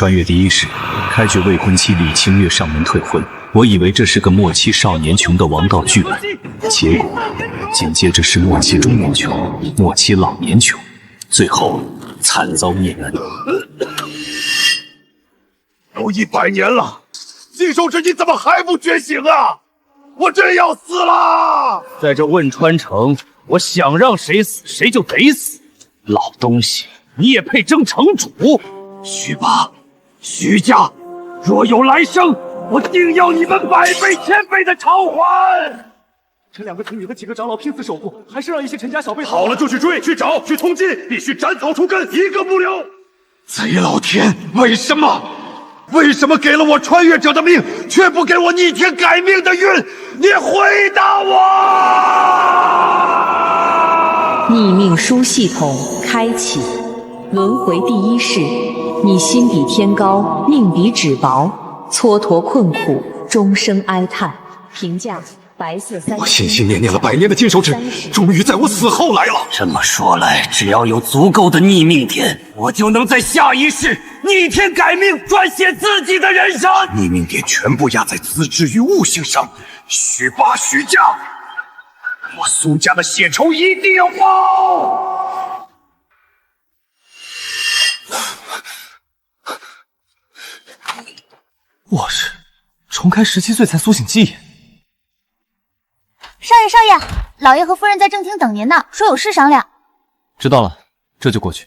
穿越第一世，开局未婚妻李清月上门退婚。我以为这是个末期少年穷的王道剧本，结果紧接着是末期中年穷、末期老年穷，最后惨遭灭门。都100年了，金手指你怎么还不觉醒啊？我真要死了！在这汶川城，我想让谁死谁就得死。老东西，你也配争城主？徐霸、徐家，若有来生，我定要你们100倍、1000倍的偿还！这2个童女和几个长老拼死守护，还是让一些陈家小辈好了就去追、去找、去通缉，必须斩草除根，一个不留！贼老天，为什么？为什么给了我穿越者的命，却不给我逆天改命的运？你回答我！逆命书系统开启，轮回第一世，你心比天高，命比纸薄，蹉跎困苦，终生哀叹。评价：白色3。我心心念念了100年的金手指，终于在我死后来了。这么说来，只要有足够的逆命点，我就能在下一世逆天改命，撰写自己的人生。逆命点全部压在资质与悟性上，徐霸、徐家，我苏家的血仇一定要报！我是重开17岁才苏醒记忆。少爷，少爷，老爷和夫人在正厅等您呢，说有事商量。知道了，这就过去。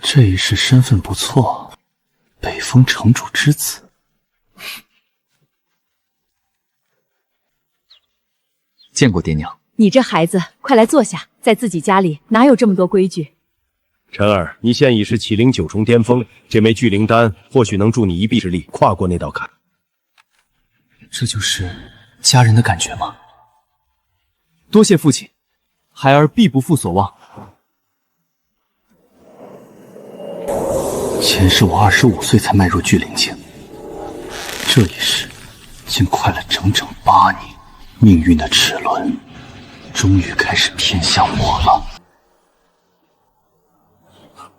这一世身份不错，北风城主之子。见过爹娘。你这孩子，快来坐下，在自己家里哪有这么多规矩？晨儿，你现已是启灵9重巅峰，这枚聚灵丹或许能助你一臂之力跨过那道坎。这就是家人的感觉吗？多谢父亲，孩儿必不负所望。前世我25岁才迈入聚灵境，这一世竟快了整整8年，命运的齿轮终于开始偏向我了。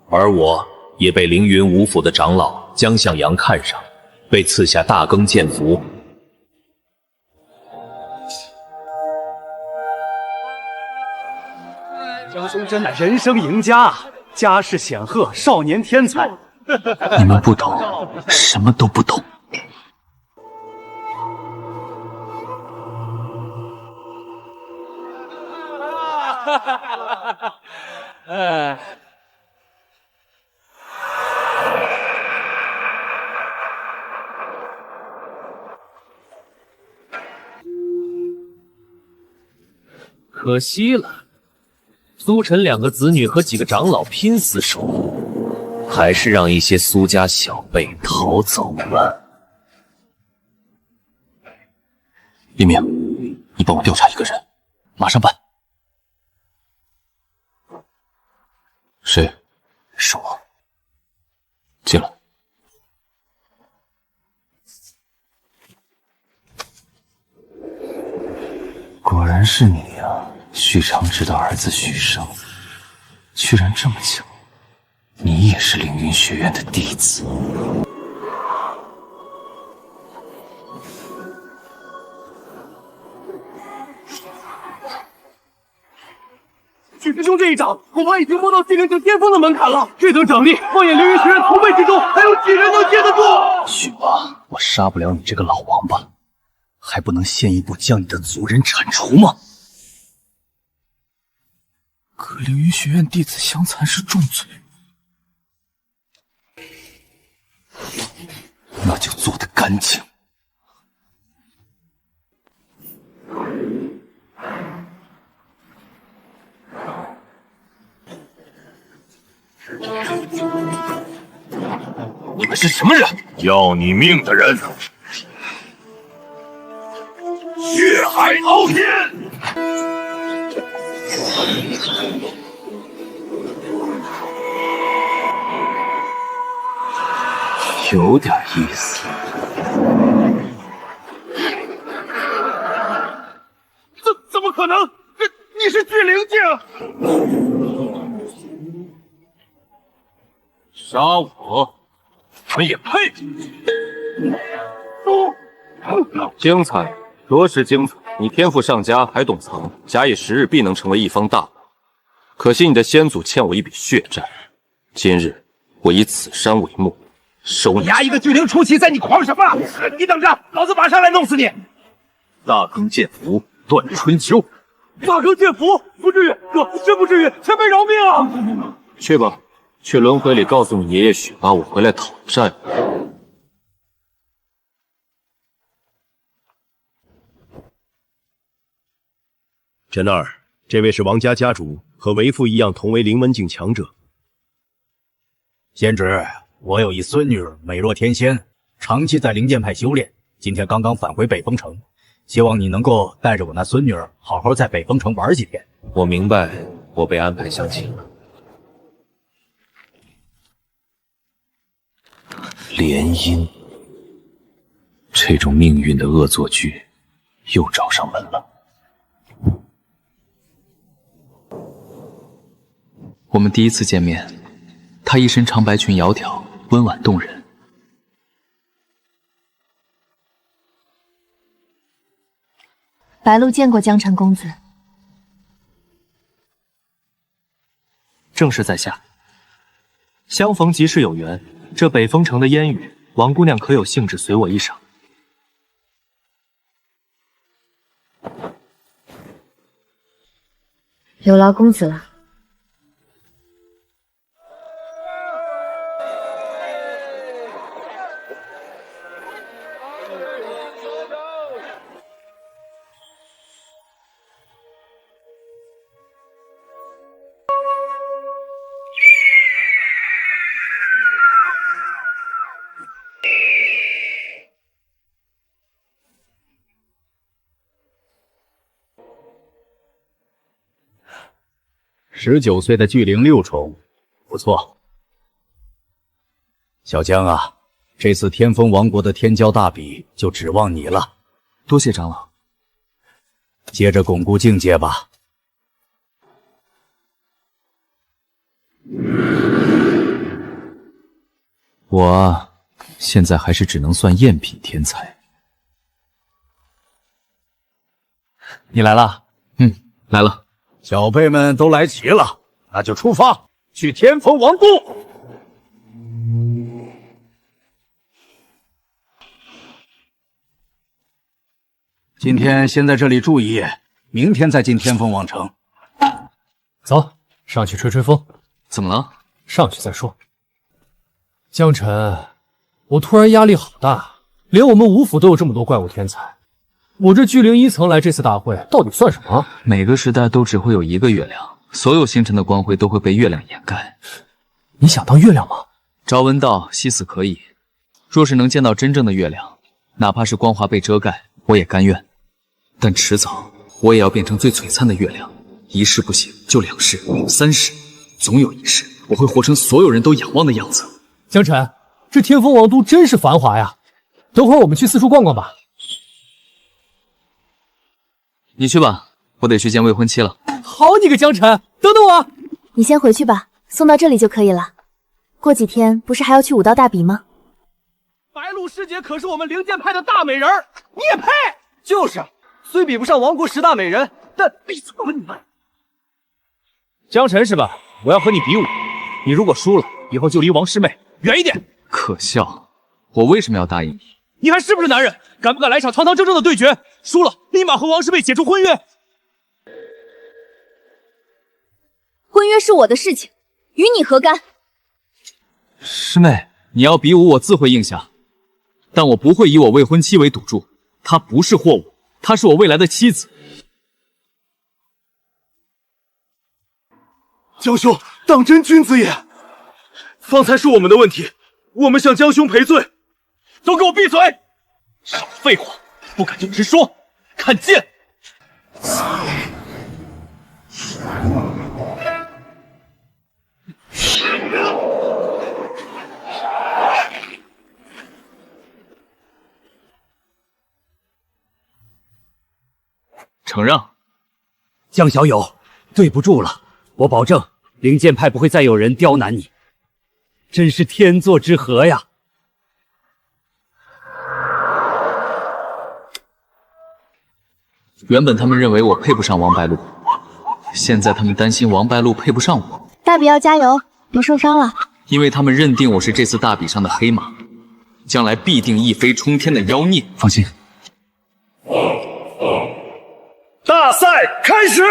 而我也被凌云五府的长老江向阳看上，被赐下大更剑符。江兄真乃人生赢家啊，家世显赫，少年天才。你们不懂，什么都不懂。可惜了，苏晨2个子女和几个长老拼死守护，还是让一些苏家小辈逃走了。李明，你帮我调查一个人，马上办。谁？是我。进来。果然是你呀，许长直的儿子许生，居然这么巧，你也是凌云学院的弟子。许师兄这一掌，恐怕已经摸到聚灵境巅峰的门槛了。这等掌力，放眼凌云学院同辈之中，还有几人能接得住？许霸，我杀不了你这个老王八，还不能先一步将你的族人铲除吗？可凌云学院弟子相残是重罪，那就做得干净。你们是什么人？要你命的人！血海滔天！有点意思。怎么可能？你是聚灵境？杀我，我也配！精彩，着实精彩！你天赋上佳，还懂藏，假以时日，必能成为一方大佬。可惜你的先祖欠我一笔血债，今日我以此山为墓，收你。衙役的巨灵出奇，在你狂什么？你等着，老子马上来弄死你！大更剑符，断春秋。大更剑符，不至于，哥，真不至于，前辈饶命啊！去吧，去轮回里告诉你爷爷雪巴，我回来讨债。陈二，这位是王家家主，和为父一样同为灵文境强者。贤侄，我有一孙女美若天仙，长期在灵剑派修炼，今天刚刚返回北风城，希望你能够带着我那孙女好好在北风城玩几天。我明白，我被安排相亲了。联姻，这种命运的恶作剧又找上门了。我们第一次见面，她一身长白裙窈窕，温婉动人。白鹿见过江辰公子。正是在下。相逢即是有缘，这北风城的烟雨，王姑娘可有兴致随我一赏？有劳公子了。19岁的巨灵6重，不错。小江啊，这次天风王国的天骄大比就指望你了。多谢长老。接着巩固境界吧。我现在还是只能算赝品天才。你来了？来了。小辈们都来齐了，那就出发去天风王都。今天先在这里住一夜，明天再进天风王城。走，上去吹吹风。怎么了？上去再说。江辰，我突然压力好大，连我们5府都有这么多怪物天才。我这巨灵1层来这次大会，到底算什么？每个时代都只会有一个月亮，所有星辰的光辉都会被月亮掩盖。你想当月亮吗？朝闻道，夕死可以。若是能见到真正的月亮，哪怕是光华被遮盖，我也甘愿。但迟早，我也要变成最璀璨的月亮。1世不行，就2世、3世，总有1世，我会活成所有人都仰望的样子。江辰，这天风王都真是繁华呀！等会儿我们去四处逛逛吧。你去吧，我得去见未婚妻了。好你个江辰，等等我！你先回去吧，送到这里就可以了。过几天不是还要去武道大比吗？白鹿师姐可是我们灵剑派的大美人，你也配？就是，虽比不上王国10大美人，但闭嘴吧你们！江辰是吧？我要和你比武，你如果输了，以后就离王师妹远一点。可笑，我为什么要答应你？你还是不是男人？敢不敢来场堂堂正正的对决？输了，立马和王师妹解除婚约。婚约是我的事情，与你何干？师妹，你要比武，我自会应下，但我不会以我未婚妻为赌注。她不是货物，她是我未来的妻子。江兄，当真君子也。方才是我们的问题，我们向江兄赔罪。都给我闭嘴！少废话，不敢就直说，看剑！承让。江小友，对不住了，我保证灵剑派不会再有人刁难你。真是天作之合呀！原本他们认为我配不上王白鹿，现在他们担心王白鹿配不上我。大比要加油，别受伤了。因为他们认定我是这次大比上的黑马，将来必定一飞冲天的妖孽。放心，大赛开始！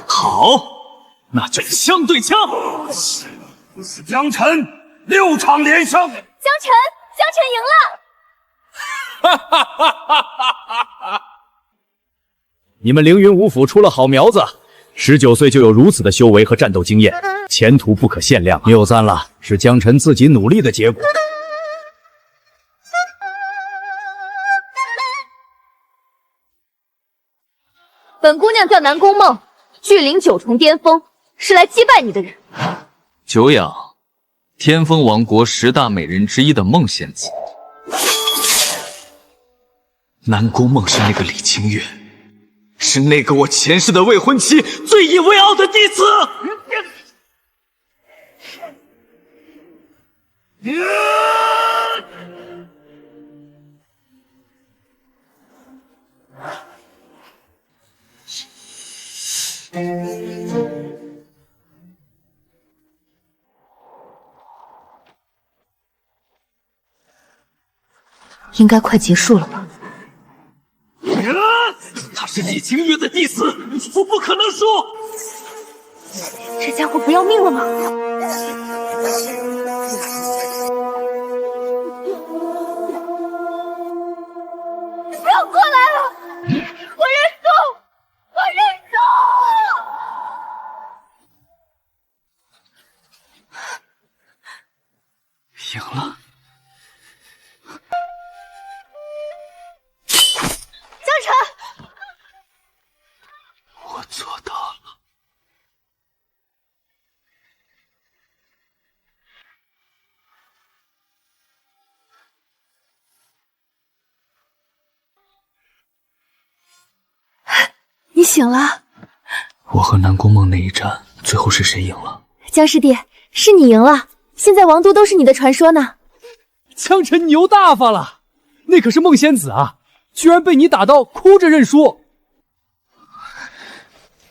好，那就枪对枪。江晨6场连胜，江晨赢了！你们凌云五府出了好苗子，19岁就有如此的修为和战斗经验，前途不可限量。谬赞了，是江晨自己努力的结果。本姑娘叫南宫梦，巨灵9重巅峰，是来击败你的人。久仰天风王国10大美人之一的梦仙子。南宫梦是那个李清月，是那个我前世的未婚妻，最引为傲的弟子。应该快结束了吧？他是李清月的弟子，我不可能输。这家伙不要命了吗？不要过来了！我认输！我认输！赢了。江晨，我做到了。你醒了。我和南宫梦那一战，最后是谁赢了？江师弟，是你赢了。现在王都都是你的传说呢。江晨牛大发了，那可是梦仙子啊，居然被你打到哭着认输。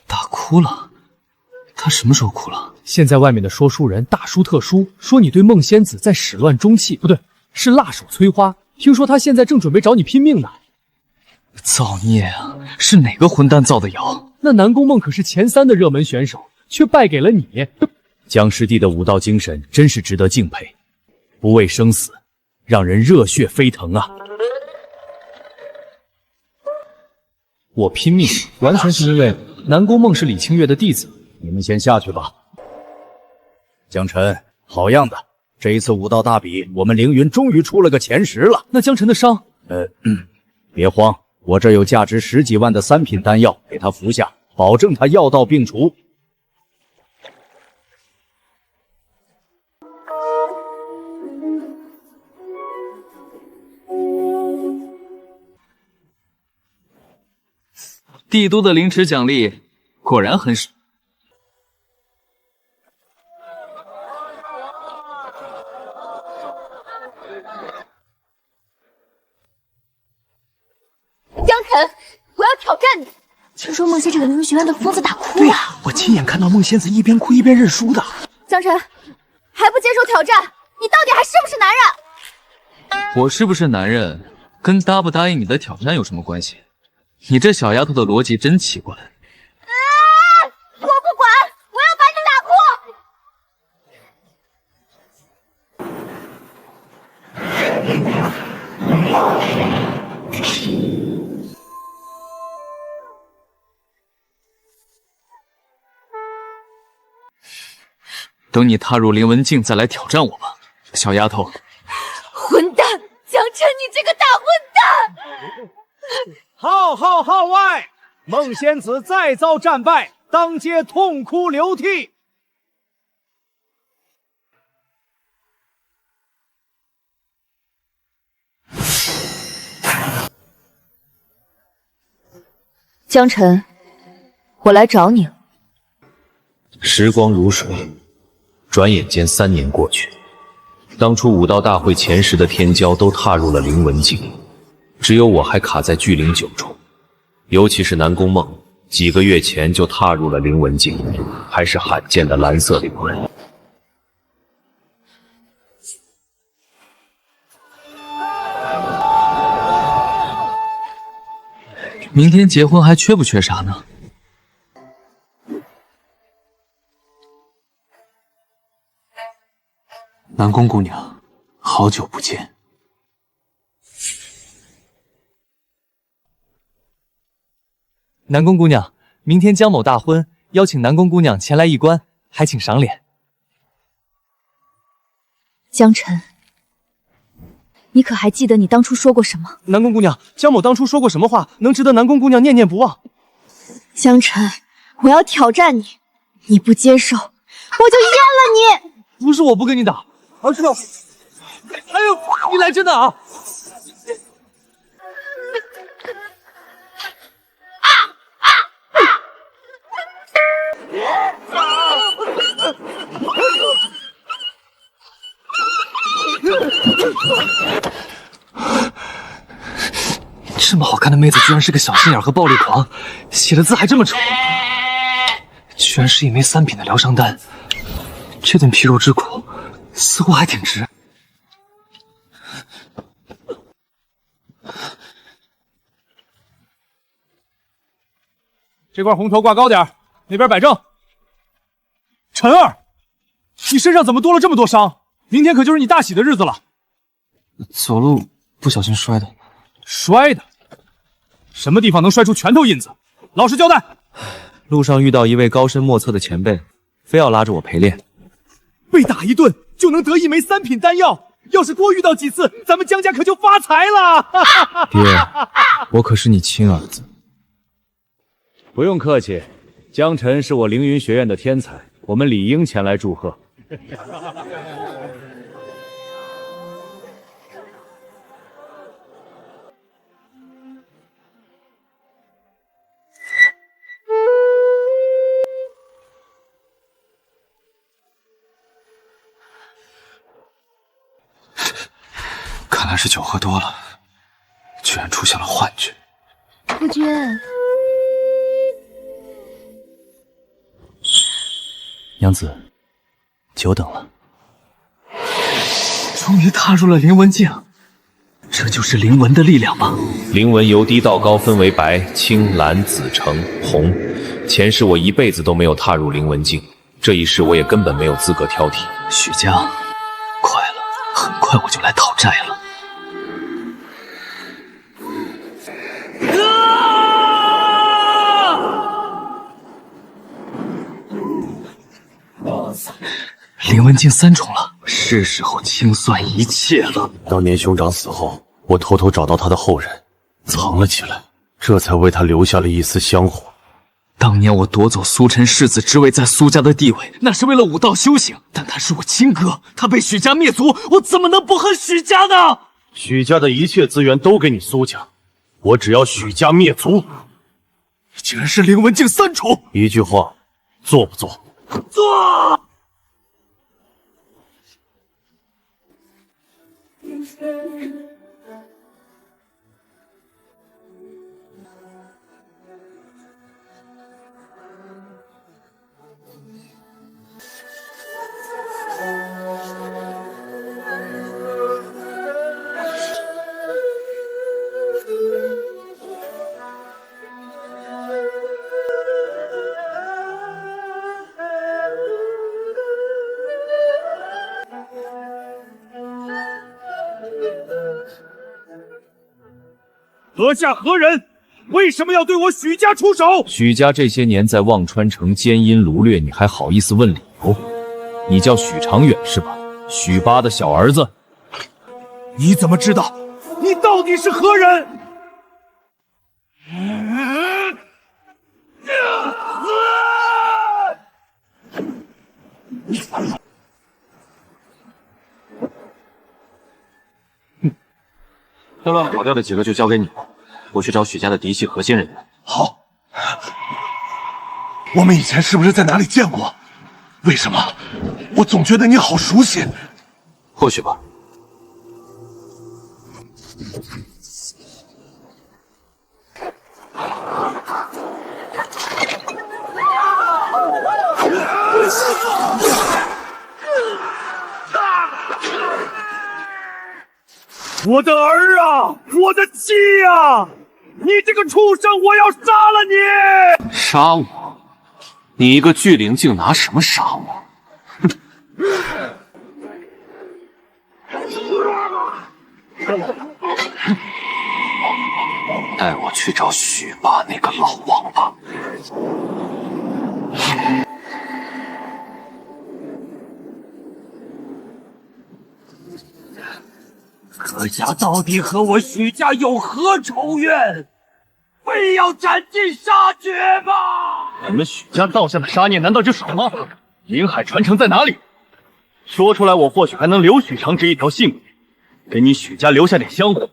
打哭了？他什么时候哭了？现在外面的说书人大书特书，说你对梦仙子在始乱终弃，不对，是辣手摧花。听说他现在正准备找你拼命呢。造孽啊！是哪个混蛋造的谣？那南宫梦可是前3的热门选手，却败给了你。江师弟的武道精神真是值得敬佩，不畏生死，让人热血沸腾啊！我拼命，完全是因为南宫梦是李清月的弟子。你们先下去吧。江晨，好样的！这一次武道大比，我们凌云终于出了个前10了。那江晨的伤？别慌，我这有价值10几万的3品丹药，给他服下，保证他药到病除。帝都的凌迟奖励果然很少。江晨，我要挑战你！听说梦仙这个凌云学院的疯子打哭了。对呀，我亲眼看到梦仙子一边哭一边认输的。江晨，还不接受挑战？你到底还是不是男人？我是不是男人，跟答不答应你的挑战有什么关系？你这小丫头的逻辑真奇怪。我不管，我要把你打哭！等你踏入凌文境再来挑战我吧，小丫头。混蛋，江晨，你这个大混蛋！号外，孟仙子再遭战败，当街痛哭流涕。江辰，我来找你了。时光如水，转眼间3年过去。当初武道大会前10的天骄都踏入了灵文境，只有我还卡在巨灵9中。尤其是南宫梦，几个月前就踏入了灵文境，还是罕见的蓝色灵魂。明天结婚还缺不缺啥呢？南宫姑娘，好久不见。南宫姑娘，明天江某大婚，邀请南宫姑娘前来一观，还请赏脸。江辰，你可还记得你当初说过什么？南宫姑娘，江某当初说过什么话，能值得南宫姑娘念念不忘？江辰，我要挑战你，你不接受，我就阉了你！不是我不跟你打，而是……哎呦，你来真的啊！这么好看的妹子，居然是个小心眼和暴力狂，写的字还这么丑，居然是一枚3品的疗伤丹，这顿皮肉之苦，似乎还挺值。这块红头挂高点，那边摆正。陈儿，你身上怎么多了这么多伤？明天可就是你大喜的日子了。走路不小心摔的。摔的？什么地方能摔出拳头印子？老实交代。路上遇到一位高深莫测的前辈，非要拉着我陪练。被打一顿就能得一枚3品丹药，要是多遇到几次，咱们江家可就发财了。爹，我可是你亲儿子。不用客气，江辰是我凌云学院的天才，我们理应前来祝贺。看来是酒喝多了，居然出现了幻觉。夫君，娘子，久等了。终于踏入了灵文境，这就是灵文的力量吗？灵文由低到高分为白、青、蓝、紫、橙、红。前世我一辈子都没有踏入灵文境，这一世我也根本没有资格挑剔。许家，快了，很快我就来讨债了。灵文境3重了，是时候清算一切了。当年兄长死后，我偷偷找到他的后人，藏了起来，这才为他留下了一丝香火。当年我夺走苏晨世子之位，在苏家的地位，那是为了武道修行。但他是我亲哥，他被许家灭族，我怎么能不恨许家呢？许家的一切资源都给你苏家，我只要许家灭族。竟然是灵文境3重！一句话，做不做？做！阁下何人？为什么要对我许家出手？许家这些年在忘川城奸淫掳掠，你还好意思问理由？你叫许长远是吧？许八的小儿子。你怎么知道？你到底是何人？趁乱跑掉的几个就交给你了，我去找许家的嫡系核心人员。好。我们以前是不是在哪里见过？为什么我总觉得你好熟悉？或许吧。我的儿啊，我的妻啊！你这个畜生，我要杀了你！杀我？你一个巨灵竟拿什么杀我？带我去找许爸那个老王八！阁下到底和我许家有何仇怨？非要斩尽杀绝吗？你们许家造下的杀孽难道就少吗？灵海传承在哪里？说出来，我或许还能留许长直一条性命，给你许家留下点香火。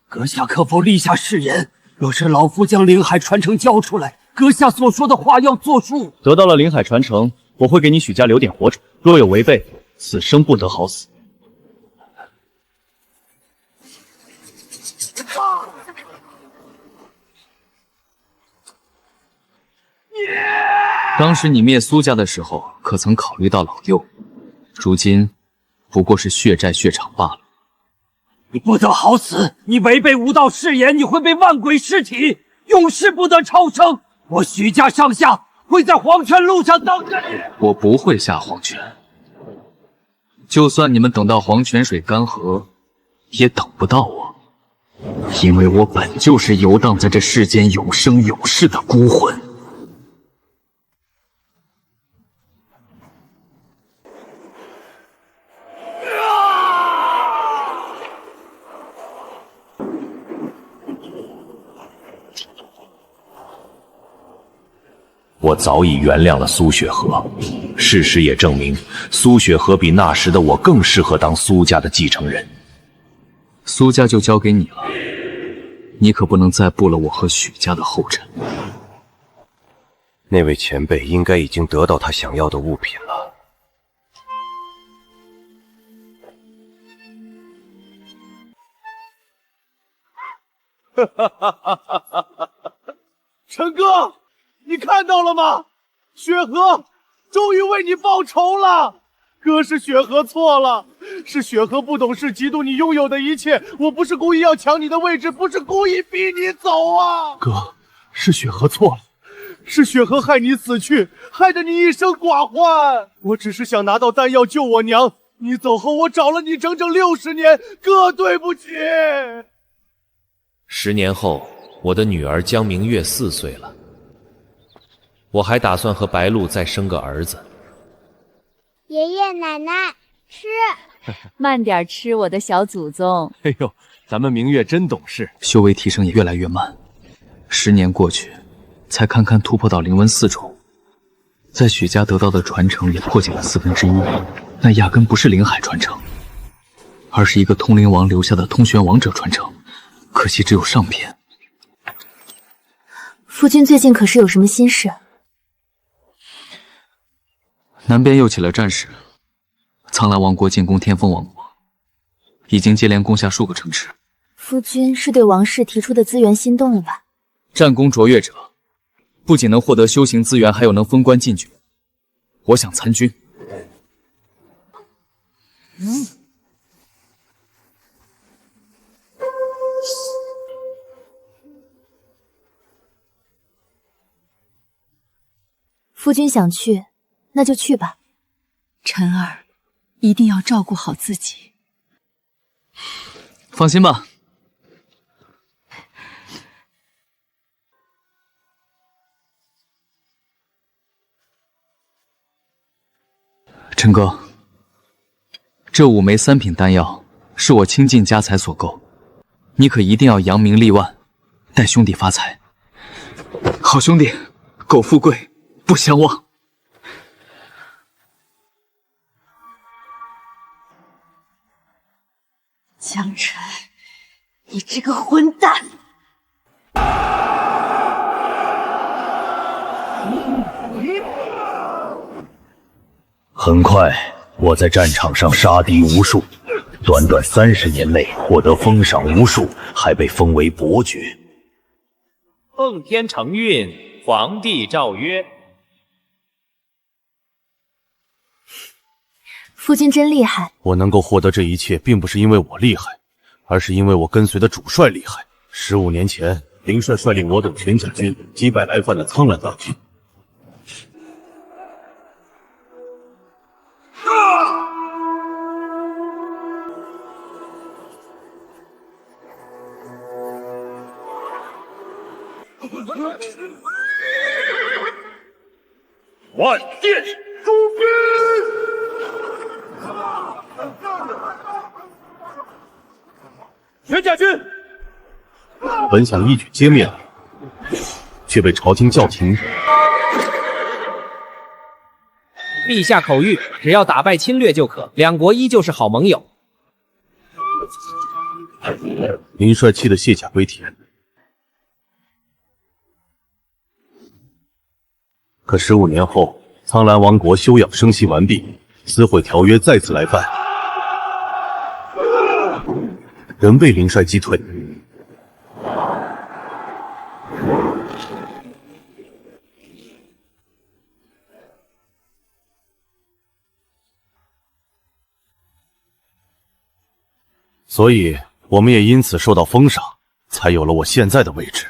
阁下可否立下誓言？若是老夫将灵海传承交出来，阁下所说的话要作数。得到了灵海传承，我会给你许家留点活水。若有违背，此生不得好死。当时你灭苏家的时候，可曾考虑到老幼？如今不过是血债血偿罢了。你不得好死！你违背武道誓言，你会被万鬼尸体，永世不得超生。我许家上下会在黄泉路上等着你。我不会下黄泉，就算你们等到黄泉水干涸，也等不到我，因为我本就是游荡在这世间永生永世的孤魂。我早已原谅了苏雪荷，事实也证明，苏雪荷比那时的我更适合当苏家的继承人。苏家就交给你了，你可不能再步了我和许家的后尘。那位前辈应该已经得到他想要的物品了。陈哥，你看到了吗？雪荷终于为你报仇了。哥，是雪荷错了，是雪荷不懂事，嫉妒你拥有的一切。我不是故意要抢你的位置，不是故意逼你走啊。哥，是雪荷错了，是雪荷害你死去，害得你一生寡欢。我只是想拿到丹药救我娘，你走后我找了你整整60年，哥，对不起。10年后，我的女儿江明月4岁了。我还打算和白露再生个儿子。爷爷奶奶，吃，慢点吃，我的小祖宗。哎呦，咱们明月真懂事，修为提升也越来越慢。10年过去，才堪堪突破到灵纹4种，在许家得到的传承也破解了1/4，那压根不是灵海传承，而是一个通灵王留下的通玄王者传承，可惜只有上篇。夫君最近可是有什么心事？南边又起了战事，苍蓝王国进攻天风王国，已经接连攻下数个城池。夫君是对王室提出的资源心动了吧？战功卓越者，不仅能获得修行资源，还有能封官进爵。我想参军。夫君想去，那就去吧。晨儿，一定要照顾好自己。放心吧。陈哥，这5枚3品丹药是我倾尽家财所购，你可一定要扬名立万，带兄弟发财。好兄弟，苟富贵，不相忘。江辰，你这个混蛋！很快，我在战场上杀敌无数，短短30年内获得封赏无数，还被封为伯爵。奉天承运，皇帝诏曰。夫君真厉害！我能够获得这一切，并不是因为我厉害，而是因为我跟随的主帅厉害。15年前，林帅率领我等全甲军击败来犯的苍兰大军。万箭出兵！全甲军本想一举歼灭你，却被朝廷叫停。陛下口谕，只要打败侵略就可，两国依旧是好盟友。林帅气得卸甲归田。可15年后，苍兰王国休养生息完毕，撕毁条约再次来犯，仍被林帅击退。所以，我们也因此受到封赏，才有了我现在的位置。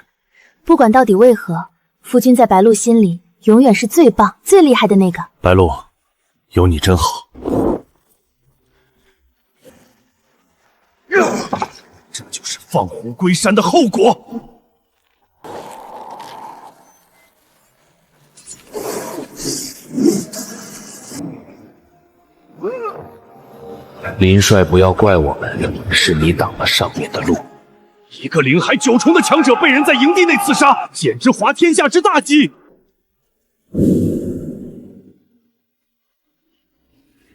不管到底为何，夫君在白鹿心里永远是最棒、最厉害的那个。白鹿，有你真好。这就是放虎归山的后果。林帅，不要怪我们，是你挡了上面的路。一个灵海9重的强者被人在营地内刺杀，简直滑天下之大稽。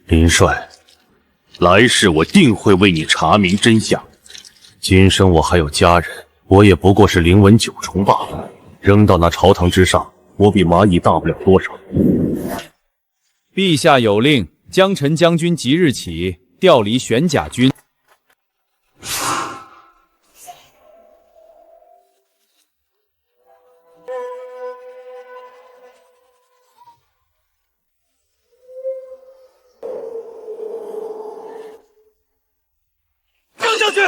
林帅，来世我定会为你查明真相。今生我还有家人，我也不过是灵文9重罢了。扔到那朝堂之上，我比蚂蚁大不了多少。陛下有令，江辰将军即日起调离玄甲军。江将军，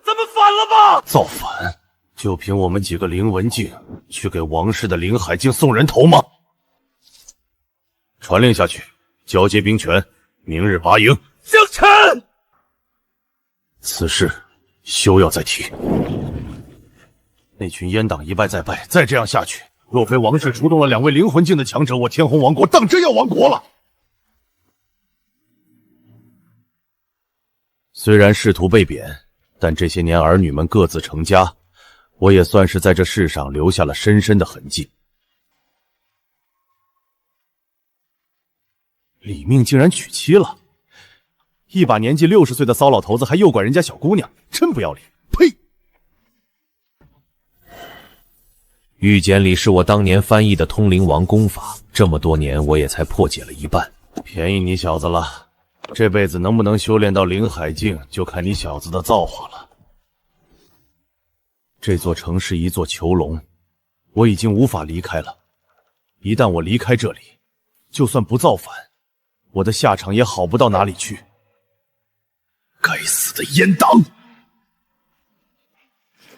咱们反了吧！造反！就凭我们几个灵文镜，去给王室的灵海镜送人头吗？传令下去，交接兵权，明日拔营。江辰，此事休要再提。那群阉党一败再败，再这样下去，若非王室出动了2位灵魂境的强者，我天虹王国当真要亡国了。虽然仕途被贬，但这些年儿女们各自成家，我也算是在这世上留下了深深的痕迹。李命竟然娶妻了，一把年纪60岁的骚老头子还诱拐人家小姑娘，真不要脸！呸！玉简里是我当年翻译的通灵王功法，这么多年我也才破解了一半。便宜你小子了，这辈子能不能修炼到灵海境，就看你小子的造化了。这座城是一座囚笼，我已经无法离开了。一旦我离开这里，就算不造反，我的下场也好不到哪里去。该死的阉党！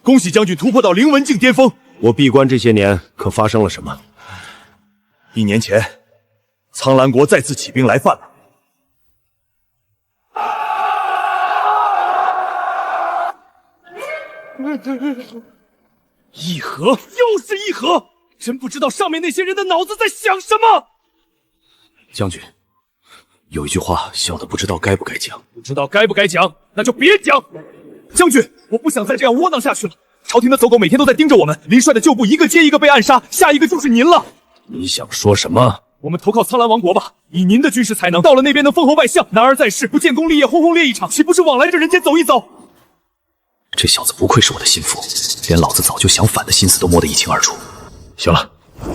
恭喜将军突破到灵文境巅峰。我闭关这些年可发生了什么？1年前，苍兰国再次起兵来犯了。议和，又是议和，真不知道上面那些人的脑子在想什么。将军，有一句话小的不知道该不该讲。不知道该不该讲，那就别讲。将军，我不想再这样窝囊下去了。朝廷的走狗每天都在盯着我们，林帅的旧部一个接一个被暗杀，下一个就是您了。你想说什么？我们投靠苍兰王国吧，以您的军事才能，到了那边能封侯拜相。男儿在世，不建功立业，轰轰烈一场，岂不是往来这人间走一走？这小子不愧是我的心腹，连老子早就想反的心思都摸得一清二楚。行了，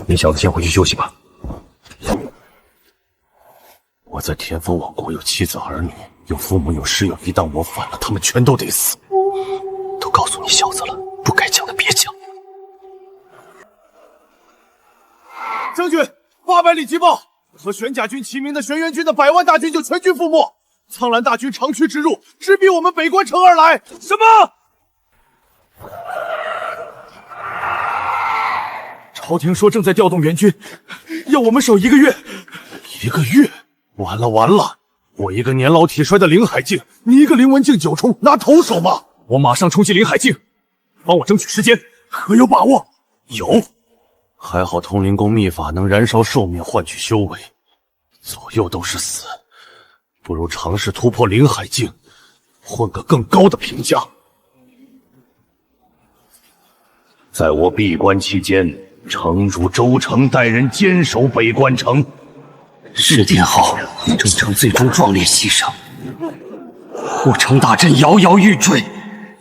你小子先回去休息吧。我在天风王国有妻子儿女，有父母有师友，一旦我反了，他们全都得死。都告诉你小子了，不该讲的别讲。将军，800里急报，和玄甲军齐名的玄元军的100万大军就全军覆没，苍兰大军长驱直入，直逼我们北关城而来。什么？朝廷说正在调动援军，要我们守1个月。1个月？完了完了！我一个年老体衰的林海境，你一个林文静9重，拿头手吗？我马上冲击林海境，帮我争取时间，可有把握？有。还好通灵功秘法能燃烧寿命，换取修为，左右都是死，不如尝试突破林海境，混个更高的评价。在我闭关期间，城主周成带人坚守北关城。是天后，周成最终壮烈牺牲，护城大阵摇摇欲坠。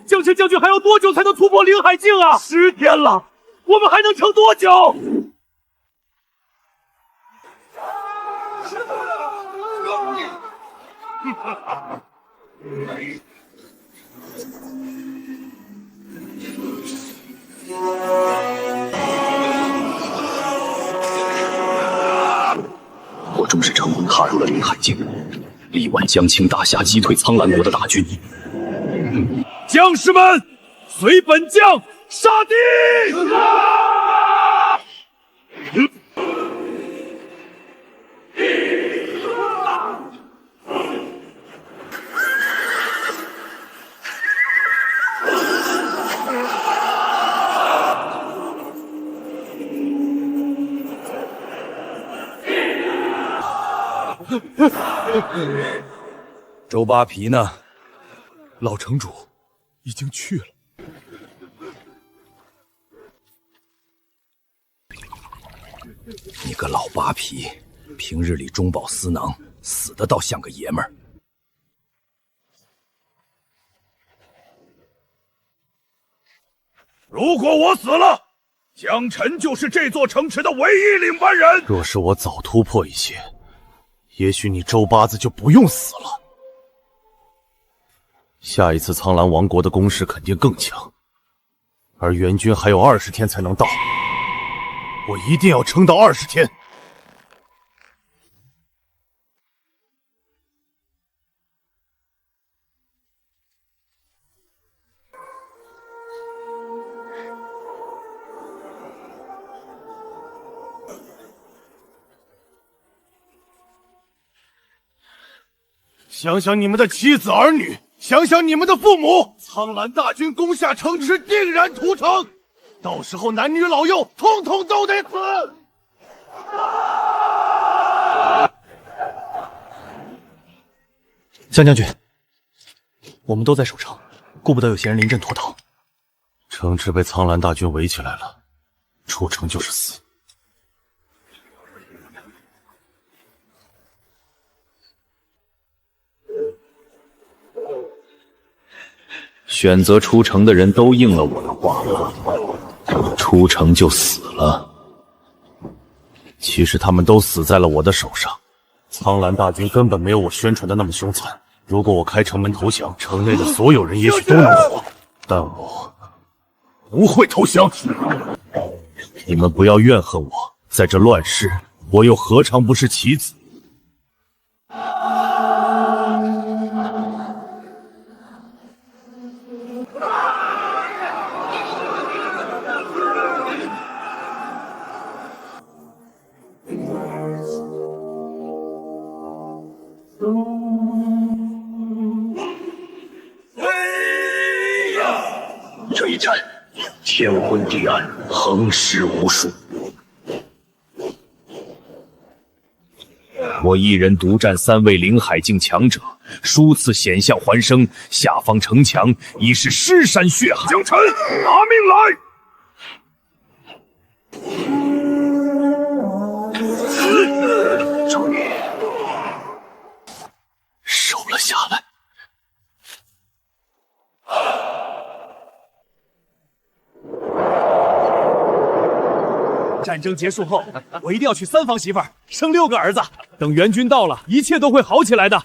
将军还要多久才能突破林海境啊？10天了，我们还能撑多久？我终是成功踏入了林海境，力挽江青大峡，击退苍兰国的大军。将士们，随本将杀敌！周扒皮呢？老城主已经去了。你个老扒皮，平日里中饱私囊，死的倒像个爷们儿。如果我死了，江晨就是这座城池的唯一领班人。若是我早突破一些，也许你周八子就不用死了。下一次苍兰王国的攻势肯定更强，而援军还有20天才能到，我一定要撑到20天。想想你们的妻子儿女，想想你们的父母，苍兰大军攻下城池，定然屠城，到时候男女老幼统统都得死。江将军，我们都在守城，顾不得有些人临阵脱逃。城池被苍兰大军围起来了，出城就是死。选择出城的人都应了我的话了，出城就死了。其实他们都死在了我的手上，苍兰大军根本没有我宣传的那么凶残。如果我开城门投降，城内的所有人也许都能活，但我不会投降。你们不要怨恨我，在这乱世，我又何尝不是棋子？这一战天昏地暗，横尸无数。我一人独战3位灵海境强者，数次险象环生，下方城墙已是尸山血海。江晨，拿命来！终于收了下来。战争结束后，我一定要娶3房媳妇儿，生6个儿子。等援军到了，一切都会好起来的。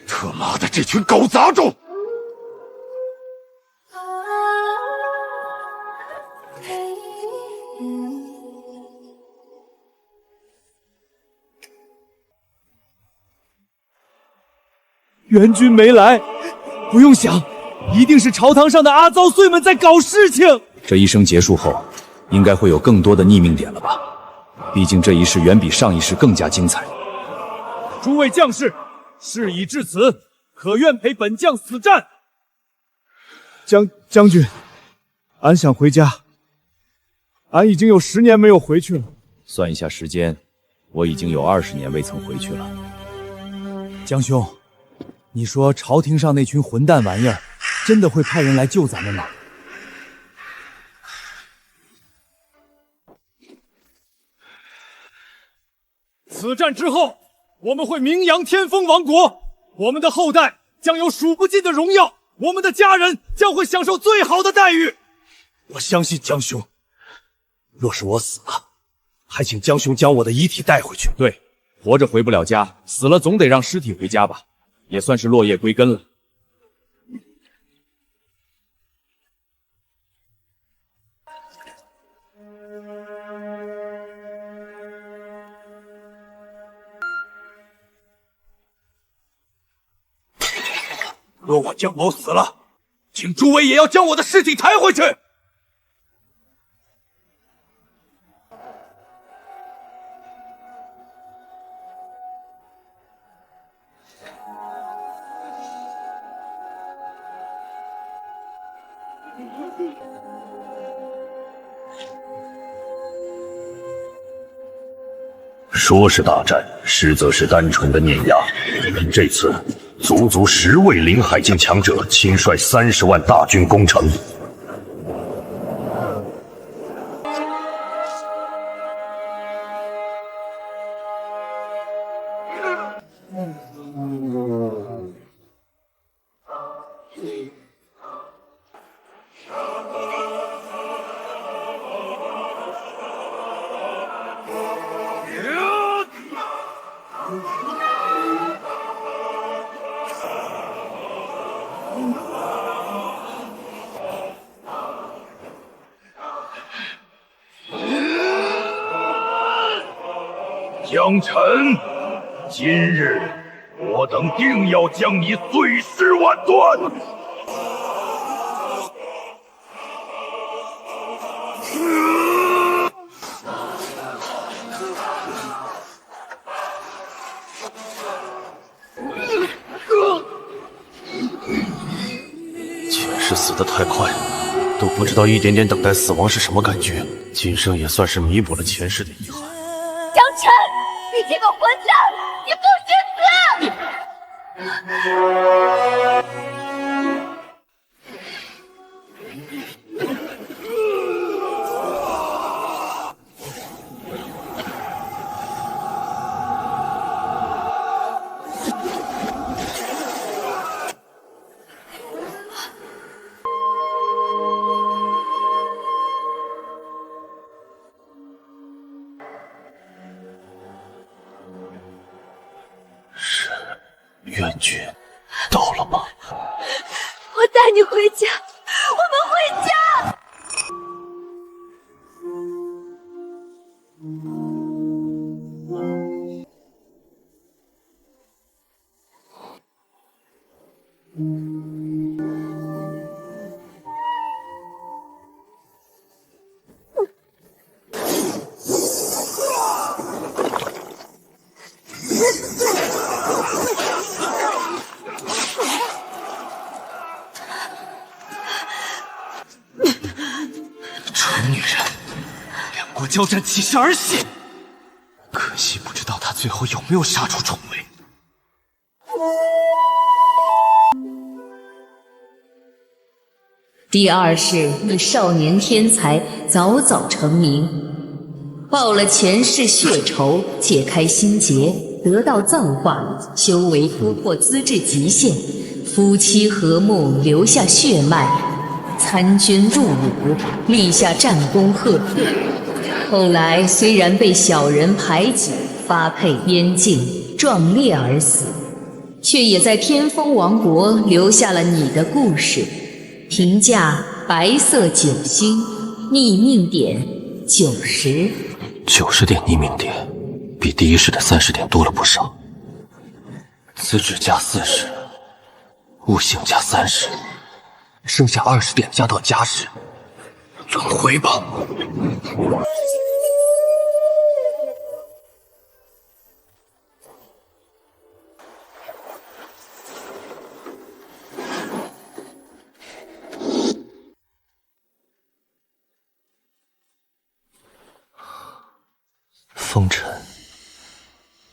他妈的，这群狗杂种！援军没来，不用想，一定是朝堂上的阿糟碎们在搞事情。这一生结束后，应该会有更多的逆命点了吧？毕竟这一世远比上一世更加精彩。诸位将士，事已至此，可愿陪本将死战？将军，俺想回家，俺已经有10年没有回去了。算一下时间，我已经有20年未曾回去了。江兄，你说朝廷上那群混蛋玩意儿，真的会派人来救咱们吗？此战之后，我们会名扬天风王国，我们的后代将有数不尽的荣耀，我们的家人将会享受最好的待遇。我相信江兄，若是我死了，还请江兄将我的遗体带回去。对，活着回不了家，死了总得让尸体回家吧，也算是落叶归根了。若我江某死了，请诸位也要将我的尸体抬回去。说是大战，实则是单纯的碾压。这次足足10位临海境强者亲率30万大军攻城。江晨，今日我等定要将你碎尸万段！前世死得太快，都不知道一点点等待死亡是什么感觉。今生也算是弥补了前世的遗憾。江晨，你这个混蛋，你不许援军到了吗？我带你回家，我们回家。狠女人，两国交战岂是儿戏？可惜不知道她最后有没有杀出重围。第二是你少年天才，早早成名，报了前世血仇，解开心结，得道造化，修为突破资质极限，夫妻和睦，留下血脉，参军入伍，立下战功赫赫。后来虽然被小人排挤，发配边境，壮烈而死，却也在天风王国留下了你的故事。评价白色9星，逆命点90。90点逆命点，比第一世的30点多了不少。资质加40，悟性加30，剩下20点加到家世，轮回吧。风尘，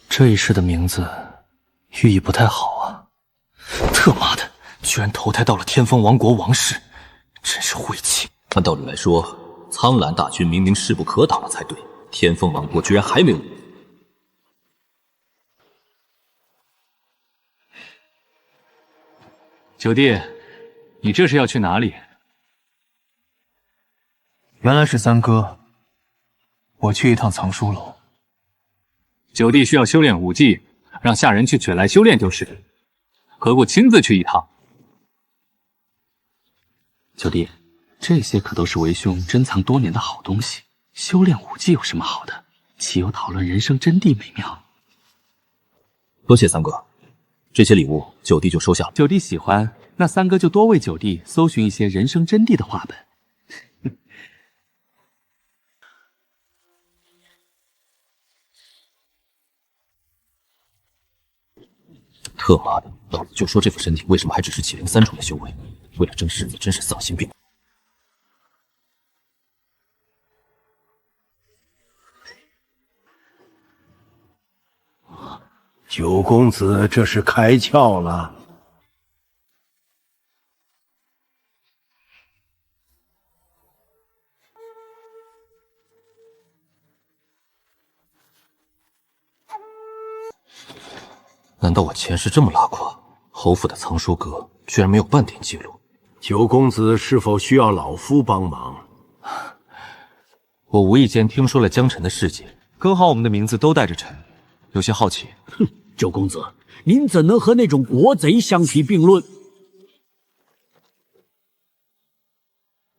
这一世的名字寓意不太好啊！特妈的，居然投胎到了天风王国王室，真是晦气。按道理来说，苍蓝大军明明势不可挡了才对，天风王国居然还没有。九弟，你这是要去哪里？原来是三哥，我去一趟藏书楼。九弟需要修炼武技，让下人去取来修炼就是，何不亲自去一趟？九弟，这些可都是为兄珍藏多年的好东西，修炼武技有什么好的？岂有讨论人生真谛美妙？多谢三哥，这些礼物九弟就收下了。九弟喜欢，那三哥就多为九弟搜寻一些人生真谛的话本。特妈的，老子就说这副身体为什么还只是麒麟3重的修为？为了争世子，真是丧心病。九公子这是开窍了。难道我前世这么拉胯？侯府的藏书阁居然没有半点记录。九公子是否需要老夫帮忙？我无意间听说了江辰的事迹，刚好我们的名字都带着辰，有些好奇。哼，九公子，您怎能和那种国贼相提并论？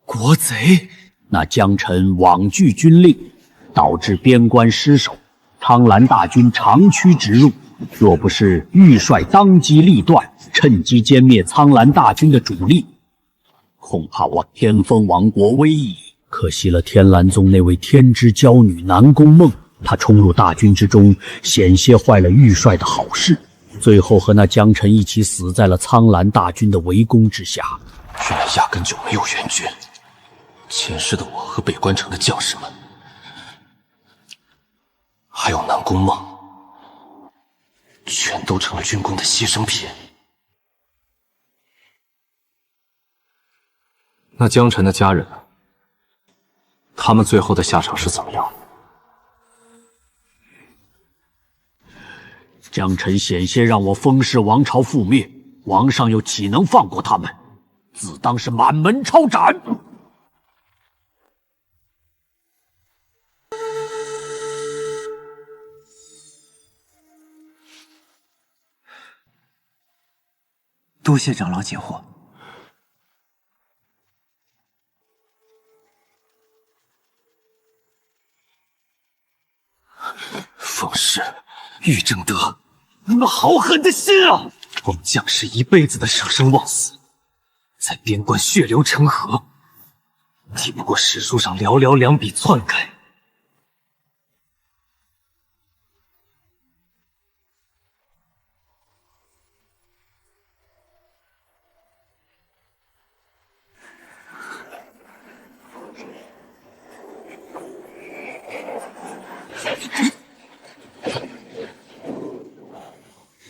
国贼？那江辰罔据军令，导致边关失守，苍蓝大军长驱直入。若不是玉帅当机立断，趁机歼灭苍蓝大军的主力，恐怕我天风王国危矣。可惜了天蓝宗那位天之娇女南宫梦，她冲入大军之中，险些坏了玉帅的好事，最后和那江辰一起死在了苍蓝大军的围攻之下。原来压根就没有援军。前世的我和北关城的将士们，还有南宫梦，全都成了军功的牺牲品。那江辰的家人呢？他们最后的下场是怎么样？江辰险些让我封氏王朝覆灭，皇上又岂能放过他们？自当是满门抄斩。多谢长老解惑。封氏，玉正德，你们好狠的心啊！我们将士一辈子的舍生忘死，在边关血流成河，抵不过史书上寥寥2笔篡改。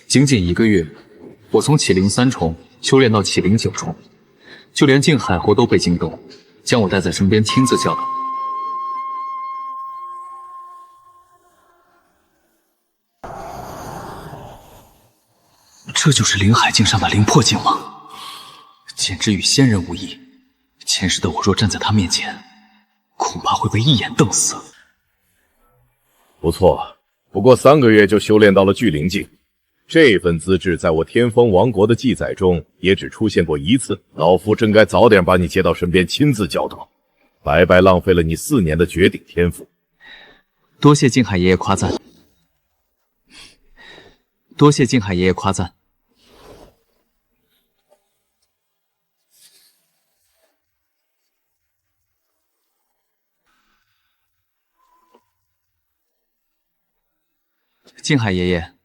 仅仅1个月，我从启灵3重修炼到启灵9重，就连靖海侯都被惊动，将我带在身边亲自教导。这就是灵海境上的灵魄境吗？简直与仙人无异。前世的我若站在他面前，恐怕会被一眼瞪死。不错，不过3个月就修炼到了巨灵境，这份资质在我天风王国的记载中也只出现过1次。老夫真该早点把你接到身边亲自教导，白白浪费了你4年的绝顶天赋。多谢靖海爷爷夸赞。多谢靖海爷爷夸赞。靖海爷爷，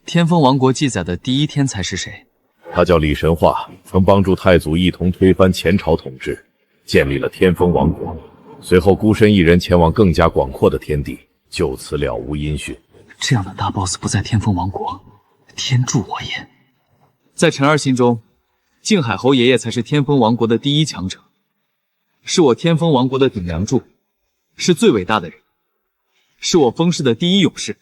天风王国记载的第一天才是谁？他叫李神话，曾帮助太祖一同推翻前朝统治，建立了天风王国。随后孤身一人前往更加广阔的天地，就此了无音讯。这样的大 boss 不在天风王国，天助我也！在陈儿心中，靖海侯爷爷才是天风王国的第一强者，是我天风王国的顶梁柱，是最伟大的人，是我封氏的第一勇士。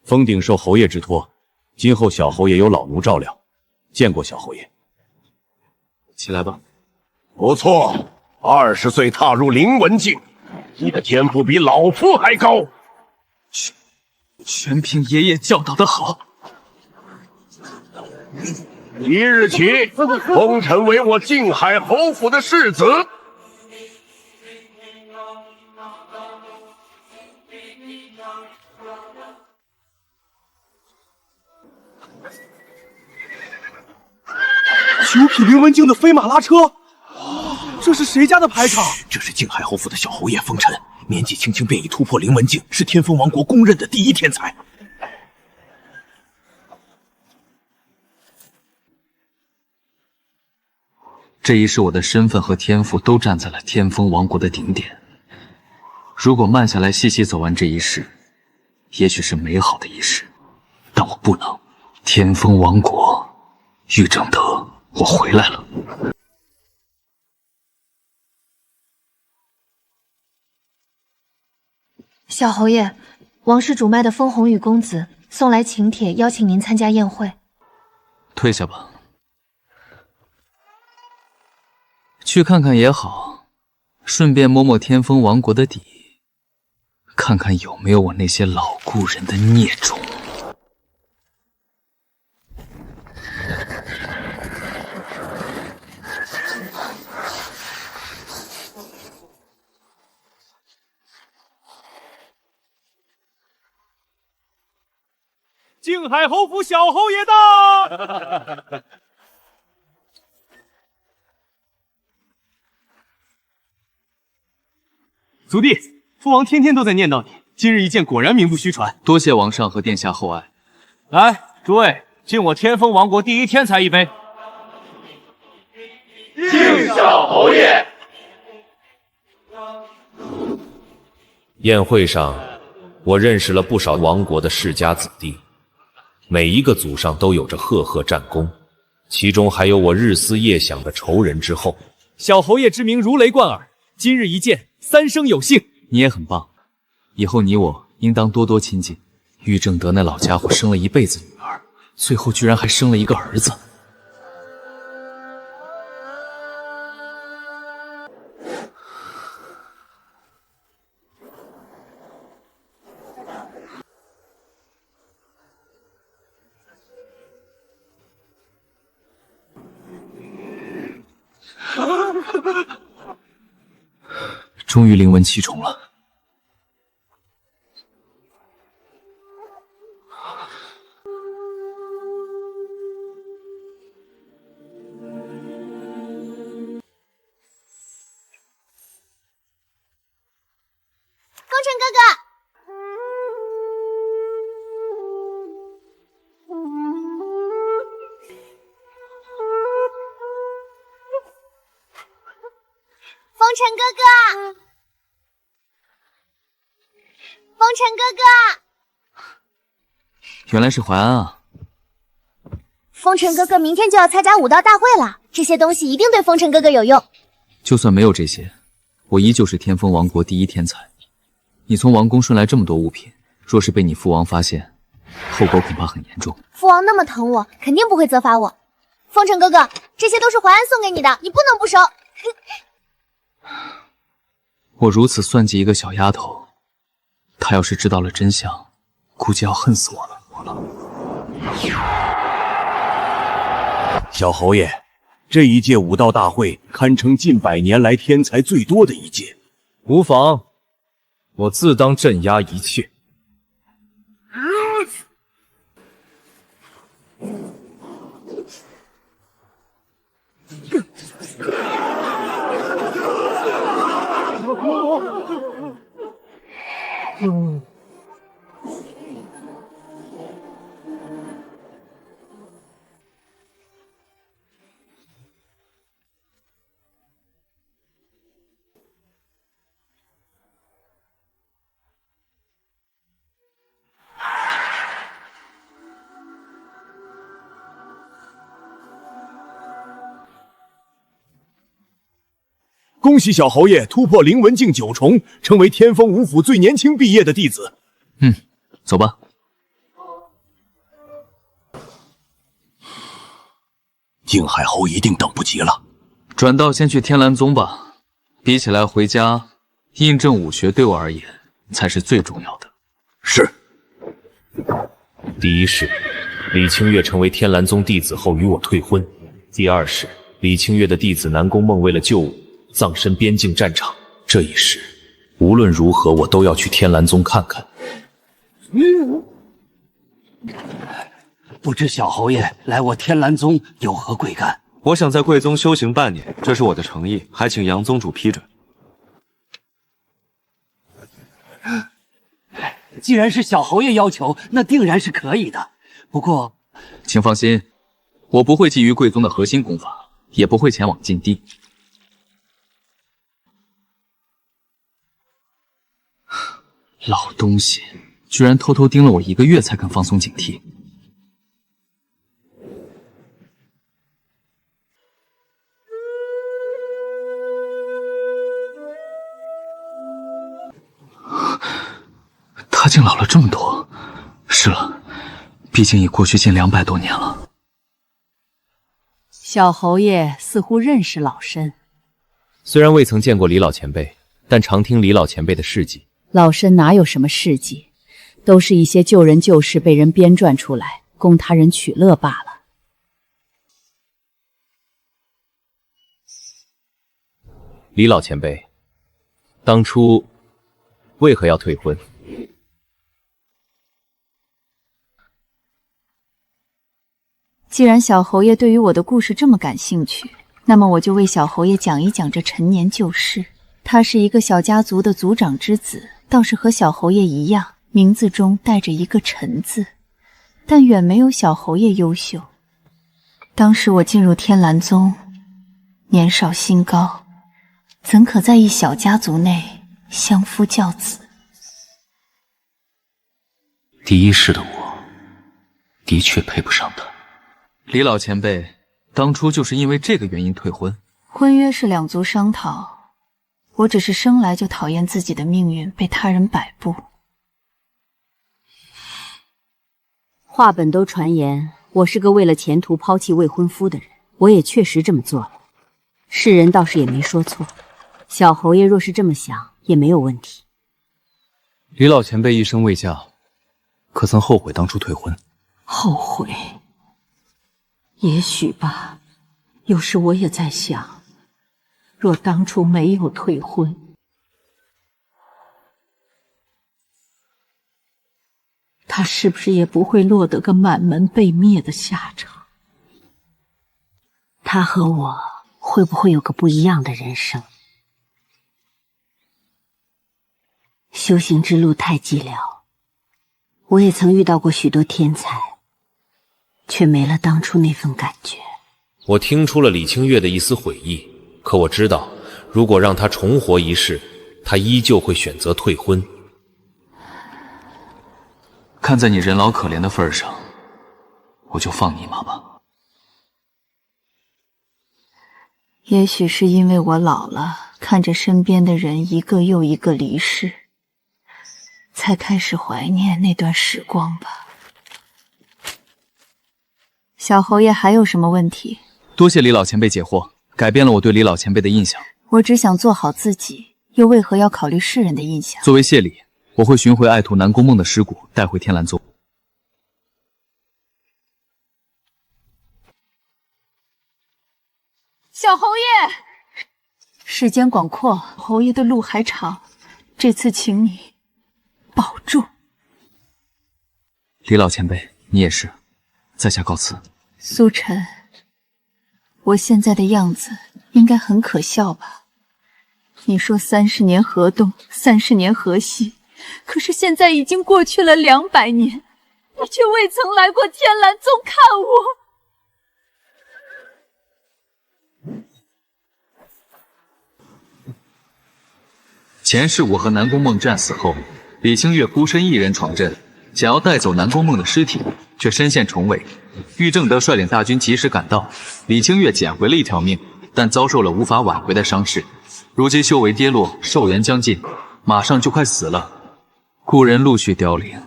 封顶受侯爷之托，今后小侯爷有老奴照料。见过小侯爷。起来吧。不错，20岁踏入灵文境，你的天赋比老夫还高。全凭爷爷教导的好。即日起，封臣为我靖海侯府的世子。9匹灵文境的飞马拉车，这是谁家的排场？这是靖海侯府的小侯爷封臣，年纪轻轻便已突破灵文境，是天风王国公认的第一天才。这一世我的身份和天赋都站在了天风王国的顶点。如果慢下来细细走完这一世，也许是美好的一世，但我不能。天风王国，玉正德，我回来了。小侯爷，王氏主脉的风红羽公子送来请帖，邀请您参加宴会。退下吧，去看看也好，顺便摸摸天风王国的底，看看有没有我那些老故人的孽种。靖海侯府小侯爷到！族弟，父王天天都在念叨你，今日一见，果然名不虚传。多谢王上和殿下厚爱。来，诸位，敬我天风王国第一天才一杯。敬小侯爷。宴会上，我认识了不少王国的世家子弟。每一个祖上都有着赫赫战功，其中还有我日思夜想的仇人之后。小侯爷之名如雷贯耳，今日一见，三生有幸。你也很棒，以后你我应当多多亲近。玉正德那老家伙生了一辈子女儿，最后居然还生了一个儿子。终于灵文7重了。风尘哥哥。尘哥哥，风尘哥哥，原来是淮安啊！风尘哥哥明天就要参加武道大会了，这些东西一定对风尘哥哥有用。就算没有这些，我依旧是天风王国第一天才。你从王宫顺来这么多物品，若是被你父王发现，后果恐怕很严重。父王那么疼我，肯定不会责罚我。风尘哥哥，这些都是淮安送给你的，你不能不收。我如此算计一个小丫头，她要是知道了真相，估计要恨死我了。小侯爷，这一届武道大会堪称近100年来天才最多的一届。无妨，我自当镇压一切。恭喜小侯爷突破灵文境9重，成为天风武府最年轻毕业的弟子。走吧。定海侯一定等不及了。转道先去天蓝宗吧，比起来回家印证武学，对我而言才是最重要的。是。第一是，李清月成为天蓝宗弟子后与我退婚；第二是，李清月的弟子南宫梦为了救我，葬身边境战场。这一世，无论如何我都要去天蓝宗看看。不知小侯爷来我天蓝宗有何贵干？我想在贵宗修行半年，这是我的诚意，还请杨宗主批准。既然是小侯爷要求，那定然是可以的。不过，请放心，我不会觊觎贵宗的核心功法，也不会前往禁地。老东西，居然偷偷盯了我1个月才肯放松警惕。他竟老了这么多。是了，毕竟已过去近200多年了。小侯爷似乎认识老身。虽然未曾见过李老前辈，但常听李老前辈的事迹。老身哪有什么事迹，都是一些旧人旧事被人编撰出来，供他人取乐罢了。李老前辈，当初为何要退婚？既然小侯爷对于我的故事这么感兴趣，那么我就为小侯爷讲一讲这陈年旧事。他是一个小家族的族长之子，倒是和小侯爷一样，名字中带着一个陈字，但远没有小侯爷优秀。当时我进入天蓝宗，年少心高，怎可在一小家族内相夫教子？第一世的我，的确配不上他。李老前辈当初就是因为这个原因退婚。婚约是2族商讨，我只是生来就讨厌自己的命运被他人摆布。话本都传言我是个为了前途抛弃未婚夫的人，我也确实这么做了。世人倒是也没说错，小侯爷若是这么想也没有问题。李老前辈一生未嫁，可曾后悔当初退婚？后悔？也许吧。有时我也在想，若当初没有退婚，他是不是也不会落得个满门被灭的下场？他和我会不会有个不一样的人生？修行之路太寂寥，我也曾遇到过许多天才，却没了当初那份感觉。我听出了李清月的一丝悔意，可我知道，如果让他重活一世，他依旧会选择退婚。看在你人老可怜的份上，我就放你一马吧。也许是因为我老了，看着身边的人一个又一个离世，才开始怀念那段时光吧。小侯爷还有什么问题？多谢李老前辈解惑，改变了我对李老前辈的印象。我只想做好自己，又为何要考虑世人的印象？作为谢礼，我会寻回爱徒南宫梦的尸骨，带回天蓝宗。小侯爷，世间广阔，侯爷的路还长，这次请你保重。李老前辈，你也是，在下告辞。苏晨，我现在的样子应该很可笑吧？你说30年河东，30年河西，可是现在已经过去了200年，你却未曾来过天蓝宗看我。前世我和南宫梦战死后，李清月孤身一人闯阵，想要带走南宫梦的尸体，却身陷重围。玉正德率领大军及时赶到，李清月捡回了一条命，但遭受了无法挽回的伤势。如今修为跌落，寿元将近，马上就快死了。故人陆续凋零，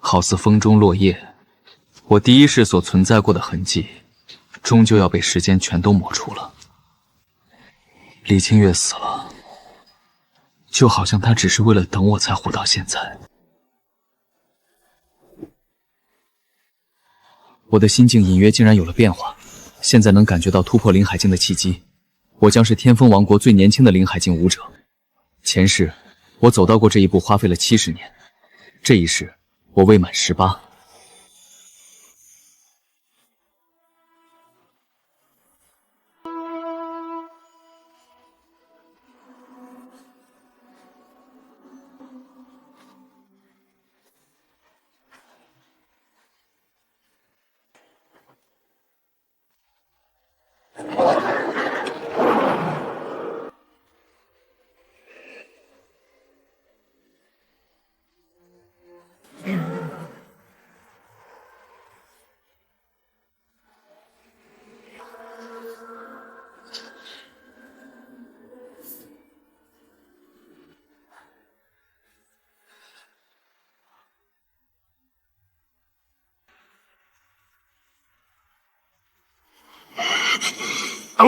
好似风中落叶。我第一世所存在过的痕迹，终究要被时间全都抹除了。李清月死了，就好像他只是为了等我才活到现在。我的心境隐约竟然有了变化，现在能感觉到突破灵海境的契机。我将是天风王国最年轻的灵海境武者。前世我走到过这一步花费了70年，这一世我未满18。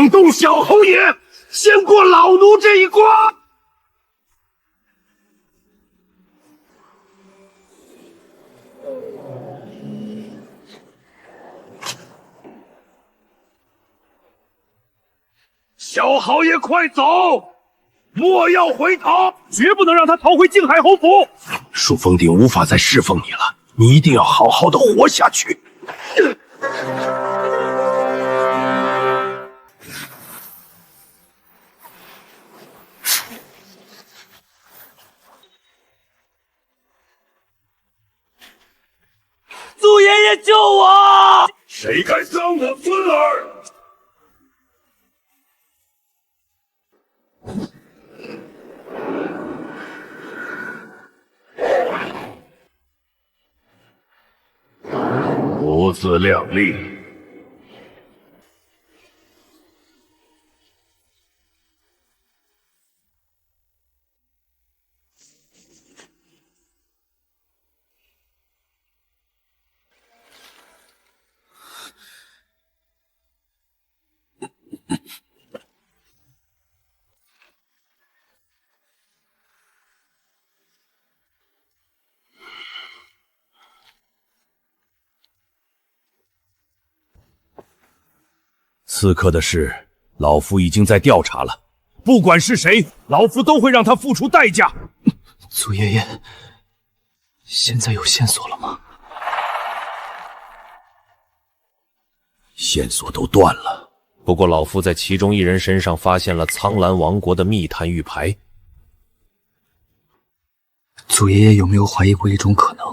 等动小侯爷，先过老奴这一关。小侯爷，快走，莫要回头，绝不能让他逃回静海侯府。树峰鼎无法再侍奉你了，你一定要好好的活下去。祖爷爷救我！谁敢伤我孙儿？不自量力！刺客的事，老夫已经在调查了。不管是谁，老夫都会让他付出代价。祖爷爷，现在有线索了吗？线索都断了，不过老夫在其中一人身上发现了苍蓝王国的密探玉牌。祖爷爷有没有怀疑过一种可能？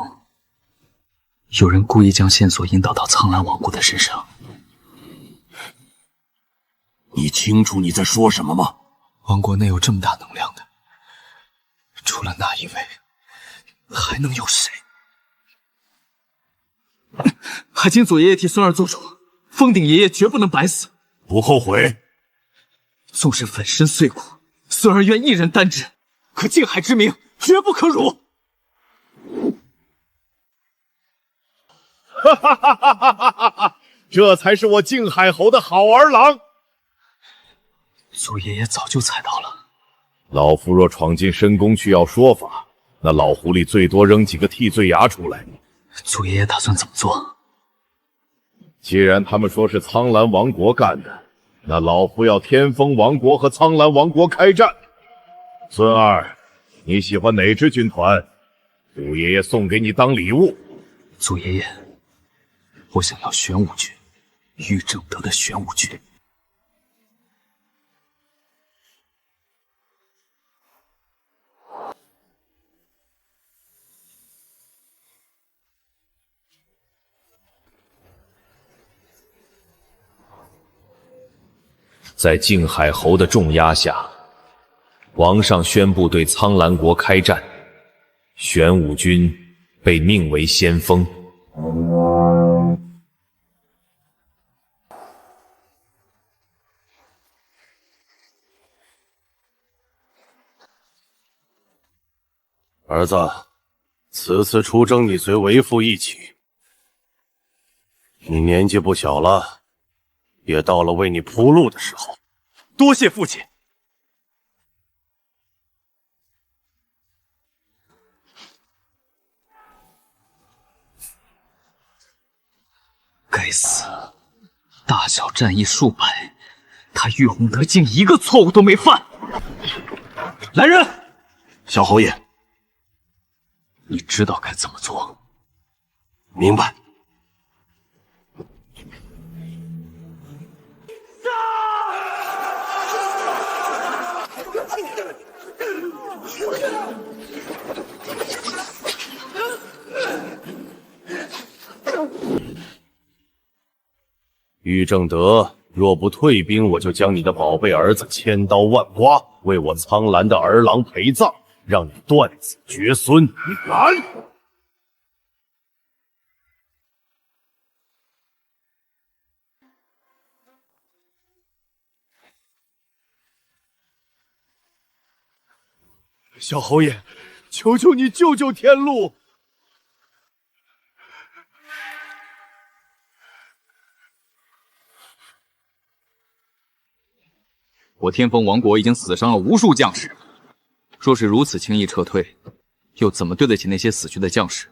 有人故意将线索引导到苍蓝王国的身上。你清楚你在说什么吗？王国内有这么大能量的，除了那一位，还能有谁？还请左爷爷替孙儿做主，封顶爷爷绝不能白死。不后悔？纵是粉身碎骨，孙儿愿一人担之。可靖海之名，绝不可辱。哈哈哈哈哈哈哈！这才是我靖海侯的好儿郎。左爷爷早就猜到了。老夫若闯进深宫去要说法，那老狐狸最多扔几个替罪牙出来。左爷爷打算怎么做？既然他们说是苍兰王国干的，那老夫要天风王国和苍兰王国开战。孙儿，你喜欢哪支军团？祖爷爷送给你当礼物。左爷爷，我想要玄武军，玉正德的玄武军。在靖海侯的重压下，皇上宣布对苍兰国开战，玄武军被命为先锋。儿子，此次出征你随为父一起，你年纪不小了，也到了为你铺路的时候。多谢父亲。该死，大小战役数百，他玉宏德竟一个错误都没犯。来人！小侯爷，你知道该怎么做。明白。玉正德，若不退兵，我就将你的宝贝儿子千刀万剐，为我苍兰的儿郎陪葬，让你断子绝孙。你敢！小侯爷，求求你救救天禄！我天风王国已经死伤了无数将士，若是如此轻易撤退，又怎么对得起那些死去的将士？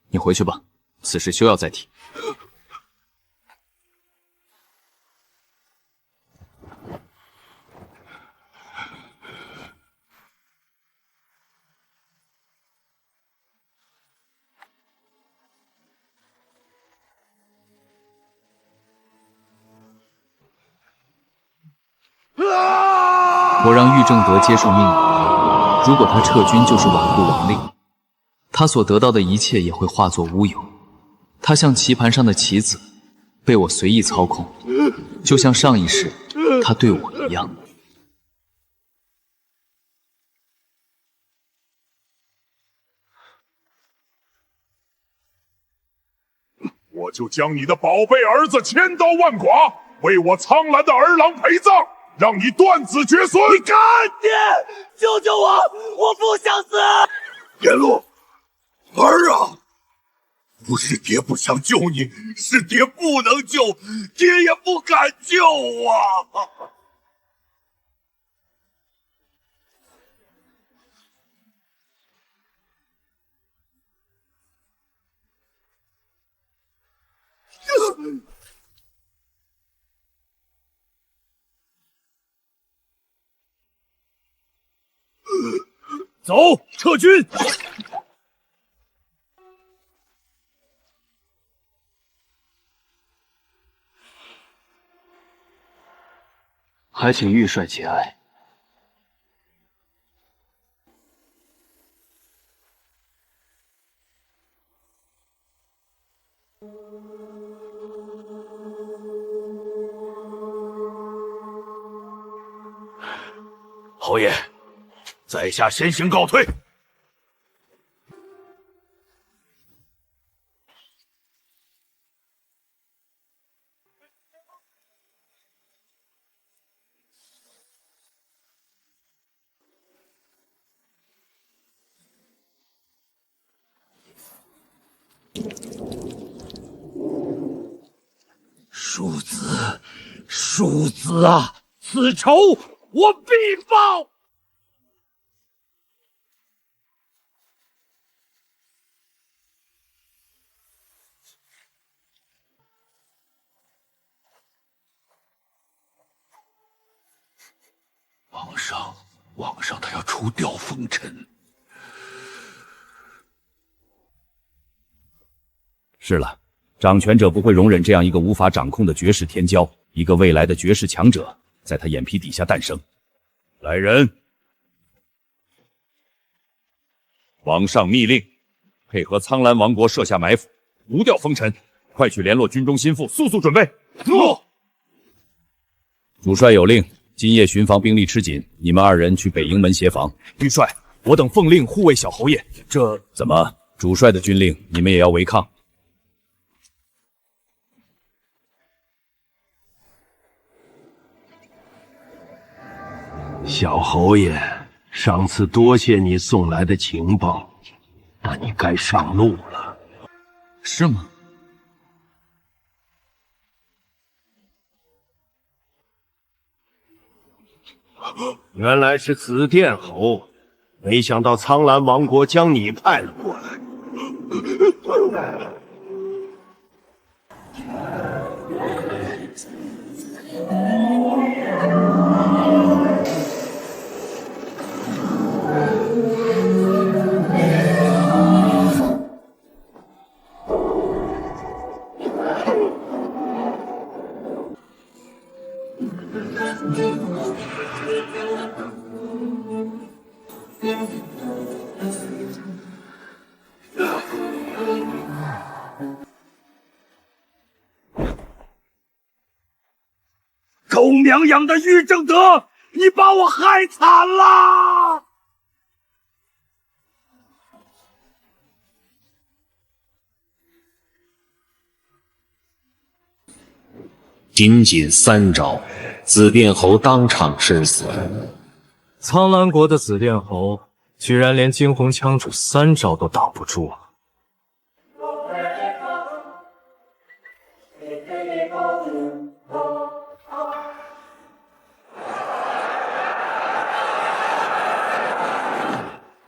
你回去吧，此事休要再提。我让玉正德接受命令，如果他撤军就是罔顾王令，他所得到的一切也会化作乌有。他像棋盘上的棋子，被我随意操控，就像上一世他对我一样。我就将你的宝贝儿子千刀万剐，为我苍兰的儿郎陪葬，让你断子绝孙！你干！爹，救救我！我不想死！天禄，儿啊，不是爹不想救你，是爹不能救，爹也不敢救啊！走，撤军！还请玉帅节哀。侯爷，在下先行告退。庶子啊，此仇我必报！皇上，他要除掉风尘。是了，掌权者不会容忍这样一个无法掌控的绝世天骄，一个未来的绝世强者，在他眼皮底下诞生。来人！皇上密令，配合苍兰王国设下埋伏，除掉风尘。快去联络军中心腹，速速准备。诺。主帅有令，今夜巡防兵力吃紧，你们2人去北营门协防。御帅，我等奉令护卫小侯爷。这怎么？主帅的军令，你们也要违抗？小侯爷，上次多谢你送来的情报，但你该上路了。是吗？原来是紫殿侯，没想到苍兰王国将你派了过来。狗娘养的玉正德，你把我害惨了！仅仅3招，紫殿侯当场身死。苍兰国的紫殿侯居然连惊鸿枪主3招都挡不住啊！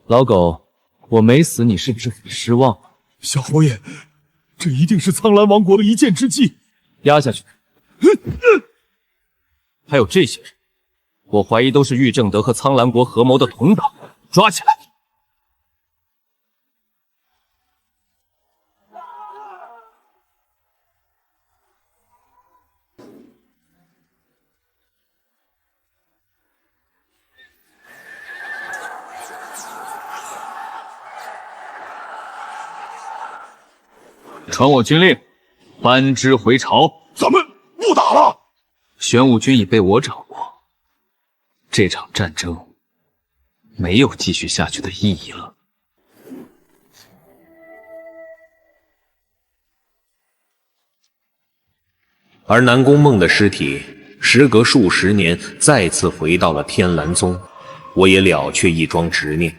老狗，我没死，你是不是很失望？小侯爷，这一定是苍兰王国的一箭之计。压下去。还有这些人，我怀疑都是玉正德和苍兰国合谋的同党，抓起来！传我军令，班师回朝。咱们不打了。玄武军已被我掌握，这场战争没有继续下去的意义了。而南宫梦的尸体，时隔数十年，再次回到了天蓝宗，我也了却一桩执念。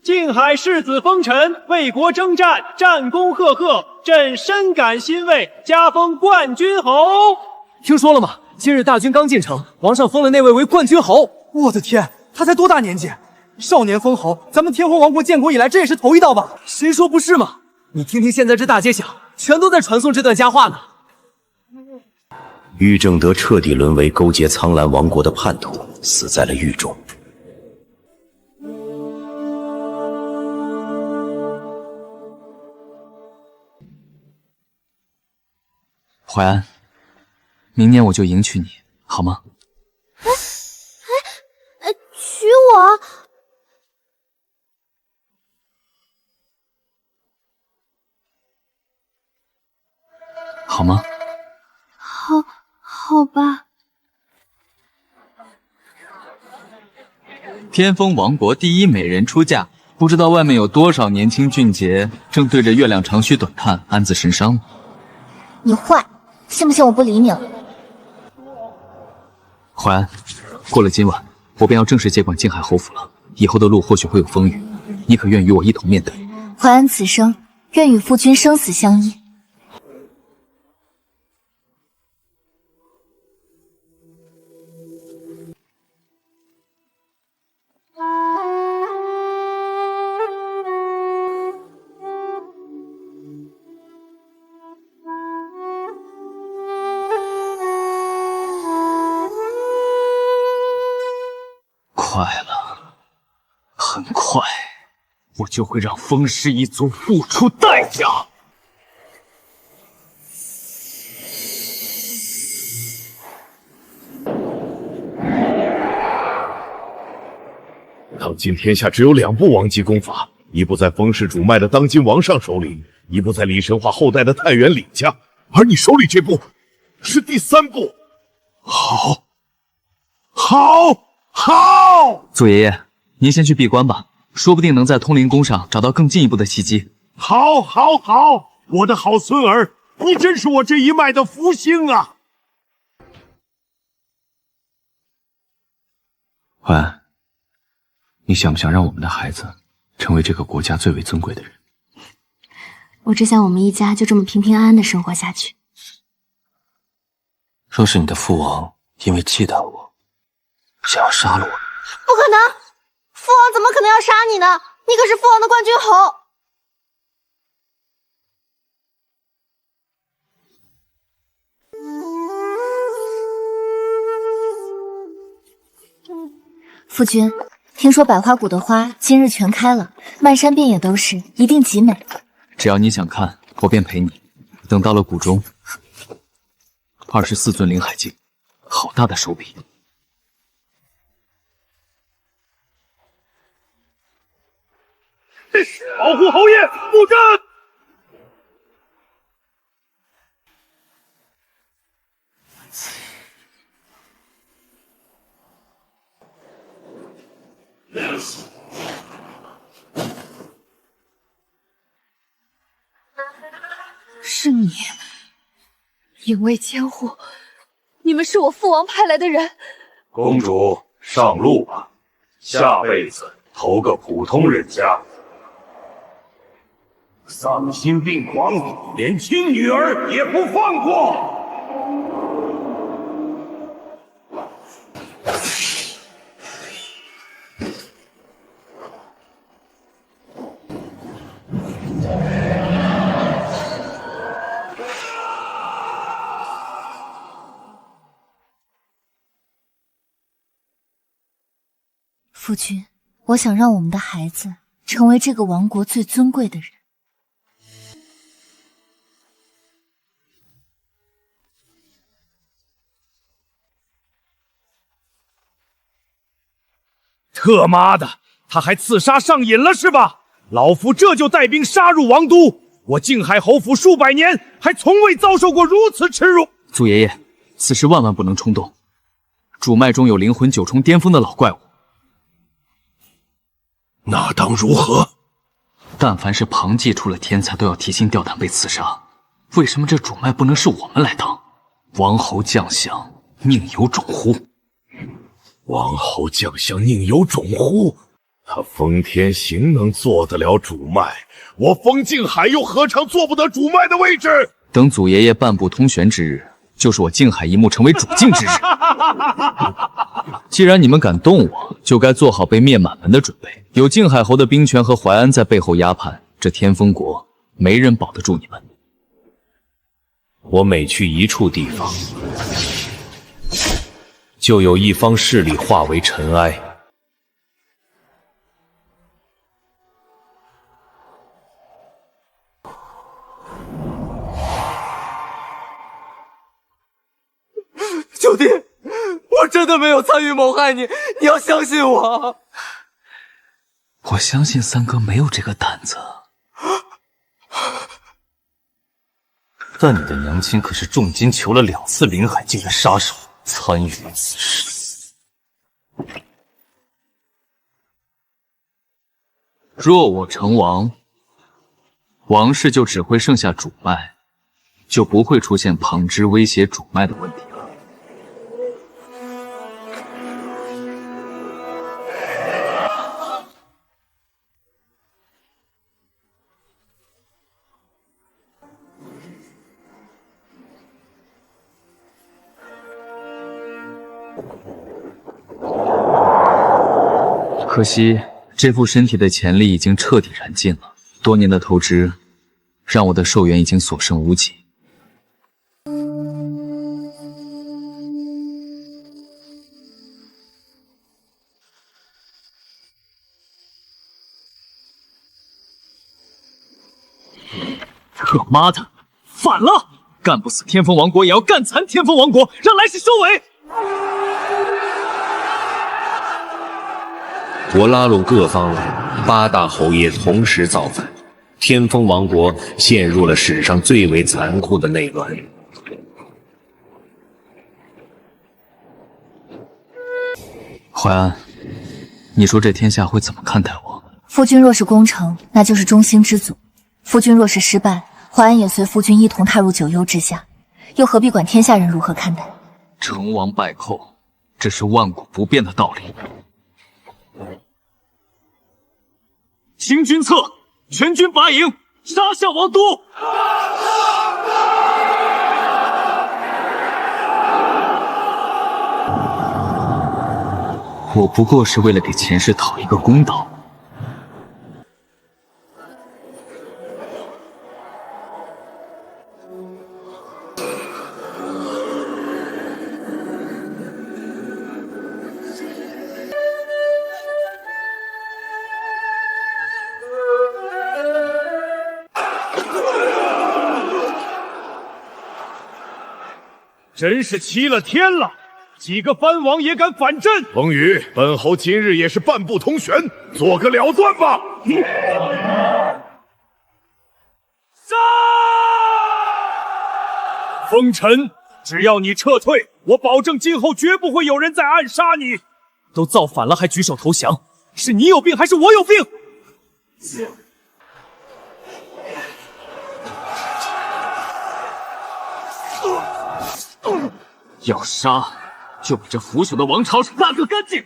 靖海世子风尘为国征战，战功赫赫，朕深感欣慰，加封冠军侯。听说了吗？今日大军刚进城，皇上封了那位为冠军侯。我的天，他才多大年纪？少年封侯，咱们天皇王国建国以来这也是头一道吧？谁说不是嘛？你听听现在这大街小，全都在传颂这段佳话呢。玉正德彻底沦为勾结苍兰王国的叛徒，死在了狱中。淮安，明年我就迎娶你，好吗？娶我？好吗？好吧。天风王国第一美人出嫁，不知道外面有多少年轻俊杰正对着月亮长吁短叹，暗自神伤呢。你坏，信不信我不理你了？淮安，过了今晚，我便要正式接管静海侯府了。以后的路或许会有风雨，你可愿与我一同面对？淮安此生愿与夫君生死相依。快了，很快，我就会让风氏一族付出代价。当今天下只有2部王级功法，一部在风氏主脉的当今王上手里，一部在李神华后代的太原李家，而你手里这部是第3部。好，祖爷爷，您先去闭关吧，说不定能在通灵宫上找到更进一步的契机。好，我的好孙儿，你真是我这一脉的福星啊！淮安，你想不想让我们的孩子成为这个国家最为尊贵的人？我只想我们一家就这么平平安安的生活下去。若是你的父王因为忌惮我，想要杀了我，不可能！父王怎么可能要杀你呢？你可是父王的冠军侯。夫君，听说百花谷的花今日全开了，漫山遍野都是，一定极美。只要你想看，我便陪你。等到了谷中，24尊灵海镜，好大的手笔！保护侯爷，布阵！是你，影卫监护，你们是我父王派来的人。公主上路吧，下辈子投个普通人家。丧心病狂，连亲女儿也不放过。夫君，我想让我们的孩子成为这个王国最尊贵的人。特妈的，他还刺杀上瘾了是吧？老夫这就带兵杀入王都。我静海侯府数百年，还从未遭受过如此耻辱。祖爷爷，此事万万不能冲动。主脉中有灵魂9重巅峰的老怪物，那当如何？但凡是旁界出了天才，都要提心吊胆被刺杀。为什么这主脉不能是我们来当？王侯将相，宁有种乎？王侯将相宁有种乎？他封天行能做得了主脉，我封静海又何尝做不得主脉的位置？等祖爷爷半步通玄之日，就是我静海一幕成为主境之日。既然你们敢动我，就该做好被灭满门的准备。有静海侯的兵权和淮安在背后压盘，这天风国没人保得住你们。我每去一处地方，就有一方势力化为尘埃。兄弟，我真的没有参与谋害你，你要相信我。我相信三哥没有这个胆子。但你的娘亲可是重金求了2次临海境的杀手，参与了此事。若我成王，王室就只会剩下主脉，就不会出现旁支威胁主脉的问题了。可惜，这副身体的潜力已经彻底燃尽了。多年的透支，让我的寿元已经所剩无几。他妈的，反了！干不死天风王国，也要干残天风王国，让来世收尾！我拉拢各方8大侯爷同时造反，天风王国陷入了史上最为残酷的内乱。淮安，你说这天下会怎么看待我？夫君若是功成，那就是中兴之祖；夫君若是失败，淮安也随夫君一同踏入九幽之下，又何必管天下人如何看待？成王败寇，这是万古不变的道理。行军策，全军拔营，杀向王都！我不过是为了给前世讨一个公道。真是欺了天了！几个藩王也敢反朕？风雨，本侯今日也是半步同悬，做个了断吧！杀！风尘，只要你撤退，我保证今后绝不会有人再暗杀你。都造反了还举手投降，是你有病还是我有病？要杀，就把这腐朽的王朝杀个干净！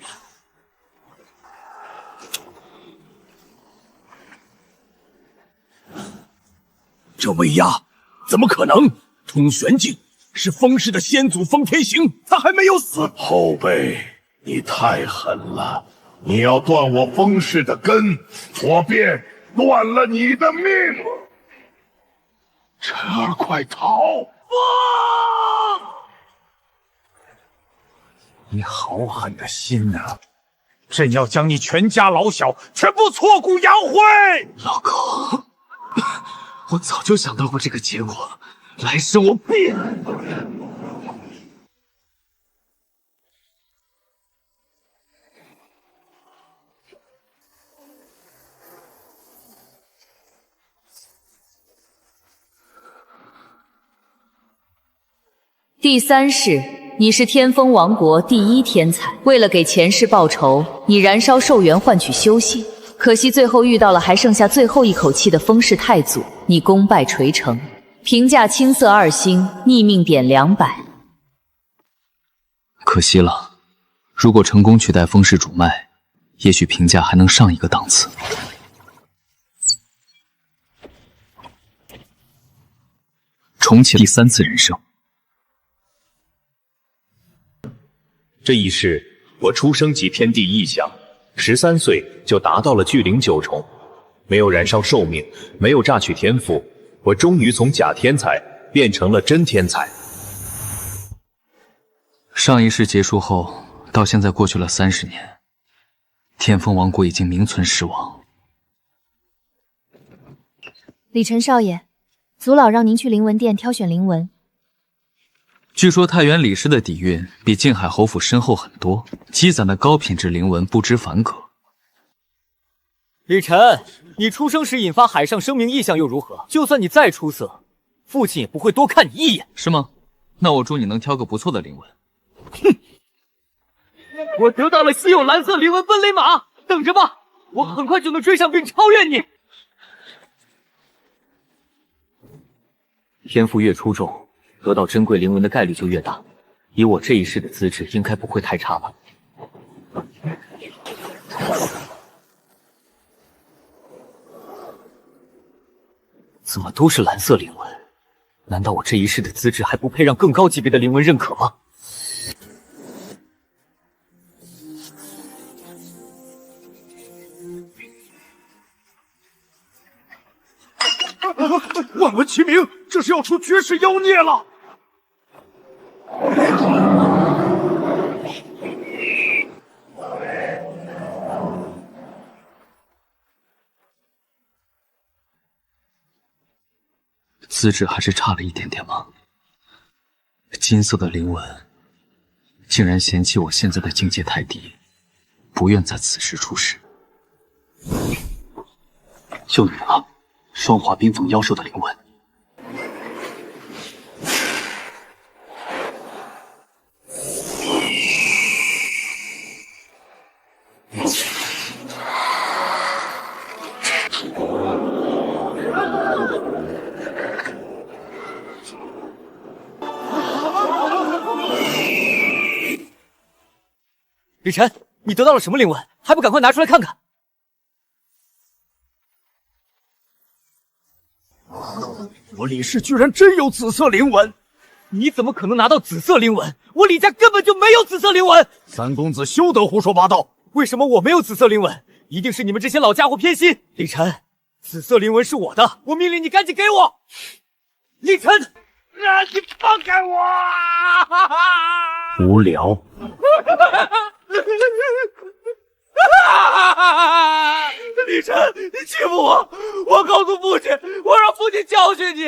这威压怎么可能？通玄境是封氏的先祖封天行，他还没有死。后辈，你太狠了！你要断我封氏的根，我便断了你的命。晨儿，快逃！你好狠的心啊！朕要将你全家老小全部挫骨扬灰！老狗，我早就想到过这个结果，来生我必……第3世，你是天风王国第1天才，为了给前世报仇，你燃烧寿元换取修行，可惜最后遇到了还剩下最后一口气的封氏太祖，你功败垂成，评价青色2星，逆命点200。可惜了，如果成功取代封氏主脉，也许评价还能上一个档次。重启第3次人生。这一世，我出生即天地异象，13岁就达到了巨灵9重，没有燃烧寿命，没有榨取天赋，我终于从假天才变成了真天才。上一世结束后，到现在过去了30年，天风王国已经名存实亡。李晨少爷，族老让您去灵文殿挑选灵文。据说太原李氏的底蕴比靖海侯府深厚很多，积攒的高品质灵文不知凡可。李晨，你出生时引发海上生命异象又如何？就算你再出色，父亲也不会多看你一眼。是吗？那我祝你能挑个不错的灵文。哼！我得到了稀有蓝色灵文奔雷马，等着吧，我很快就能追上并超越你。天赋越出众，得到珍贵灵文的概率就越大。以我这一世的资质，应该不会太差吧？怎么都是蓝色灵文？难道我这一世的资质还不配让更高级别的灵文认可吗？万闻齐鸣，这是要出绝世妖孽了！资质还是差了一点点吗？金色的灵文竟然嫌弃我现在的境界太低，不愿在此时出世。就你了，双华冰凤妖兽的灵文。李晨，你得到了什么灵文？还不赶快拿出来看看！我李氏居然真有紫色灵文！你怎么可能拿到紫色灵文？我李家根本就没有紫色灵文！三公子休得胡说八道！为什么我没有紫色灵文？一定是你们这些老家伙偏心！李晨，紫色灵文是我的，我命令你赶紧给我！李晨，你放开我！无聊。李晨，你欺负我！我告诉父亲，我让父亲教训你。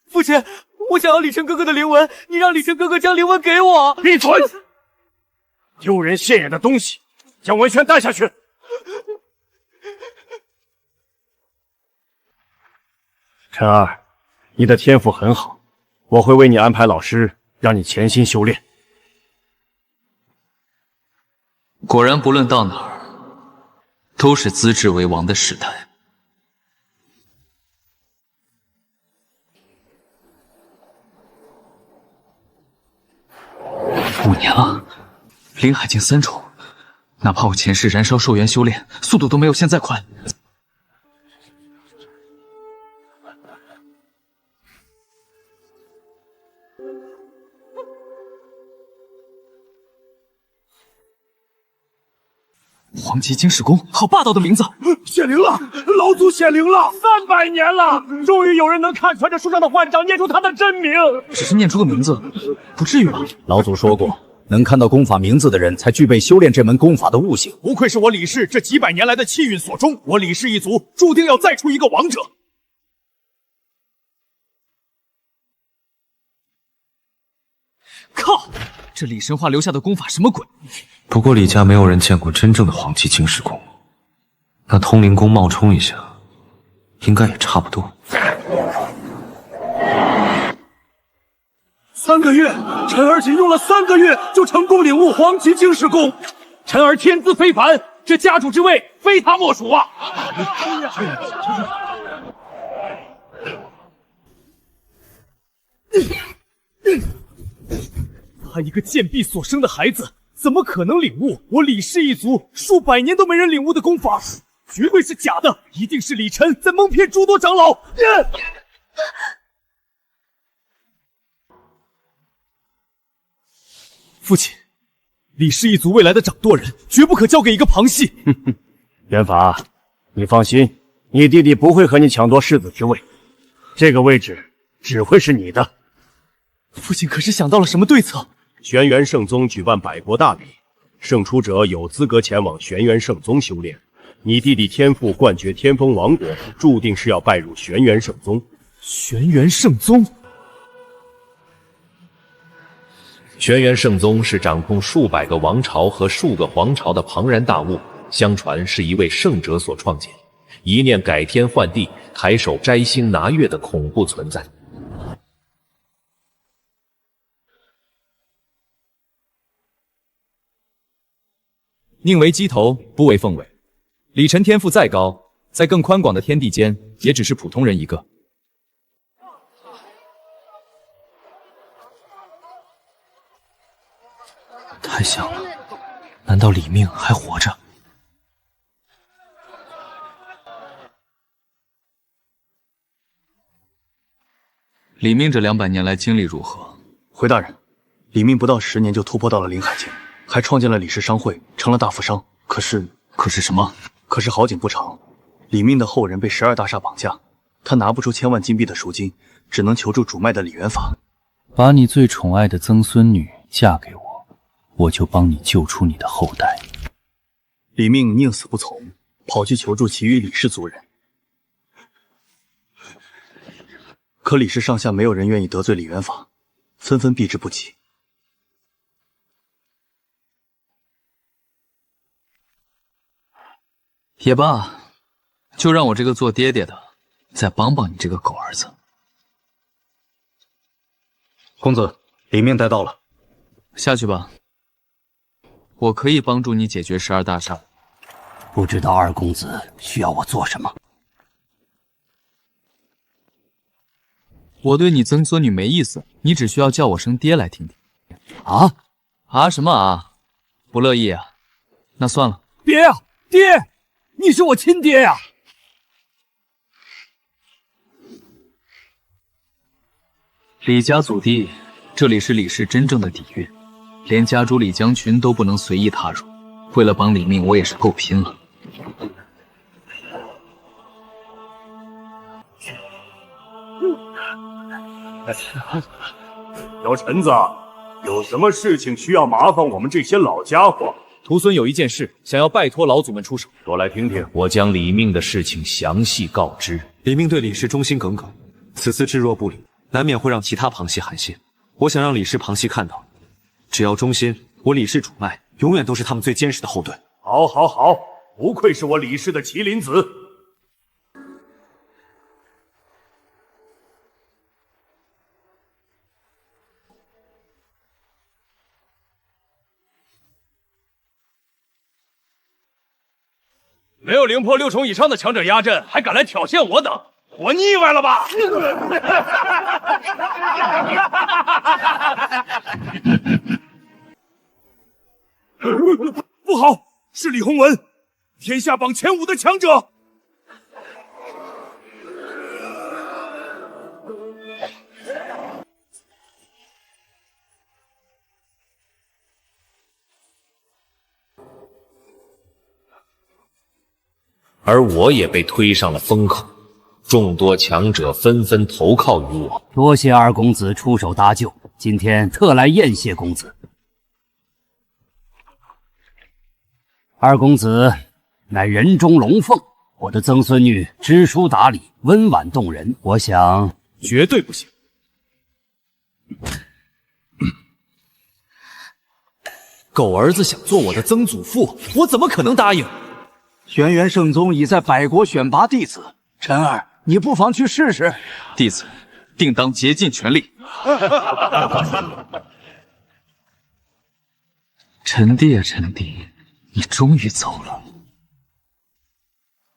父亲，我想要李晨哥哥的灵文，你让李晨哥哥将灵文给我。闭嘴！丢人现眼的东西，将文轩带下去。陈儿，你的天赋很好，我会为你安排老师，让你潜心修炼。果然，不论到哪儿，都是资质为王的时代。5年了，灵海境3重，哪怕我前世燃烧寿元修炼，速度都没有现在快。黄极经世功，好霸道的名字！显灵了，老祖显灵了，300年了，终于有人能看穿这书上的幻章，念出他的真名。只是念出个名字，不至于吧？老祖说过，能看到功法名字的人，才具备修炼这门功法的悟性。不愧是我李氏这几百年来的气运所终，我李氏一族注定要再出一个王者。靠！这李神话留下的功法什么鬼？不过李家没有人见过真正的黄极经世功，那通灵功冒充一下，应该也差不多。3个月，陈儿仅用了3个月就成功领悟黄极经世功，陈儿天资非凡，这家主之位非他莫属啊！他一个贱婢所生的孩子，怎么可能领悟我李氏一族数百年都没人领悟的功法？绝对是假的，一定是李晨在蒙骗诸多长老。父亲，李氏一族未来的掌舵人绝不可交给一个旁系。元法，你放心，你弟弟不会和你抢夺世子之位，这个位置只会是你的。父亲可是想到了什么对策？玄元圣宗举办百国大比，胜出者有资格前往玄元圣宗修炼。你弟弟天赋冠绝天风王国，注定是要拜入玄元圣宗。玄元圣宗，轩辕圣宗是掌控数百个王朝和数个皇朝的庞然大物，相传是一位圣者所创建，一念改天换地、抬手摘星拿月的恐怖存在。宁为鸡头，不为凤尾。李晨天赋再高，在更宽广的天地间，也只是普通人一个。太像了，难道李命还活着？李命这200年来经历如何？回大人，李命不到10年就突破到了临海境，还创建了李氏商会，成了大富商。可是什么？可是好景不长，李命的后人被12大厦绑架，他拿不出1000万金币的赎金，只能求助主脉的李元法。把你最宠爱的曾孙女嫁给我，我就帮你救出你的后代。李命宁死不从，跑去求助其余李氏族人。可李氏上下没有人愿意得罪李元法，纷纷避之不及。也罢，就让我这个做爹爹的再帮帮你这个狗儿子。公子，李命带到了，下去吧。我可以帮助你解决12大厦。不知道二公子需要我做什么？我对你曾孙女没意思，你只需要叫我声爹来听听。啊什么啊？不乐意啊？那算了。爹呀，爹！你是我亲爹呀！李家祖地，这里是李氏真正的底蕴，连家主李将军都不能随意踏入。为了帮李命，我也是够拼了。小陈子，有什么事情需要麻烦我们这些老家伙？徒孙有一件事，想要拜托老祖们出手。说来听听。我将李命的事情详细告知。李命对李氏忠心耿耿，此次置若不理，难免会让其他旁系寒心。我想让李氏旁系看到，只要忠心，我李氏主脉永远都是他们最坚实的后盾。好，好，好，不愧是我李氏的麒麟子。没有灵破6重以上的强者压阵，还敢来挑衅我等，活腻歪了吧？不好，是李洪文，天下榜前5的强者。而我也被推上了风口，众多强者纷纷投靠于我。多谢二公子出手搭救，今天特来宴谢公子。二公子乃人中龙凤，我的曾孙女知书达理，温婉动人，我想绝对不行。狗儿子想做我的曾祖父，我怎么可能答应？轩辕圣宗已在百国选拔弟子，陈儿，你不妨去试试。弟子定当竭尽全力。陈弟啊，陈弟，你终于走了。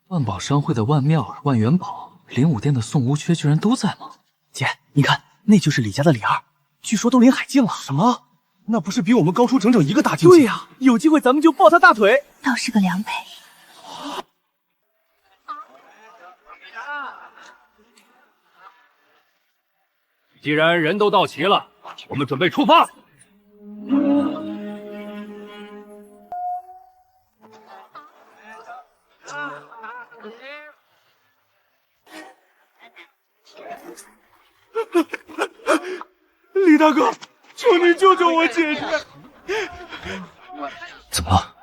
万宝商会的万妙儿、万元宝，灵武殿的宋无缺居然都在吗？姐，你看，那就是李家的李二，据说都临海境了。什么？那不是比我们高出整整1个大境界？对呀，有机会咱们就抱他大腿。倒是个良配。既然人都到齐了，我们准备出发。李大哥，求你救救我姐姐！怎么了？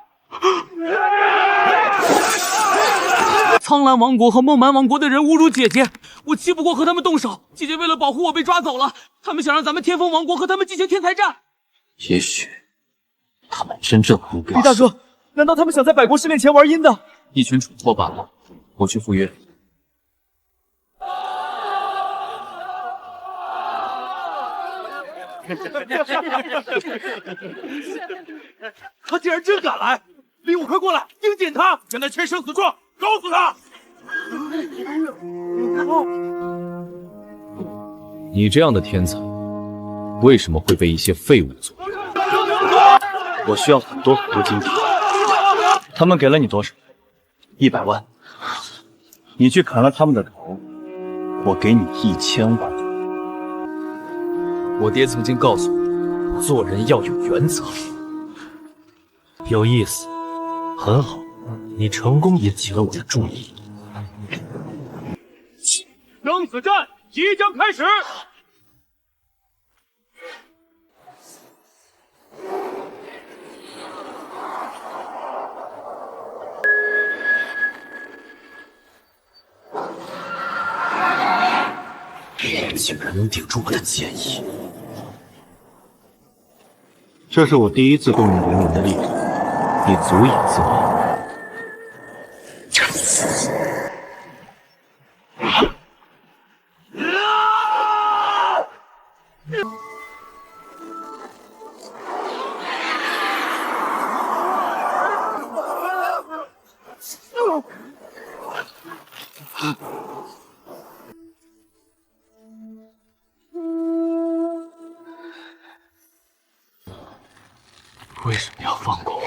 苍蓝王国和梦蛮王国的人侮辱姐姐，我气不过和他们动手。姐姐为了保护我被抓走了，他们想让咱们天风王国和他们进行天才战。也许他们真正的目标……李大哥，难道他们想在百国试炼前玩阴的？一群蠢货罢了。我去赴约。他竟然真敢来！李武，快过来，盯紧他，让他签生死状，告诉他。你这样的天才，为什么会被一些废物所？我需要很多很多金币。他们给了你多少？100万。你去砍了他们的头，我给你1000万。我爹曾经告诉我，做人要有原则。有意思，很好，你成功引起了我的注意。生死战即将开始。竟然能顶住我的剑意！这是我第一次动用灵魂的力量，你足以自豪。为什么要放过我？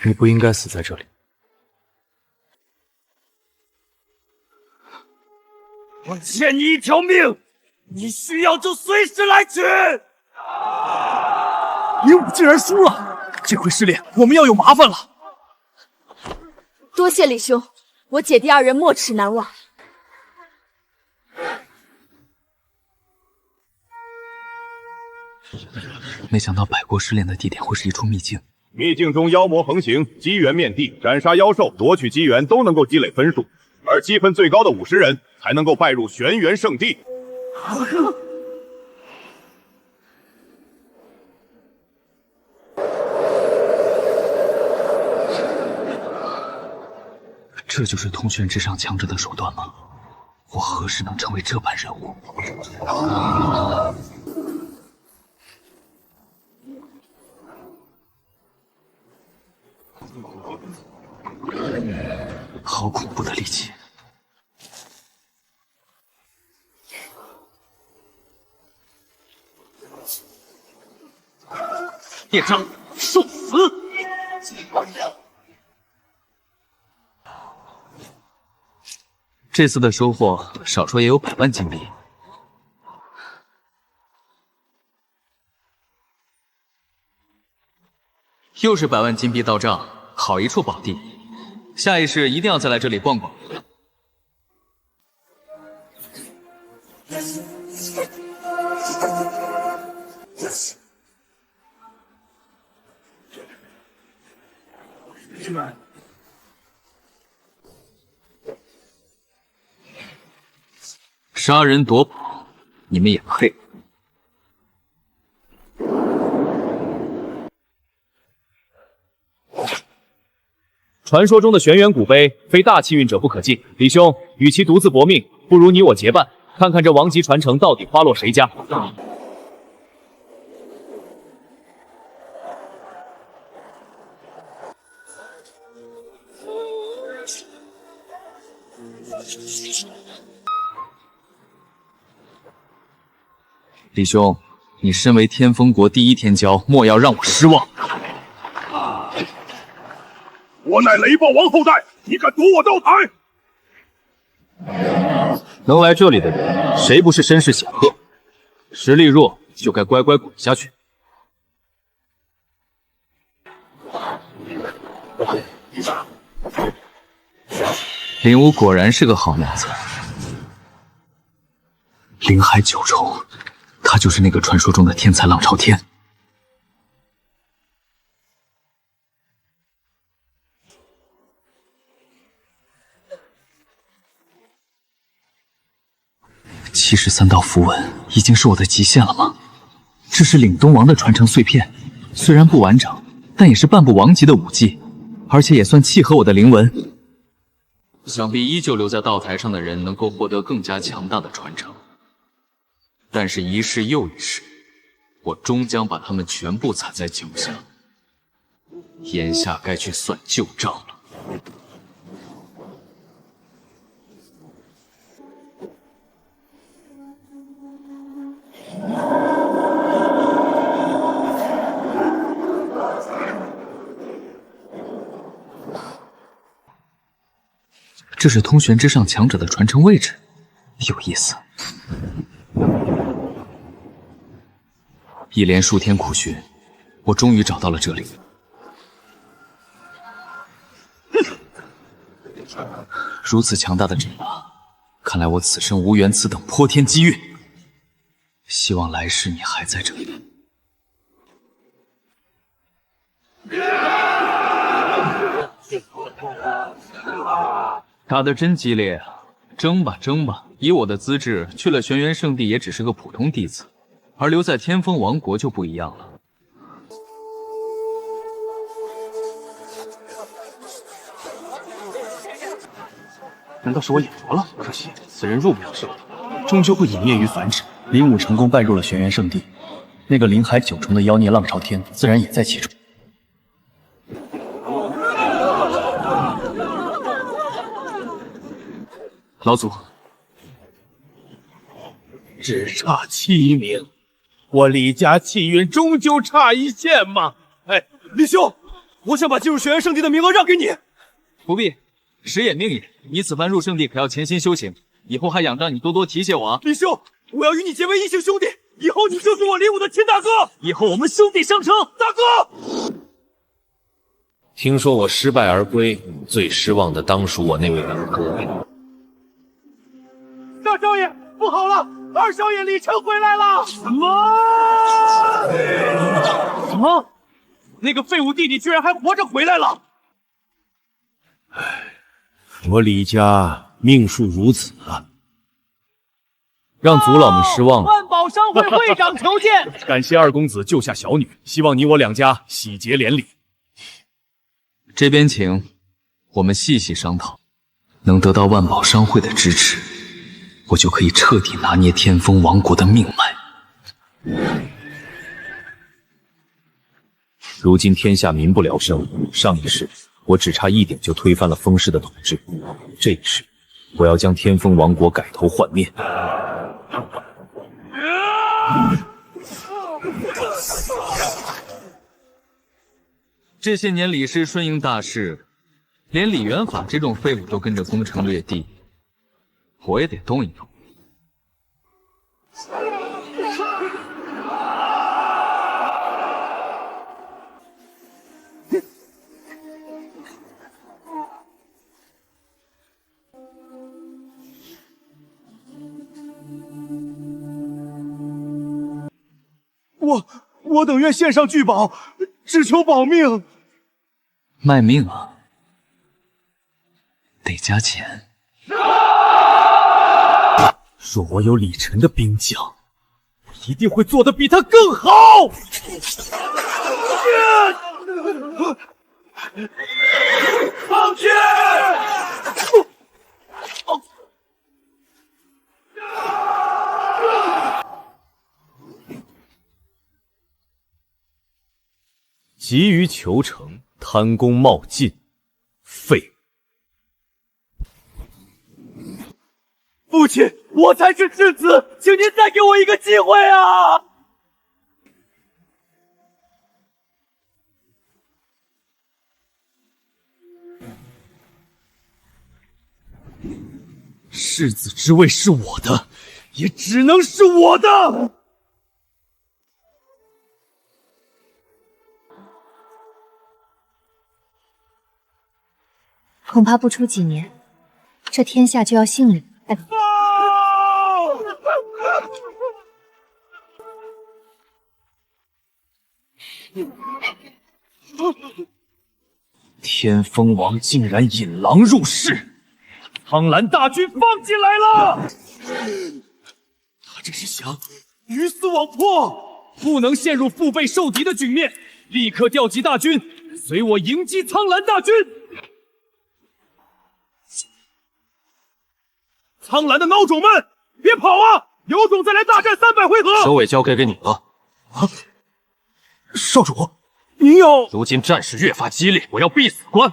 你不应该死在这里。我欠你一条命，你需要就随时来取。李武竟然输了，这回试炼我们要有麻烦了。多谢李兄，我姐弟二人没齿难忘。没想到百国试炼的地点会是一处秘境。秘境中妖魔横行，机缘遍地，斩杀妖兽、夺取机缘都能够积累分数，而积分最高的50人才能够拜入玄元圣地。这就是通玄之上强者的手段吗？我何时能成为这般人物？好恐怖的力气！孽障，受死！这次的收获，少说也有100万金币。又是100万金币到账，好一处宝地。下一世一定要再来这里逛逛。杀人夺宝，你们也配？传说中的玄元古碑，非大气运者不可进。李兄，与其独自搏命，不如你我结伴，看看这王级传承到底花落谁家。李兄，你身为天风国第一天骄，莫要让我失望。我乃雷暴王后代，你敢夺我道台？能来这里的人，谁不是身世显赫？实力弱就该乖乖滚下去。林武果然是个好娘子。灵海九重，他就是那个传说中的天才浪朝天。73道符文已经是我的极限了吗？这是岭东王的传承碎片，虽然不完整，但也是半部王级的武技，而且也算契合我的灵纹。想必依旧留在道台上的人能够获得更加强大的传承，但是一世又一世，我终将把他们全部踩在脚下。眼下该去算旧账了。这是通玄之上强者的传承位置，有意思。一连数天苦寻，我终于找到了这里。如此强大的阵法，看来我此生无缘此等泼天机运。希望来世你还在这里。打得真激烈啊！争吧争吧，以我的资质，去了玄元圣地也只是个普通弟子，而留在天风王国就不一样了。难道是我眼拙了？可惜此人入不了圣地，终究会泯灭于凡尘。林武成功拜入了玄元圣地，那个临海九重的妖孽浪朝天自然也在其中。老祖，只差7名，我李家气运终究差一线嘛。哎，李兄，我想把进入玄元圣地的名额让给你。不必，时也命也，你此番入圣地可要潜心修行，以后还仰仗你多多提携我啊。李兄，我要与你结为异姓兄弟，以后你就是我林武的亲大哥，以后我们兄弟相称。大哥，听说我失败而归，最失望的当属我那位二哥。大少爷，不好了，二少爷李成回来了！什么？那个废物弟弟居然还活着回来了！我李家命数如此啊！让族老们失望了。万宝商会会长求见。感谢二公子救下小女，希望你我两家喜结连理。这边请，我们细细商讨。能得到万宝商会的支持，我就可以彻底拿捏天风王国的命脉。如今天下民不聊生，上一世我只差一点就推翻了封氏的统治，这一世我要将天风王国改头换面。这些年李氏顺应大势，连李元法这种废物都跟着攻城略地，我也得动一动。我等愿献上巨宝，只求保命。卖命啊？得加钱。若我有李晨的兵将，我一定会做得比他更好。放弃！急于求成，贪功冒进，废。父亲，我才是质子，请您再给我一个机会啊！世子之位是我的，也只能是我的。恐怕不出几年，这天下就要姓李。天风王竟然引狼入室，苍蓝大军放进来了！他这是想鱼死网破，不能陷入腹背受敌的局面。立刻调集大军，随我迎击苍蓝大军！苍蓝的孬种们，别跑啊！有种再来大战300回合！首尾交给你了。啊，少主，您要……如今战事越发激烈，我要闭死关，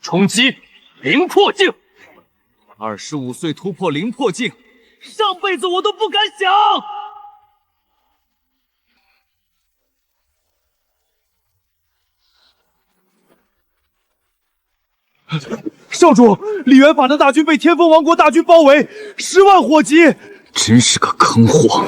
冲击灵魄境。25岁突破灵魄境，上辈子我都不敢想。少主，李元法的大军被天风王国大军包围，10万火急，真是个坑货。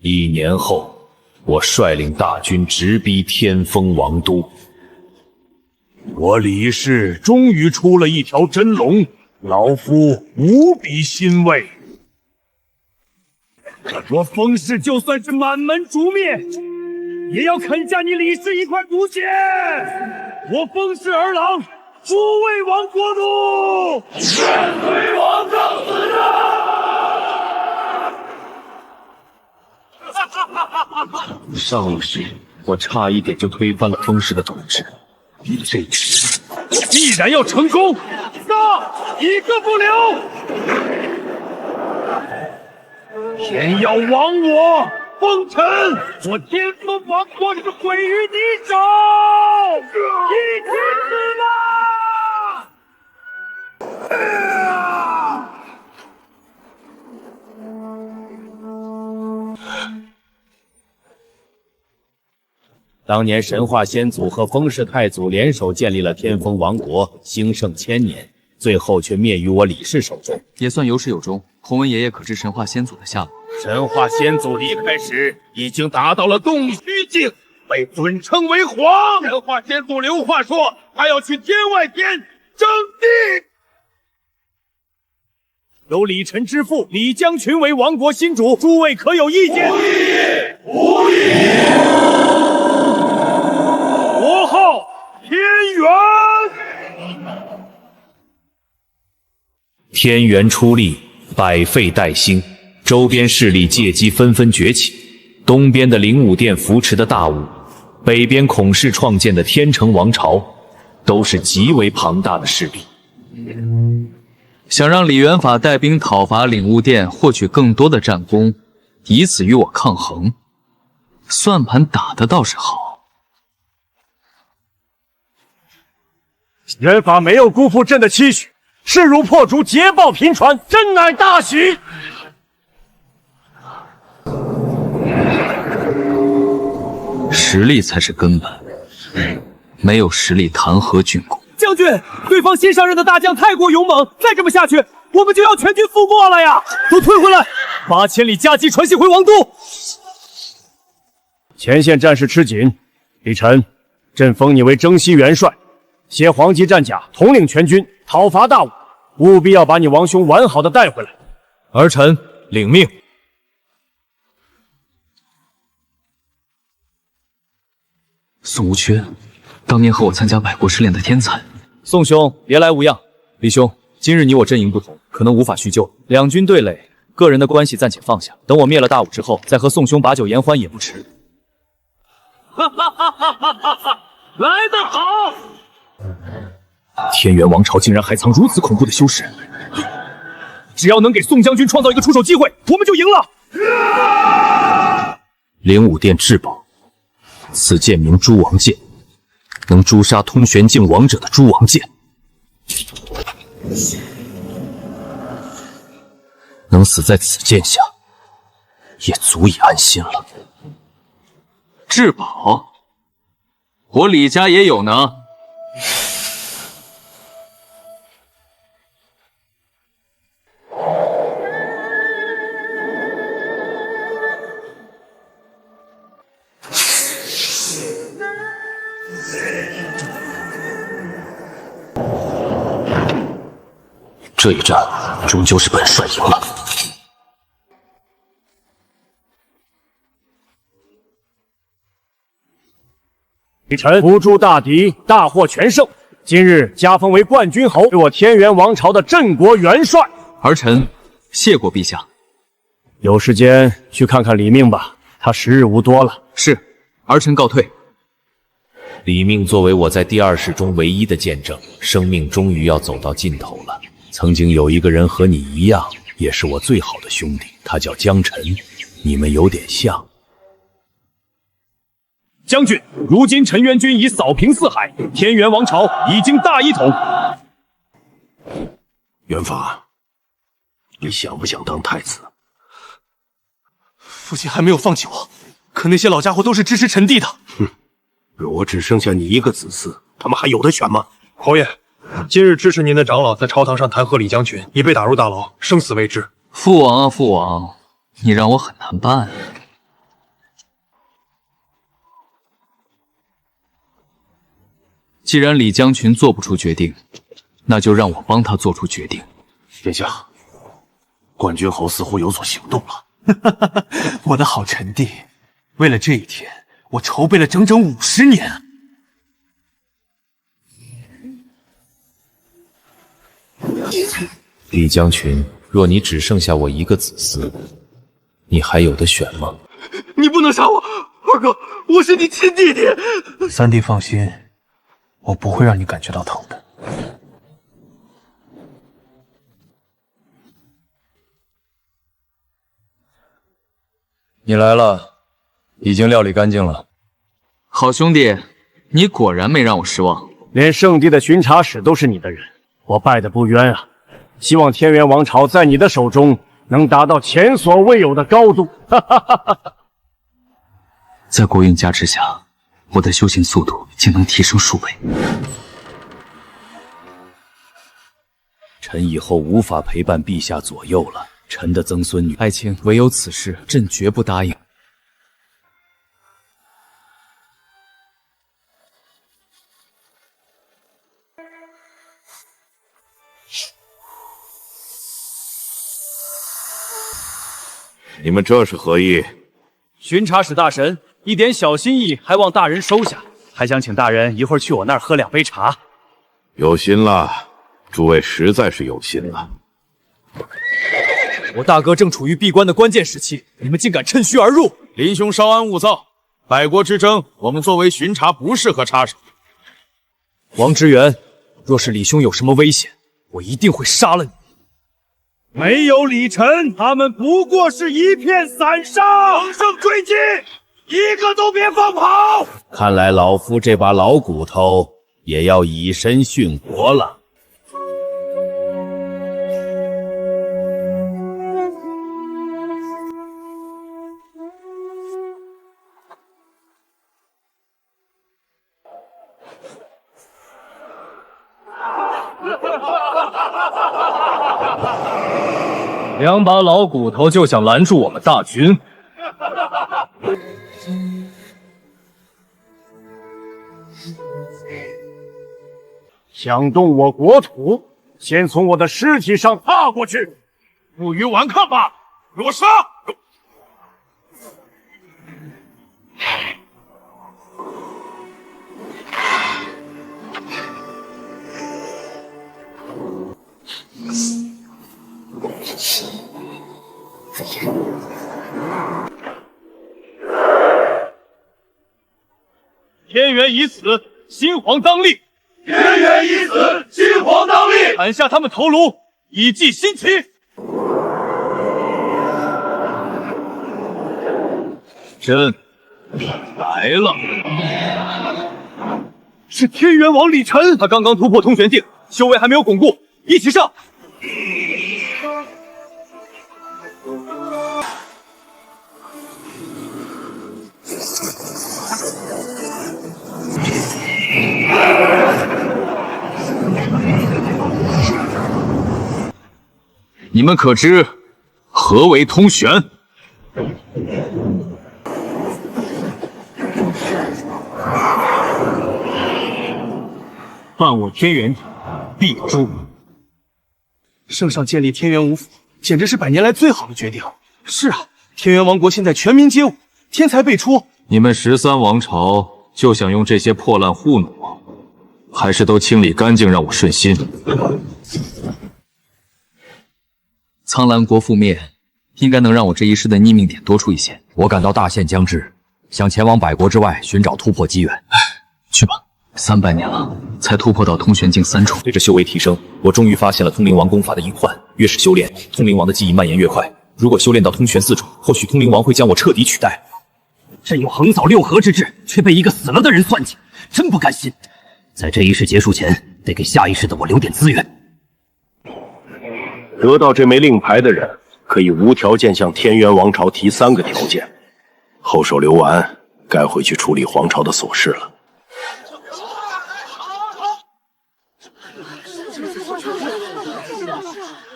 1年后，我率领大军直逼天风王都。我李氏终于出了一条真龙，老夫无比欣慰。我封氏就算是满门逐灭，也要啃下你李氏一块骨血！我封氏儿郎，诸位王国奴，愿随王上死战！上一世，我差一点就推翻了封氏的统治，这次必然要成功，杀一个不留！天要亡我，封尘，我天风王国是毁于你手，一起死吧！当年神话先祖和封氏太祖联手建立了天风王国，兴盛1000年，最后却灭于我李氏手中，也算有始有终。洪文爷爷可知神话先祖的下落？神话先祖离开时已经达到了洞虚境，被尊称为皇。神话先祖刘话说，他要去天外天征地。由李晨之父李将群为王国新主，诸位可有意见？无异议。国号天元。天元出力，百废待兴，周边势力借机纷纷崛起。东边的灵武殿扶持的大武，北边孔氏创建的天成王朝，都是极为庞大的势力。想让李元法带兵讨伐领悟殿，获取更多的战功，以此与我抗衡，算盘打得倒是好。元法没有辜负朕的期许，势如破竹，捷报频传，朕乃大喜。实力才是根本，没有实力谈何军功？将军，对方新上任的大将太过勇猛，再这么下去，我们就要全军覆没了呀！都退回来，8000里加急传信回王都。前线战事吃紧，李晨，朕封你为征西元帅，携黄级战甲，统领全军讨伐大武，务必要把你王兄完好的带回来。儿臣领命。宋无缺，当年和我参加百国试炼的天才。宋兄别来无恙。李兄，今日你我阵营不同，可能无法叙旧。两军对垒，个人的关系暂且放下，等我灭了大武之后，再和宋兄把酒言欢也不迟。哈哈哈哈哈哈！来得好！天元王朝竟然还藏如此恐怖的修士，只要能给宋将军创造一个出手机会，我们就赢了。灵武殿至宝，此剑名诛王剑，能诛杀通玄境王者的诛王剑，能死在此剑下，也足以安心了。至宝，我李家也有呢。这一战终究是本帅赢了。李晨辅助大敌，大获全胜。今日加封为冠军侯，是我天元王朝的镇国元帅。儿臣谢过陛下。有时间去看看李命吧，他时日无多了。是，儿臣告退。李命作为我在第二世中唯一的见证，生命终于要走到尽头了。曾经有一个人和你一样，也是我最好的兄弟，他叫江辰，你们有点像。将军，如今陈元军已扫平四海，天元王朝已经大一统。元法，你想不想当太子？父亲还没有放弃我，可那些老家伙都是支持陈帝的。哼，如果只剩下你一个子嗣，他们还有的选吗？侯爷，今日支持您的长老在朝堂上弹劾李将军，已被打入大牢，生死未知。父王啊，父王，你让我很难办。既然李将军做不出决定，那就让我帮他做出决定。殿下，冠军侯似乎有所行动了。我的好臣弟，为了这一天，我筹备了整整50年。李将军，若你只剩下我一个子嗣，你还有的选吗？你不能杀我，二哥，我是你亲弟弟。三弟放心，我不会让你感觉到疼的。你来了，已经料理干净了。好兄弟，你果然没让我失望。连圣地的巡查使都是你的人，我拜得不冤啊！希望天元王朝在你的手中能达到前所未有的高度。在国运加持下，我的修行速度竟能提升数倍。臣以后无法陪伴陛下左右了。臣的曾孙女，爱卿，唯有此事，朕绝不答应。你们这是何意？巡查使大神，一点小心意还望大人收下，还想请大人一会儿去我那儿喝2杯茶。有心了，诸位实在是有心了。我大哥正处于闭关的关键时期，你们竟敢趁虚而入！林兄稍安勿躁，百国之争，我们作为巡查不适合插手。王之源，若是李兄有什么危险，我一定会杀了你。没有李晨，他们不过是一片散沙。乘胜追击，一个都别放跑！看来老夫这把老骨头也要以身殉国了。2把老骨头就想拦住我们大军？想动我国土，先从我的尸体上踏过去。不予顽抗吧，给我杀！天元已死，新皇当立。天元已死，新皇当立。砍下他们头颅，以祭新旗。朕来了。是天元王李晨，他刚刚突破通玄境，修为还没有巩固，一起上。你们可知何为通玄？犯我天元体，必诛。圣上建立天元五府，简直是100年来最好的决定。是啊，天元王国现在全民皆武，天才辈出。你们13王朝就想用这些破烂糊弄我，还是都清理干净让我顺心？苍兰国覆灭，应该能让我这一世的逆命点多出一些。我感到大限将至，想前往百国之外寻找突破机缘。去吧，300年了，才突破到通玄境3重。随着修为提升，我终于发现了通灵王功法的隐患。越是修炼，通灵王的记忆蔓延越快。如果修炼到通玄4重，或许通灵王会将我彻底取代。朕有横扫六合之志，却被一个死了的人算计，真不甘心。在这一世结束前，得给下一世的我留点资源。得到这枚令牌的人，可以无条件向天元王朝提3个条件。后手留完，该回去处理皇朝的琐事了。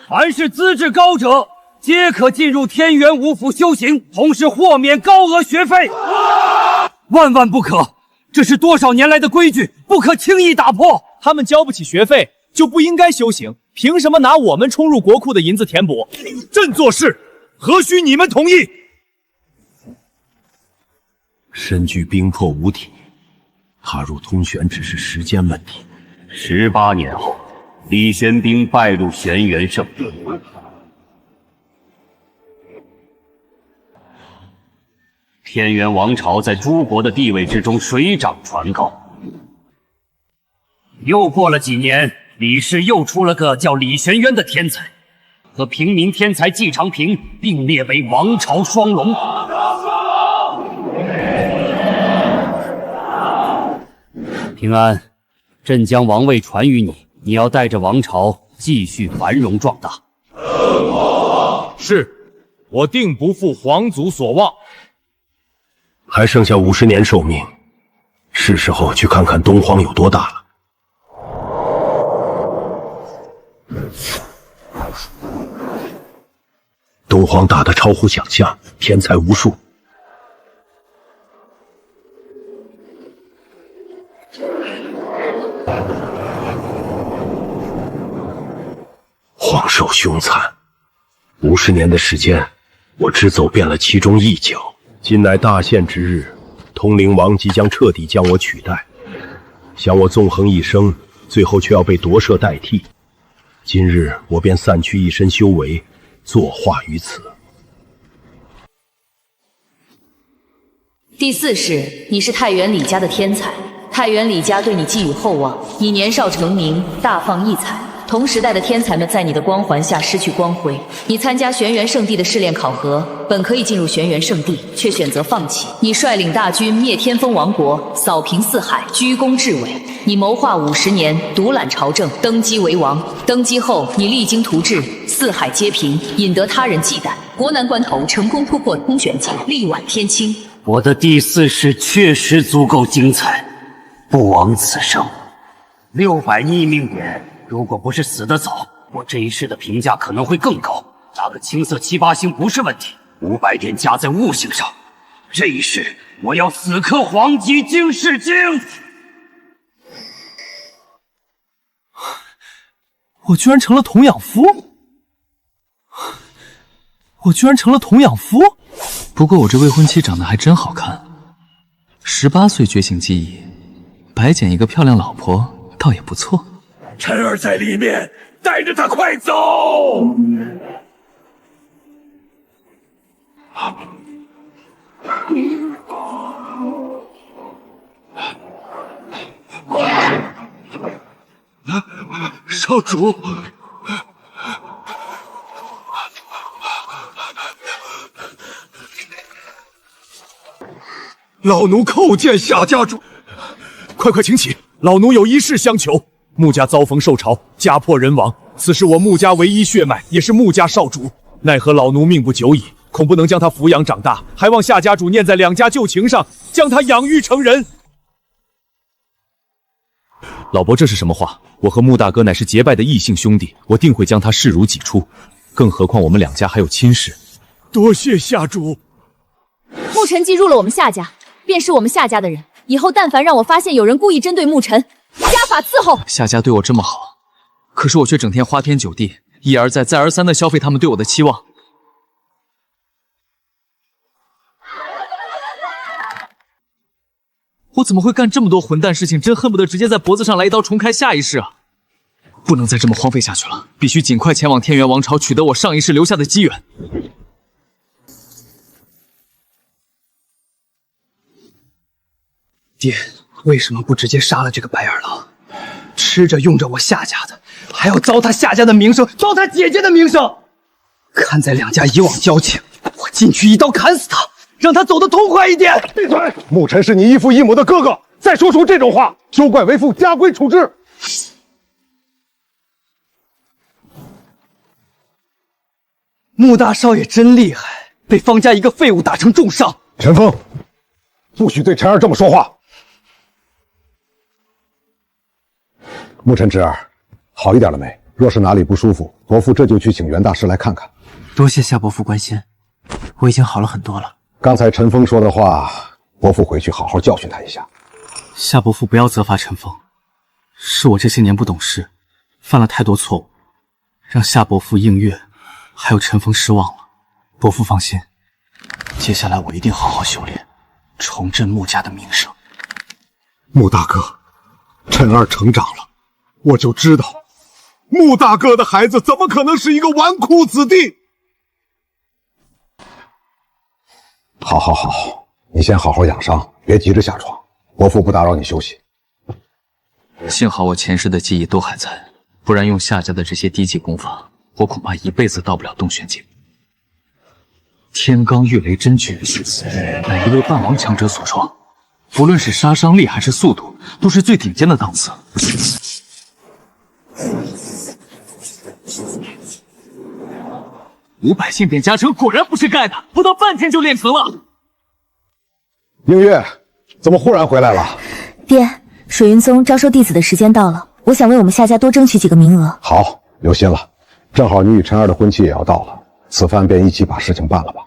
凡是资质高者，皆可进入天元五府修行，同时豁免高额学费。万万不可！这是多少年来的规矩，不可轻易打破。他们交不起学费，就不应该修行，凭什么拿我们冲入国库的银子填补？朕做事，何须你们同意？身具冰魄无体，踏入通玄只是时间问题。18年后，李玄冰败入玄元圣地。天元王朝在诸国的地位之中水涨船高。又过了几年，李氏又出了个叫李玄渊的天才，和平民天才季长平并列为王朝双龙。平安，朕将王位传于你，你要带着王朝继续繁荣壮大。是，我定不负皇祖所望。还剩下50年寿命，是时候去看看东荒有多大了。东荒大得超乎想象，天才无数。荒兽凶残，50年的时间，我只走遍了其中一角。今乃大限之日，通灵王即将彻底将我取代。想我纵横一生，最后却要被夺舍代替。今日我便散去一身修为，作化于此。第4世，你是太原李家的天才，太原李家对你寄予厚望。你年少成名，大放异彩。同时代的天才们在你的光环下失去光辉。你参加玄元圣地的试炼考核，本可以进入玄元圣地，却选择放弃。你率领大军灭天风王国，扫平四海，居功至伟。你谋划50年，独揽朝政，登基为王。登基后，你励精图治，四海皆平，引得他人忌惮。国难关头，成功突破通玄境，力挽天青。我的第4世确实足够精彩，不枉此生。600逆命点。如果不是死得早，我这一世的评价可能会更高。拿个青色7、8星不是问题，500点加在悟性上，这一世我要死磕黄级经世经。我居然成了童养夫！不过我这未婚妻长得还真好看，18岁觉醒记忆，白捡一个漂亮老婆倒也不错。晨儿在里面，带着他快走！少主，老奴叩见夏家主。快请起，老奴有一事相求。穆家遭逢受潮，家破人亡，此是我穆家唯一血脉，也是穆家少主。奈何老奴命不久矣，恐不能将他抚养长大，还望夏家主念在两家旧情上，将他养育成人。老伯，这是什么话？我和穆大哥乃是结拜的异姓兄弟，我定会将他视如己出。更何况我们两家还有亲事。多谢夏主。牧尘记入了我们夏家，便是我们夏家的人。以后但凡让我发现有人故意针对牧尘，家法伺候。夏家对我这么好，可是我却整天花天酒地，一而再再而三地消费他们对我的期望。我怎么会干这么多混蛋事情？真恨不得直接在脖子上来一刀重开下一世啊！不能再这么荒废下去了，必须尽快前往天元王朝，取得我上一世留下的机缘。爹，为什么不直接杀了这个白眼狼？吃着用着我夏家的，还要糟蹋夏家的名声，糟蹋姐姐的名声。看在两家以往交情，我进去一刀砍死他，让他走得痛快一点。闭嘴！牧尘是你异父异母的哥哥，再说出这种话，休怪为父加规处置。穆大少爷真厉害，被方家一个废物打成重伤。陈峰，不许对陈儿这么说话。牧尘侄儿，好一点了没？若是哪里不舒服，伯父这就去请袁大师来看看。多谢夏伯父关心，我已经好了很多了。刚才陈峰说的话，伯父回去好好教训他一下。夏伯父不要责罚陈峰，是我这些年不懂事，犯了太多错误，让夏伯父、映月还有陈峰失望了。伯父放心，接下来我一定好好修炼，重振穆家的名声。穆大哥，陈儿成长了，我就知道，穆大哥的孩子怎么可能是一个纨绔子弟？好，你先好好养伤，别急着下床，伯父不打扰你休息。幸好我前世的记忆都还在，不然用夏家的这些低级功法，我恐怕一辈子到不了洞玄境。天罡御雷真诀，乃一位半王强者所创，不论是杀伤力还是速度，都是最顶尖的档次。500性变加成果然不是盖的，不到半天就练成了。映月，怎么忽然回来了？爹，水云宗招收弟子的时间到了，我想为我们夏家多争取几个名额。好，留心了。正好你与陈儿的婚期也要到了，此番便一起把事情办了吧。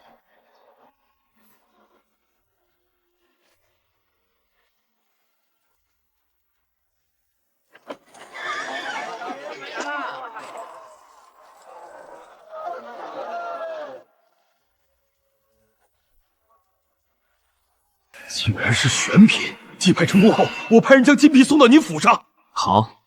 竟然是玄品！祭拜成功后，我派人将金币送到您府上。好。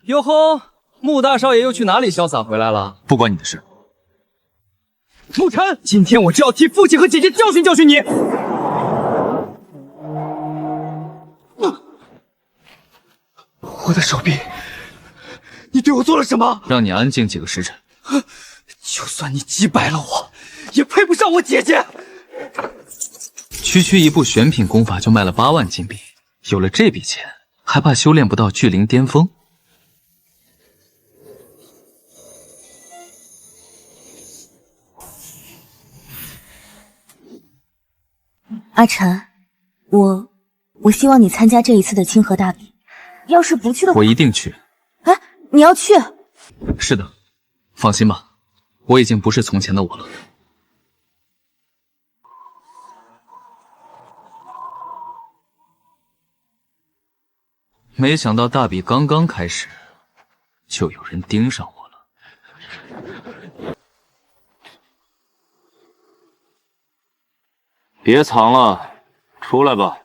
哟吼，穆大少爷又去哪里潇洒回来了？不关你的事。沐尘，今天我就要替父亲和姐姐教训教训你！我的手臂，你对我做了什么？让你安静几个时辰。就算你击败了我，也配不上我姐姐。区一部玄品功法就卖了8万金币，有了这笔钱，还怕修炼不到巨灵巅峰？阿晨，我希望你参加这一次的清河大比。要是不去的话，我一定去。哎，你要去？是的，放心吧，我已经不是从前的我了。没想到大比刚刚开始，就有人盯上我了。别藏了，出来吧。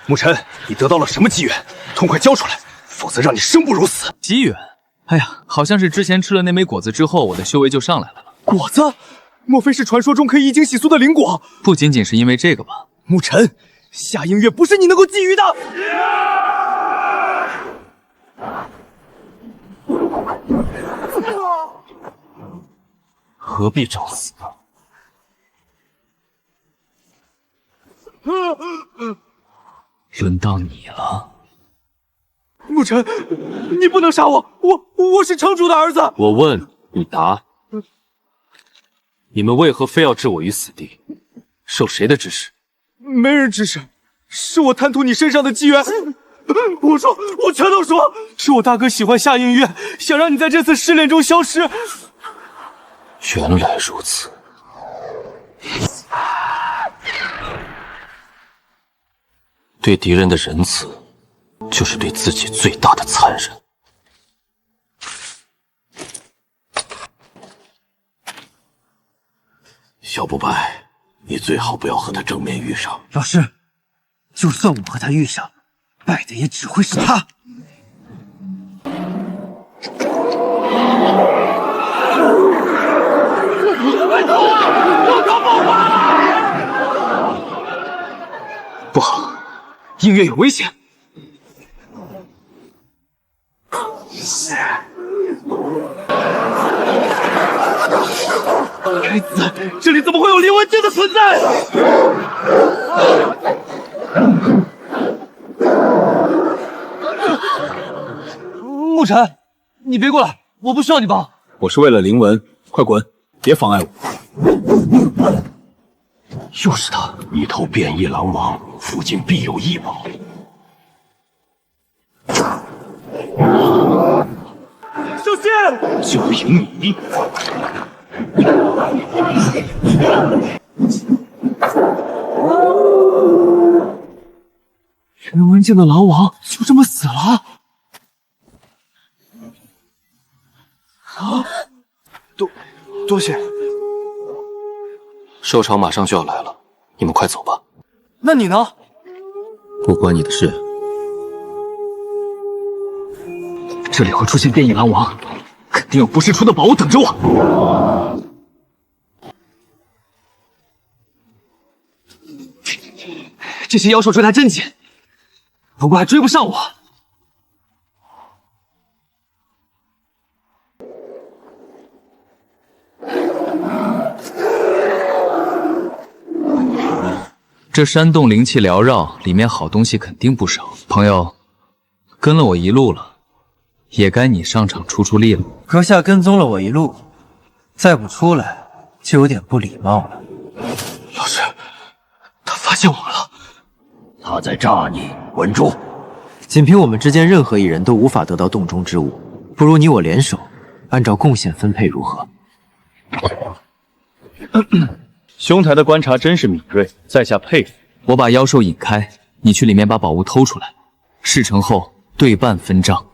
沐尘，你得到了什么机缘？痛快交出来，否则让你生不如死。机缘？哎呀，好像是之前吃了那枚果子之后，我的修为就上来了。果子？莫非是传说中可以移形洗素的灵果？不仅仅是因为这个吧。沐尘，夏映月不是你能够觊觎的。何必找死呢？轮到你了，沐尘，你不能杀我！我是城主的儿子。我问你答，你们为何非要置我于死地？受谁的指使？没人指使，是我贪图你身上的机缘。我全都说，是我大哥喜欢夏映月，想让你在这次试炼中消失。原来如此。对敌人的仁慈，就是对自己最大的残忍。小不败，你最好不要和他正面遇上。老师，就算我和他遇上，败的也只会是他。不好，映月有危险！该死，这里怎么会有林文静的存在？沐尘，你别过来，我不需要你帮。我是为了灵文，快滚，别妨碍我。又是他！一头变异狼王，附近必有异宝。小心！就凭你！陈文静的狼王就这么死了？啊！多谢。寿朝马上就要来了，你们快走吧。那你呢？不关你的事。这里会出现变异狼王，肯定有不世出的宝物等着我。这些妖兽追他真紧，不过还追不上我。这山洞灵气缭绕，里面好东西肯定不少。朋友，跟了我一路了，也该你上场出力了。阁下跟踪了我一路，再不出来就有点不礼貌了。老师，他发现我了，他在诈你，稳住！仅凭我们之间任何一人都无法得到洞中之物，不如你我联手，按照贡献分配如何？兄台的观察真是敏锐，在下佩服。我把妖兽引开，你去里面把宝物偷出来，事成后对半分账。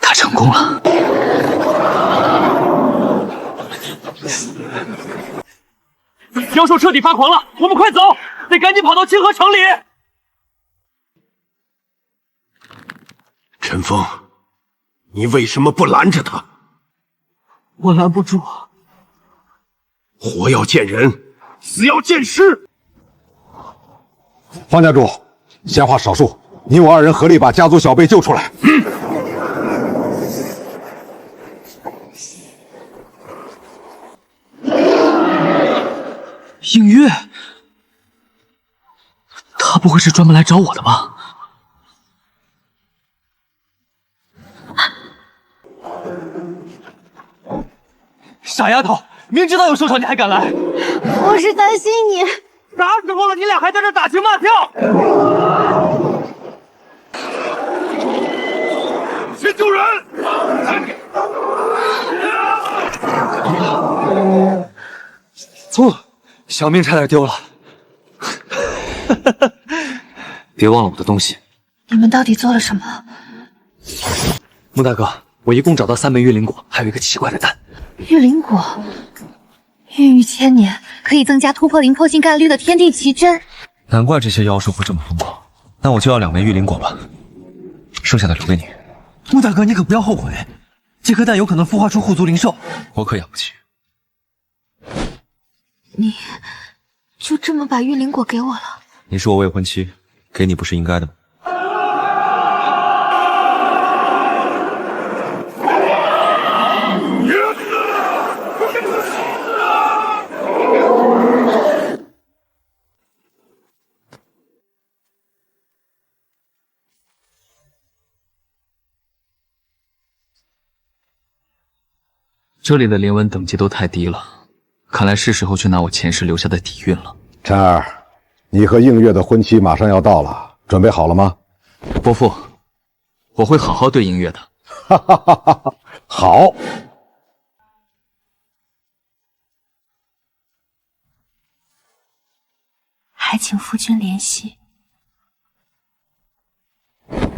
他成功了。妖兽彻底发狂了，我们快走，得赶紧跑到清河城里。陈峰，你为什么不拦着他？我拦不住。活要见人，死要见尸。方家主，闲话少述，你我二人合力把家族小辈救出来。映月，他不会是专门来找我的吧？傻丫头，明知道有兽场你还敢来？我是担心你。啥时候了，你俩还在这打情骂俏？先救人！错，小命差点丢了。别忘了我的东西。你们到底做了什么？穆大哥，我一共找到3枚玉灵果，还有一个奇怪的蛋。玉灵果，孕育千年，可以增加突破灵魄性概率的天地奇珍。难怪这些妖兽会这么疯狂。那我就要2枚玉灵果吧，剩下的留给你。穆大哥，你可不要后悔，这颗蛋有可能孵化出护族灵兽，我可养不起。你就这么把玉灵果给我了？你是我未婚妻，给你不是应该的吗？这里的灵文等级都太低了，看来是时候去拿我前世留下的底蕴了。晨儿，你和映月的婚期马上要到了，准备好了吗？伯父，我会好好对映月的。哈哈哈哈！好。还请夫君怜惜。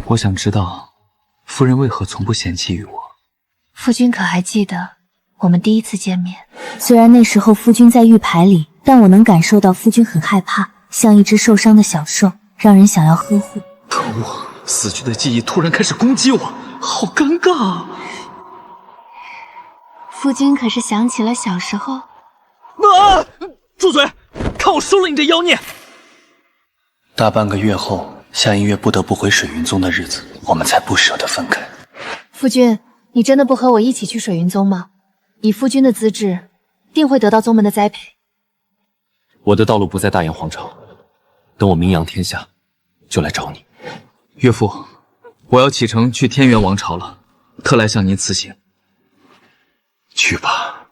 我想知道，夫人为何从不嫌弃于我？夫君可还记得我们第一次见面？虽然那时候夫君在玉牌里，但我能感受到夫君很害怕，像一只受伤的小兽，让人想要呵护。可恶！死去的记忆突然开始攻击我，好尴尬啊！夫君可是想起了小时候？住嘴！看我收了你这妖孽！大半个月后，夏映月不得不回水云宗的日子，我们才不舍得分开。夫君，你真的不和我一起去水云宗吗？以夫君的资质，定会得到宗门的栽培。我的道路不在大燕皇朝，等我名扬天下，就来找你。岳父，我要启程去天元王朝了，特来向您辞行。去吧，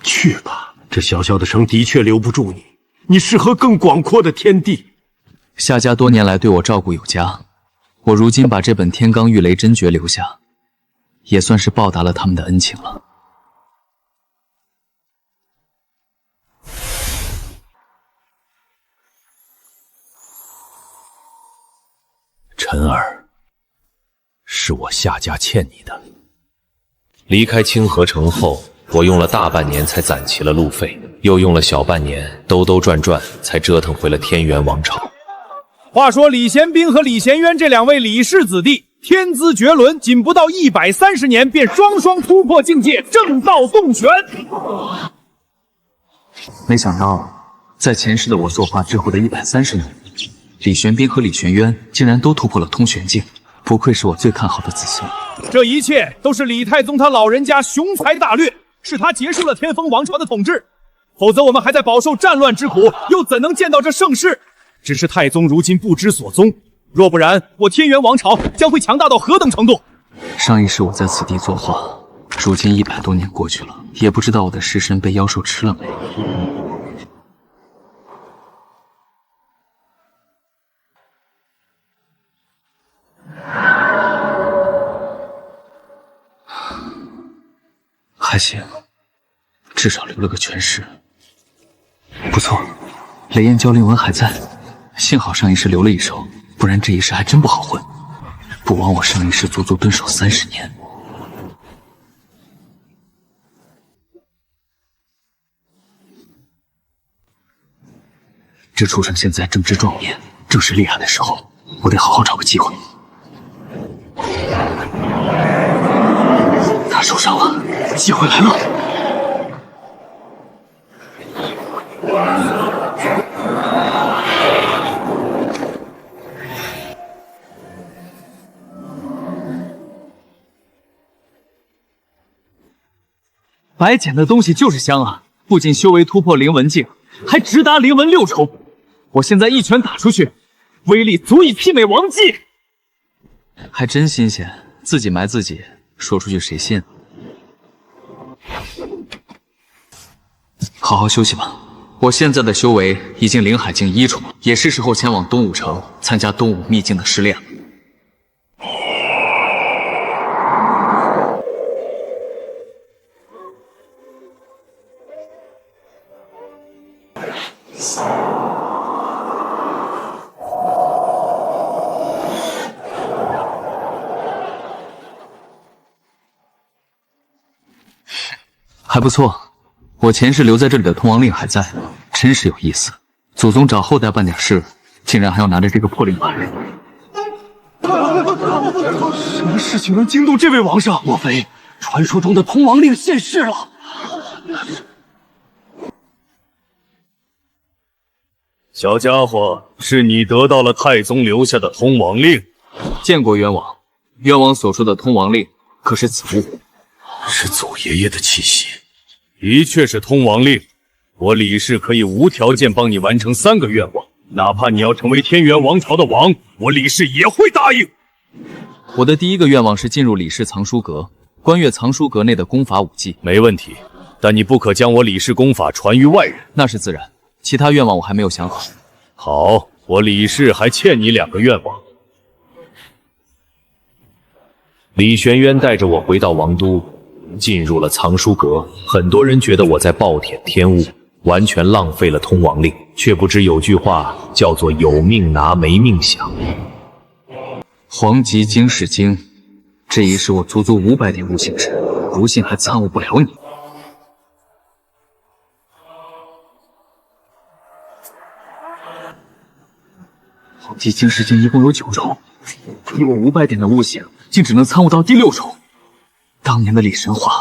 去吧，这小小的城的确留不住你，你适合更广阔的天地。夏家多年来对我照顾有加，我如今把这本天罡御雷真诀留下，也算是报答了他们的恩情了。晨儿，是我夏家欠你的。离开清河城后，我用了大半年才攒齐了路费，又用了小半年兜兜转转才折腾回了天元王朝。话说李贤斌和李贤渊这两位李氏子弟天资绝伦，仅不到130年便双双突破境界，正道洞玄。没想到，在前世的我作画之后的130年，李玄彬和李玄渊竟然都突破了通玄境，不愧是我最看好的子孙。这一切都是李太宗他老人家雄才大略，是他结束了天风王朝的统治，否则我们还在饱受战乱之苦，又怎能见到这盛世？只是太宗如今不知所踪，若不然，我天元王朝将会强大到何等程度？上一世我在此地作画，如今100多年过去了，也不知道我的尸身被妖兽吃了没。还行，至少留了个全尸。不错，雷焰蛟灵纹还在，幸好上一世留了一手，不然这一世还真不好混。不枉我上一世足足蹲守30年。这畜生现在正值壮年，正是厉害的时候，我得好好找个机会。他受伤了，机会来了。白捡的东西就是香啊！不仅修为突破灵文境，还直达灵文6重。我现在一拳打出去，威力足以媲美王姬。还真新鲜，自己埋自己，说出去谁信？好好休息吧，我现在的修为已经灵海境1重，也是时候前往东武城参加东武秘境的试炼了。还不错，我前世留在这里的通王令还在，真是有意思。祖宗找后代办点事，竟然还要拿着这个破令牌。什么事情能惊动这位王上？莫非传说中的通王令现世了？小家伙，是你得到了太宗留下的通王令？见过冤王，冤王所说的通王令可是此物？是祖爷爷的气息，的确是通王令。我李氏可以无条件帮你完成3个愿望，哪怕你要成为天元王朝的王，我李氏也会答应。我的第一个愿望是进入李氏藏书阁，观阅藏书阁内的功法武技。没问题，但你不可将我李氏功法传于外人。那是自然，其他愿望我还没有想好。好，我李氏还欠你2个愿望。李玄渊带着我回到王都，进入了藏书阁。很多人觉得我在暴殄天物，完全浪费了通王令，却不知有句话叫做有命拿，没命享。黄极经世经，这一世我足足500点悟性值，不信还参悟不了你。黄极经世经一共有9种，以我500点的悟性，竟只能参悟到第6种。当年的李神华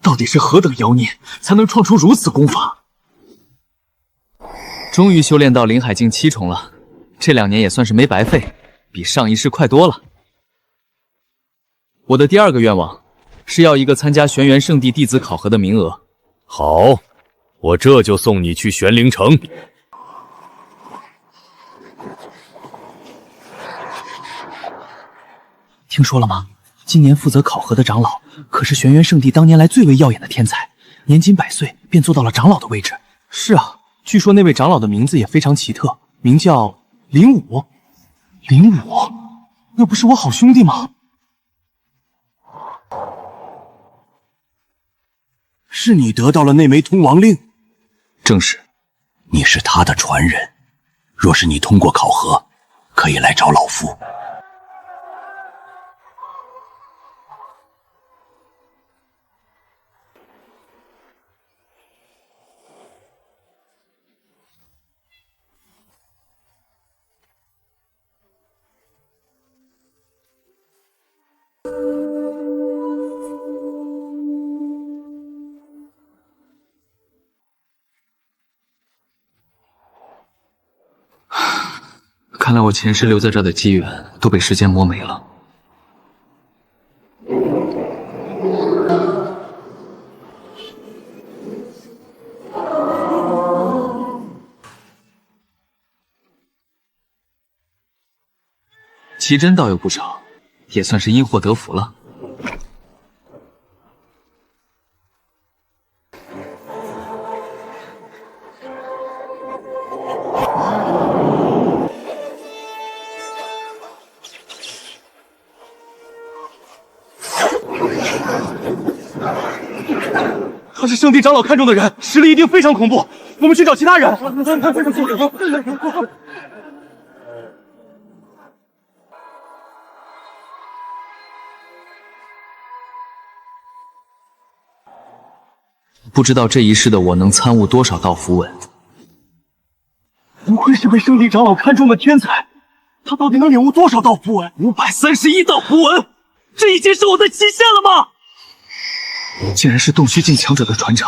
到底是何等妖孽，才能创出如此功法？终于修炼到灵海境7重了，这2年也算是没白费，比上一世快多了。我的第2个愿望是要一个参加玄元圣地弟子考核的名额。好，我这就送你去玄灵城。听说了吗？今年负责考核的长老可是玄元圣地当年来最为耀眼的天才，年仅100岁便做到了长老的位置。是啊，据说那位长老的名字也非常奇特，名叫林武。林武，那不是我好兄弟吗？是你得到了那枚通王令？正是。你是他的传人，若是你通过考核，可以来找老夫。看来我前世留在这的机缘都被时间磨没了。奇珍倒有不少，也算是因祸得福了。他是圣地长老看中的人，实力一定非常恐怖。我们去找其他人。不知道这一世的我能参悟多少道符文。不愧是被圣地长老看中的天才，他到底能领悟多少道符文？531道符文，这已经是我的极限了吗？竟然是洞虚境强者的传承，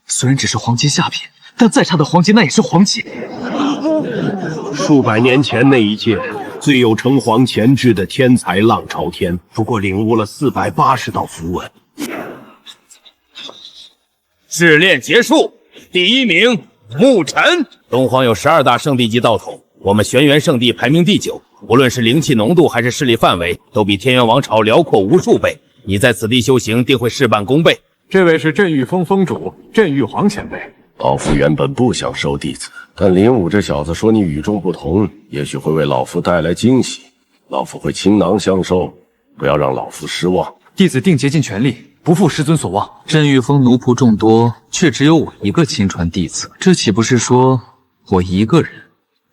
虽然只是黄级下品，但再差的黄级那也是黄级。数百年前那一届最有城隍潜质的天才浪朝天，不过领悟了480道符文。试炼结束，第1名沐尘。东皇有12大圣地级道统，我们玄元圣地排名第9，无论是灵气浓度还是势力范围，都比天元王朝辽阔无数倍。你在此地修行，定会事半功倍。这位是镇玉峰峰主镇玉皇前辈。老夫原本不想收弟子，但林武这小子说你与众不同，也许会为老夫带来惊喜，老夫会倾囊相授，不要让老夫失望。弟子定竭尽全力，不负师尊所望。镇玉峰奴仆众多，却只有我一个亲传弟子，这岂不是说我一个人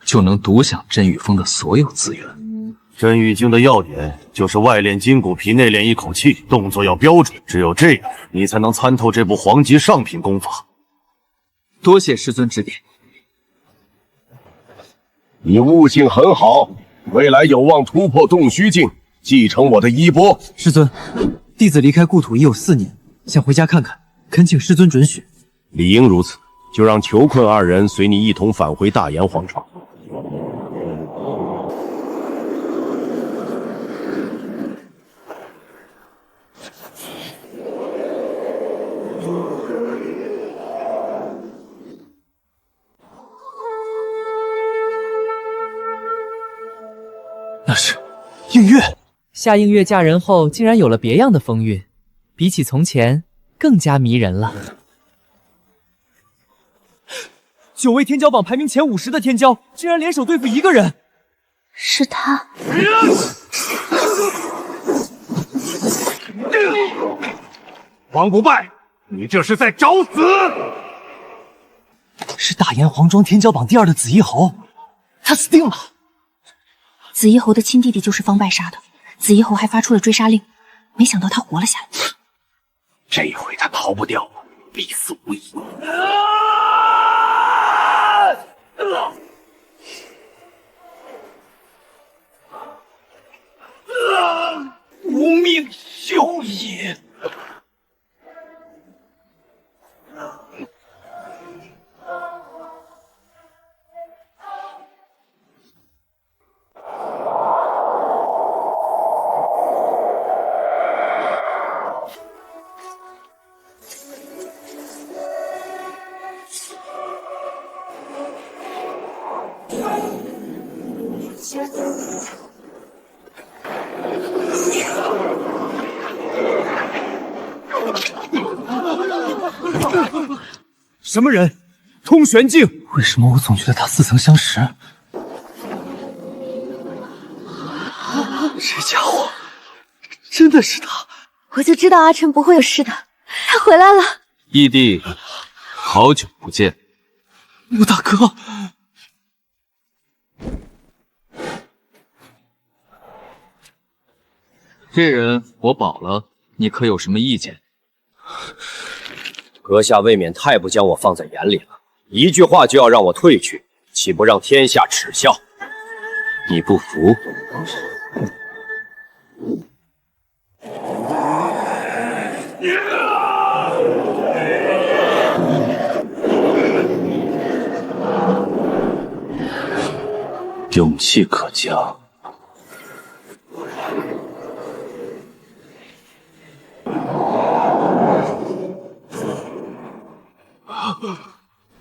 就能独享镇玉峰的所有资源？镇玉经的要点就是外练筋骨皮，内练一口气，动作要标准，只有这样，你才能参透这部黄级上品功法。多谢师尊指点。你悟性很好，未来有望突破洞虚境，继承我的衣钵。师尊，弟子离开故土已有4年，想回家看看，恳请师尊准许。理应如此，就让囚困2人随你一同返回大炎皇朝。那是映月。夏映月嫁人后，竟然有了别样的风韵，比起从前更加迷人了。9位天骄榜排名前50的天骄，竟然联手对付一个人，是他。王不败，你这是在找死！是大炎黄庄天骄榜第2的紫衣侯，他死定了。紫衣侯的亲弟弟就是方拜杀的，紫衣侯还发出了追杀令，没想到他活了下来。这一回他逃不掉，必死无疑。无命休也！什么人？通玄镜？为什么我总觉得他似曾相识？这家伙，真的是他！我就知道阿琛不会有事的，他回来了。义弟，好久不见。穆大哥，这人我保了，你可有什么意见？阁下未免太不将我放在眼里了，一句话就要让我退去，岂不让天下耻笑？你不服？勇气可嘉。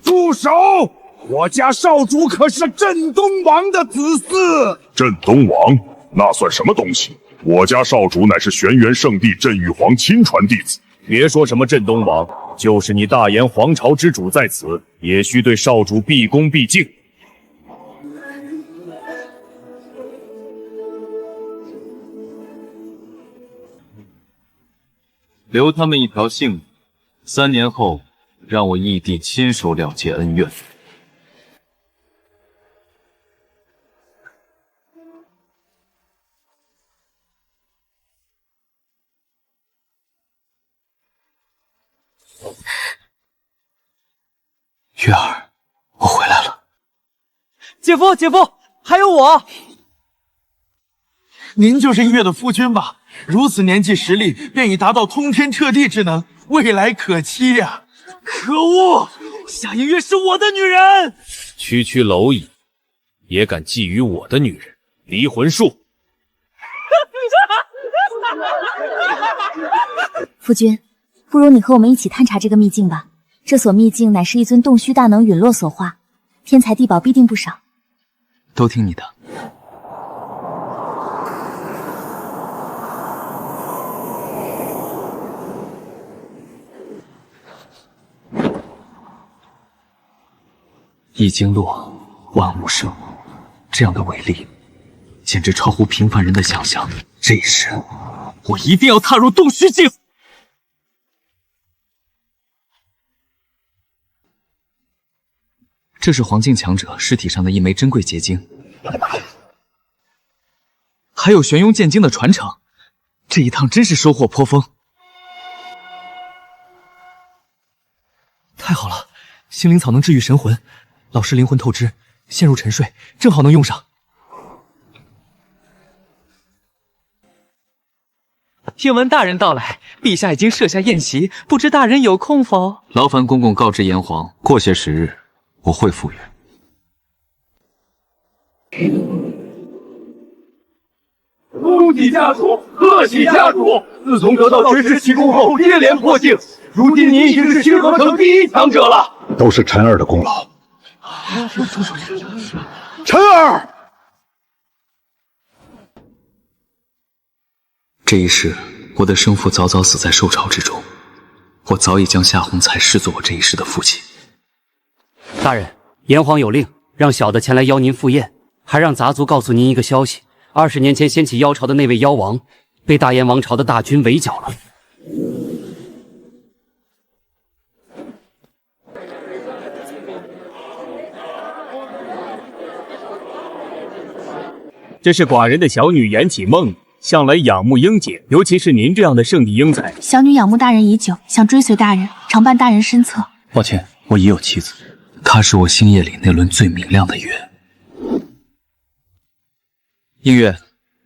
住手！我家少主可是镇东王的子嗣。镇东王那算什么东西？我家少主乃是玄元圣帝镇玉皇亲传弟子。别说什么镇东王，就是你大炎皇朝之主在此，也需对少主毕恭毕敬。留他们一条性命，3年后让我义弟亲手了结恩怨。月儿，我回来了。姐夫，姐夫，还有我。您就是映月的夫君吧？如此年纪实力，便已达到通天彻地之能，未来可期呀！可恶，夏映月是我的女人。区区蝼蚁，也敢觊觎我的女人？离魂术！夫君，不如你和我们一起探查这个秘境吧。这所秘境乃是一尊洞虚大能陨落所化，天才地宝必定不少。都听你的。一经落，万物生，这样的伟力，简直超乎平凡人的想象。这一世，我一定要踏入洞虚境。这是黄境强者尸体上的一枚珍贵结晶，还有玄庸剑经的传承。这一趟真是收获颇丰。太好了，心灵草能治愈神魂，老师灵魂透支，陷入沉睡，正好能用上。听闻大人到来，陛下已经设下宴席，不知大人有空否？劳烦公公告知炎黄，过些时日我会赴约。恭喜家主，贺喜家主！自从得到绝世奇功后，接连破境，如今您已经是星河城第1强者了。都是陈儿的功劳。陈儿，这一世我的生父早早死在受潮之中，我早已将夏洪才视作我这一世的父亲。大人，炎黄有令，让小的前来邀您赴宴，还让杂族告诉您一个消息：20年前掀起妖潮的那位妖王，被大燕王朝的大军围剿了。这是寡人的小女颜启梦，向来仰慕英姐，尤其是您这样的圣地英才。小女仰慕大人已久，想追随大人，常伴大人身侧。抱歉，我已有妻子。她是我星夜里那轮最明亮的月。映月，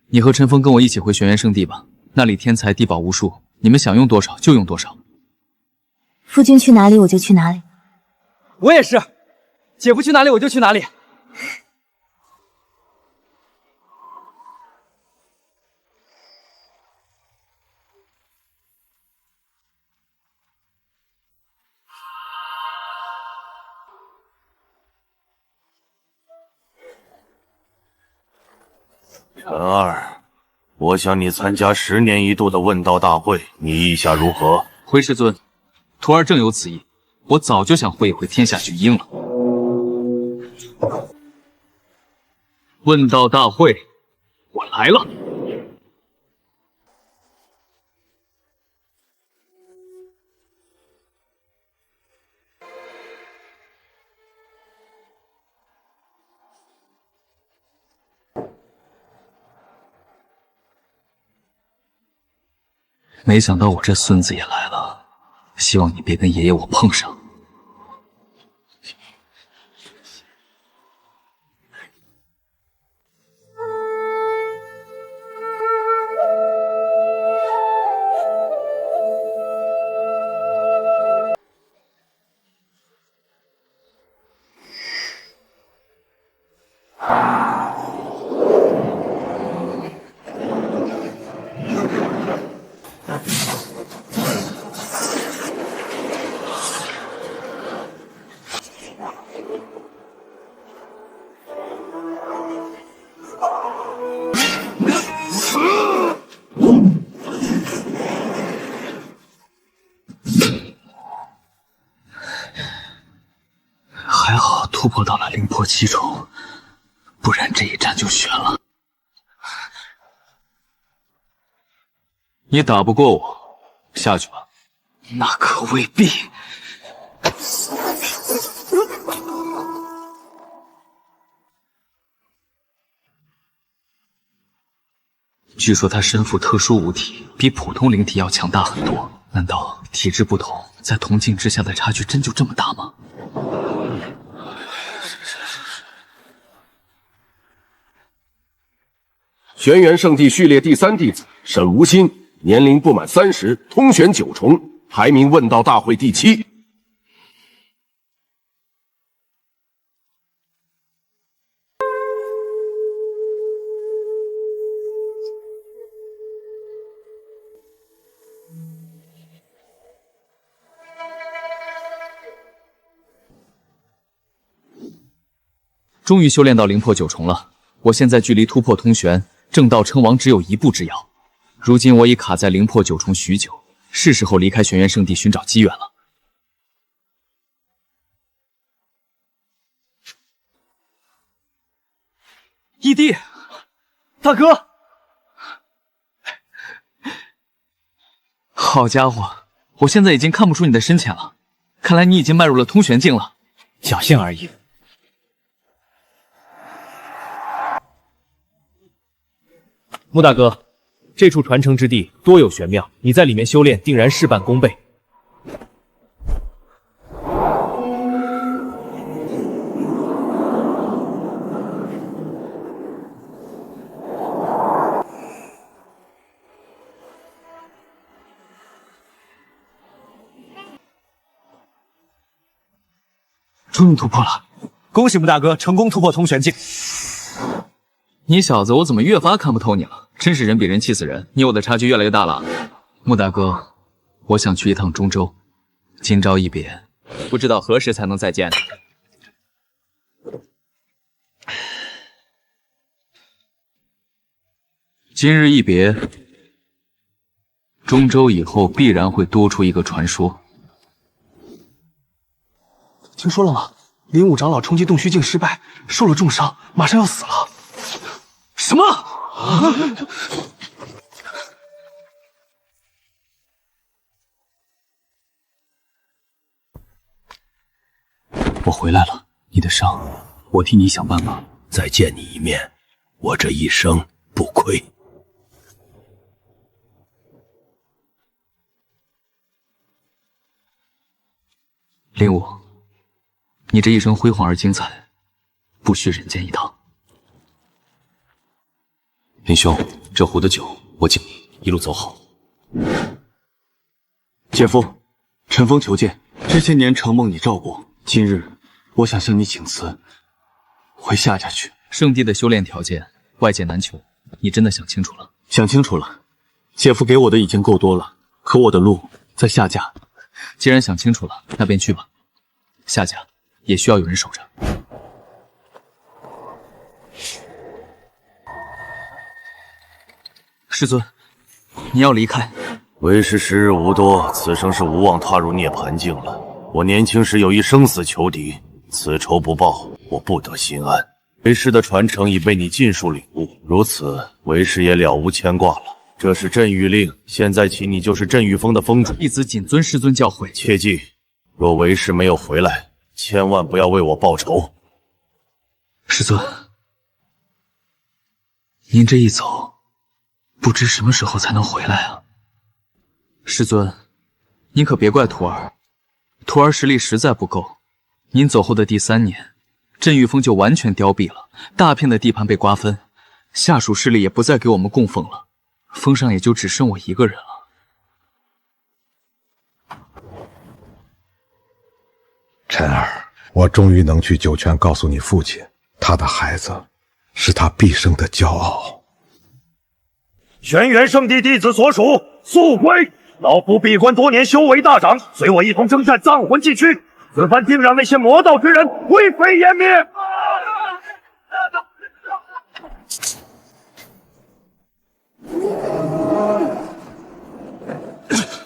你和陈峰跟我一起回玄元圣地吧，那里天才地宝无数，你们想用多少就用多少。夫君去哪里我就去哪里。我也是，姐夫去哪里我就去哪里。陈二，我想你参加10年一度的问道大会，你意下如何？回师尊，徒儿正有此意，我早就想会一会天下巨婴了。问道大会，我来了。没想到我这孙子也来了，希望你别跟爷爷我碰上。还好突破到了灵魄7重，不然这一战就悬了。你打不过我，下去吧。那可未必。据说他身负特殊物体，比普通灵体要强大很多。难道体质不同，在同境之下的差距真就这么大吗？玄元圣地序列第3弟子沈无心，年龄不满30，通玄9重，排名问道大会第7。终于修炼到灵魄9重了，我现在距离突破通玄、正道称王只有1步之遥。如今我已卡在灵魄9重许久，是时候离开玄元圣地寻找机缘了。义弟，大哥，好家伙，我现在已经看不出你的深浅了，看来你已经迈入了通玄境了。侥幸而已。穆大哥，这处传承之地多有玄妙，你在里面修炼定然事半功倍。终于突破了，恭喜穆大哥成功突破通玄境。你小子，我怎么越发看不透你了？真是人比人气死人，你我的差距越来越大了。穆大哥，我想去一趟中州，今朝一别，不知道何时才能再见。今日一别，中州以后必然会多出一个传说。听说了吗？灵武长老冲击洞虚境失败，受了重伤，马上要死了。什么？我回来了，你的伤，我替你想办法。再见你一面，我这一生不亏。灵武，你这一生辉煌而精彩，不虚人间一趟。林兄，这壶的酒我敬你，一路走好。姐夫，陈峰求见。这些年承蒙你照顾，今日我想向你请辞，回夏家去。圣地的修炼条件外界难求，你真的想清楚了？想清楚了，姐夫给我的已经够多了，可我的路在夏家。既然想清楚了，那便去吧。夏家也需要有人守着。师尊，你要离开。为师时日无多，此生是无望踏入涅槃境了。我年轻时有一生死仇敌，此仇不报，我不得心安。为师的传承已被你尽数领悟，如此，为师也了无牵挂了。这是镇狱令，现在起你就是镇狱峰的峰主。弟子谨遵师尊教诲。切记，若为师没有回来，千万不要为我报仇。师尊，您这一走，不知什么时候才能回来啊？师尊，您可别怪徒儿，徒儿实力实在不够。您走后的第3年，镇狱峰就完全凋敝了，大片的地盘被瓜分，下属势力也不再给我们供奉了。峰上也就只剩我一个人了。晨儿，我终于能去酒泉告诉你父亲，他的孩子是他毕生的骄傲。轩辕圣地弟子所属，速归！老夫闭关多年，修为大涨，随我一同征战葬魂禁区，此番定让那些魔道之人灰飞烟灭！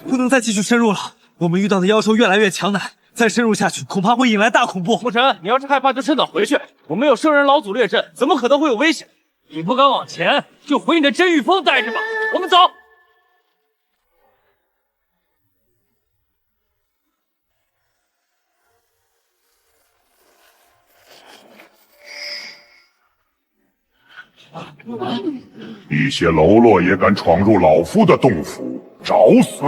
不能再继续深入了，我们遇到的妖兽越来越强难，再深入下去恐怕会引来大恐怖。牧尘，你要是害怕就趁早回去，我们有圣人老祖列阵，怎么可能会有危险？你不敢往前，就回你的真玉峰待着吧。我们走。一些喽啰也敢闯入老夫的洞府，找死！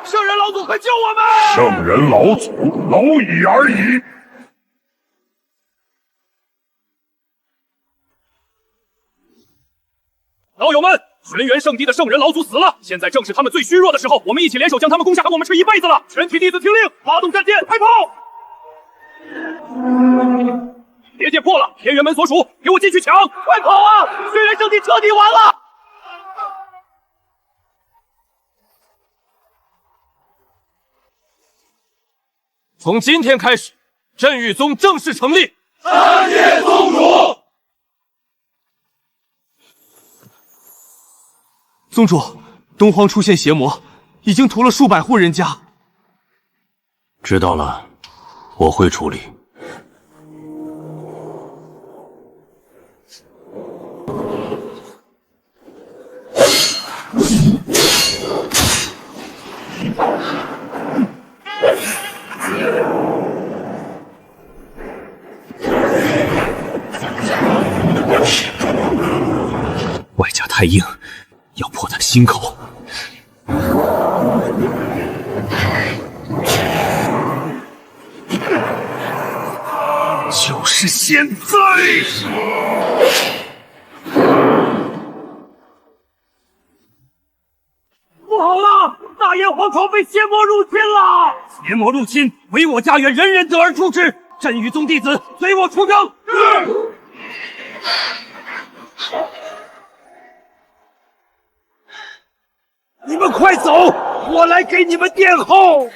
圣人老祖，快救我们！圣人老祖，蝼蚁而已。老友们，轩辕圣地的圣人老祖死了，现在正是他们最虚弱的时候，我们一起联手将他们攻下，我们吃一辈子了！全体弟子听令，发动战舰，开炮！结界破了，天元门所属，给我进去抢！快跑啊！轩辕圣地彻底完了！从今天开始，镇狱宗正式成立。三界宗主。宗主，东荒出现邪魔，已经屠了数百户人家。知道了，我会处理。外家太硬，要破他心口。就是现在！不好了，大燕皇朝被邪魔入侵了！邪魔入侵，唯我家园人人得而诛之。镇狱宗弟子，随我出征！是。你们快走，我来给你们殿后！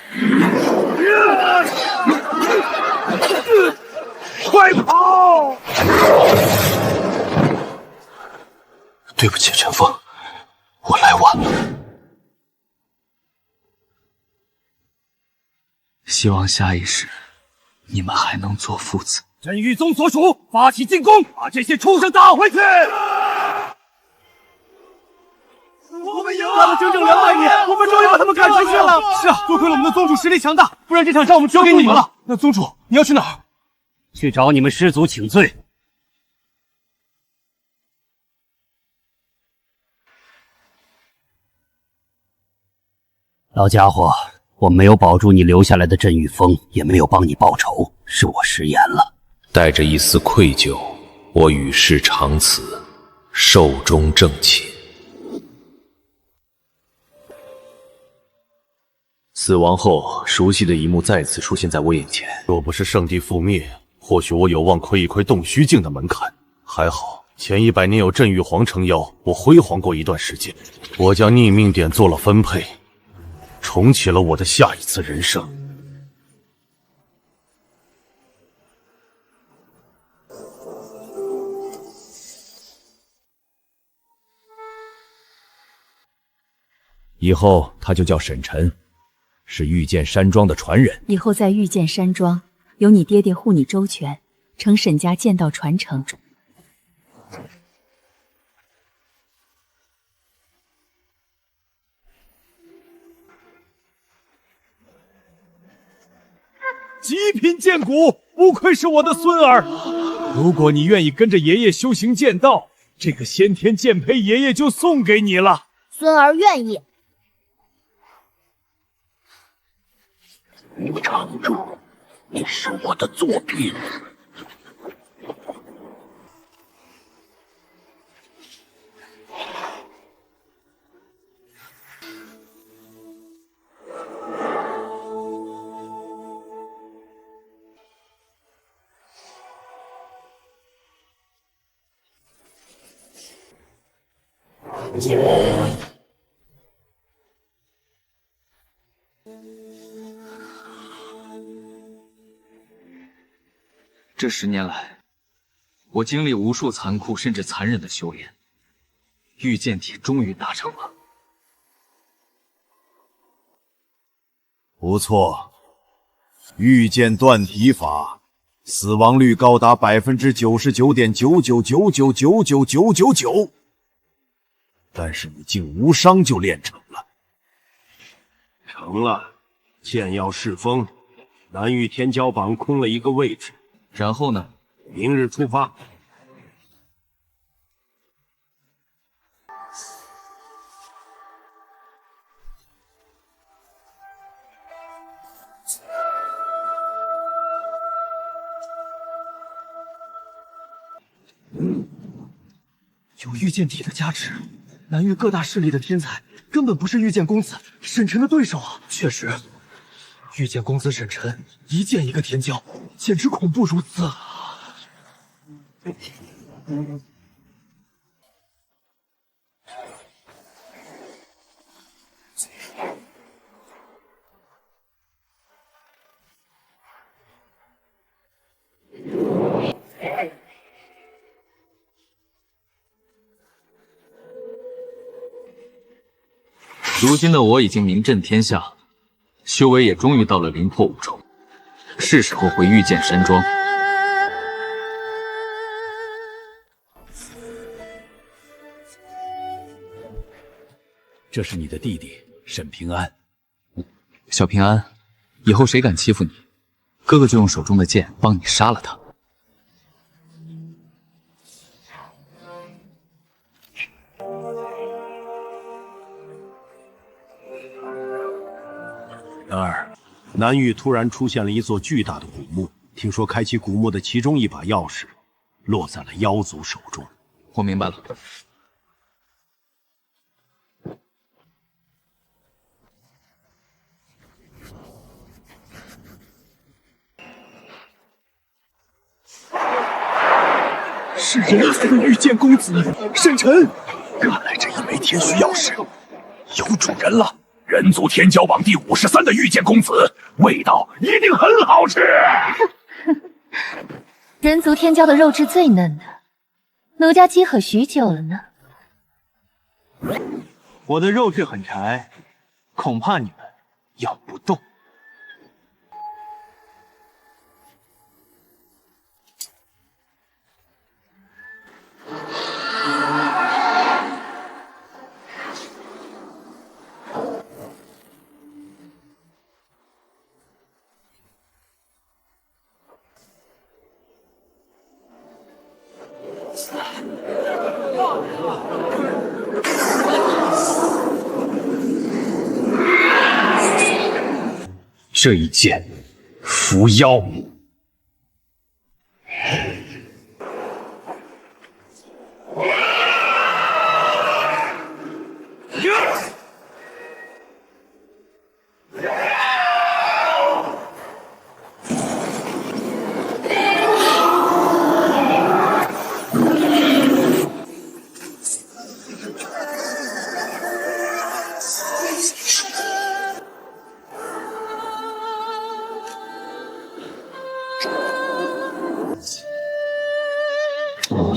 快跑！对不起，陈峰，晚了。希望下一世你们还能做父子。镇狱宗所属发起进攻，把这些畜生打回去！我们赢了！打了整整200年，我们终于把他们赶出去了。是啊，多亏了我们的宗主实力强大，不然这场仗我们交给你们了。那宗主，你要去哪儿？去找你们师祖请罪。老家伙，我没有保住你留下来的镇狱风，也没有帮你报仇，是我食言了。带着一丝愧疚，我与世长辞，寿终正寝。死亡后，熟悉的一幕再次出现在我眼前。若不是圣地覆灭，或许我有望窥一窥洞虚境的门槛。还好，前100年有镇狱皇撑腰，我辉煌过一段时间。我将逆命点做了分配，重启了我的下一次人生。以后他就叫沈晨，是御剑山庄的传人。以后在御剑山庄，有你爹爹护你周全，承沈家剑道传承。极品剑骨，不愧是我的孙儿。如果你愿意跟着爷爷修行剑道，这个先天剑胚爷爷就送给你了。孙儿愿意。无常主，你是我的作品。这10年来，我经历无数残酷甚至残忍的修炼，御剑体终于达成了。不错，御剑断体法，死亡率高达99.999999999999%，但是你竟无伤就练成了。成了，剑要试封，南域天骄榜空了一个位置。然后呢？明日出发。有御剑体的加持，南域各大势力的天才根本不是御剑公子沈晨的对手啊！确实，御剑公子沈晨一剑一个天骄，简直恐怖如斯啊！如今的我已经名震天下，修为也终于到了灵魄5重，是时候回御剑山庄。这是你的弟弟沈平安。小平安，以后谁敢欺负你，哥哥就用手中的剑帮你杀了他。然而，南域突然出现了一座巨大的古墓，听说开启古墓的其中一把钥匙落在了妖族手中。我明白了。是人死的御剑公子沈晨，看来这一枚天须钥匙有主人了。人族天骄榜第53的御剑公子，味道一定很好吃。人族天骄的肉质最嫩的，奴家饥渴许久了呢。我的肉质很柴，恐怕你们咬不动。这一剑，伏妖。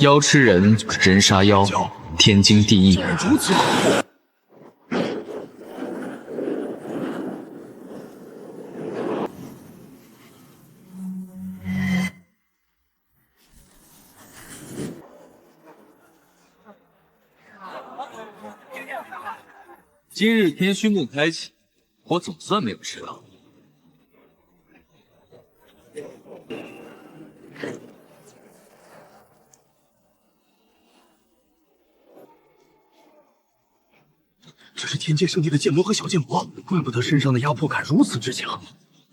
妖吃人就是人杀妖，天经地义。如此恐怖。今日天虚墓开启，我总算没有迟到。这是天界圣地的剑魔和小剑魔，怪不得身上的压迫感如此之强。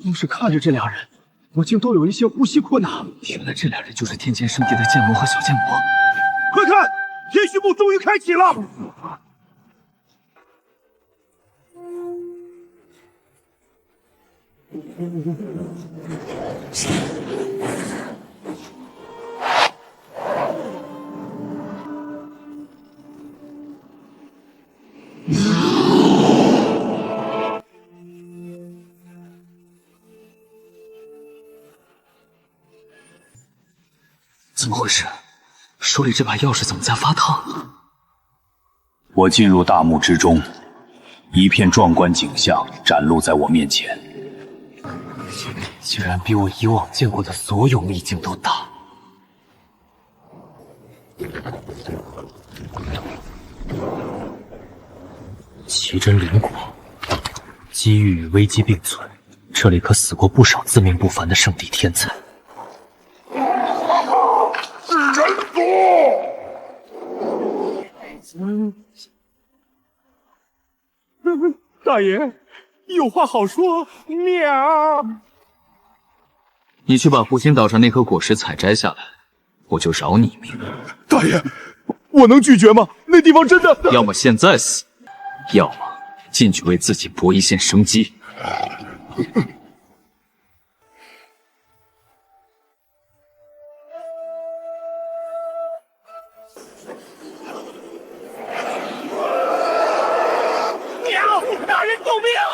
光是看着这两人，我竟都有一些呼吸困难。原来这两人就是天界圣地的剑魔和小剑魔。快看，天虚墓终于开启了！怎么回事？手里这把钥匙怎么在发烫？我进入大墓之中，一片壮观景象展露在我面前，竟然比我以往见过的所有秘境都大。奇珍灵果，机遇与危机并存，这里可死过不少自命不凡的圣地天才。大爷，有话好说。喵！你去把湖心岛上那颗果实采摘下来，我就饶你一命。大爷，我能拒绝吗？那地方真的……要么现在死，要么进去为自己搏一线生机。大人救命啊！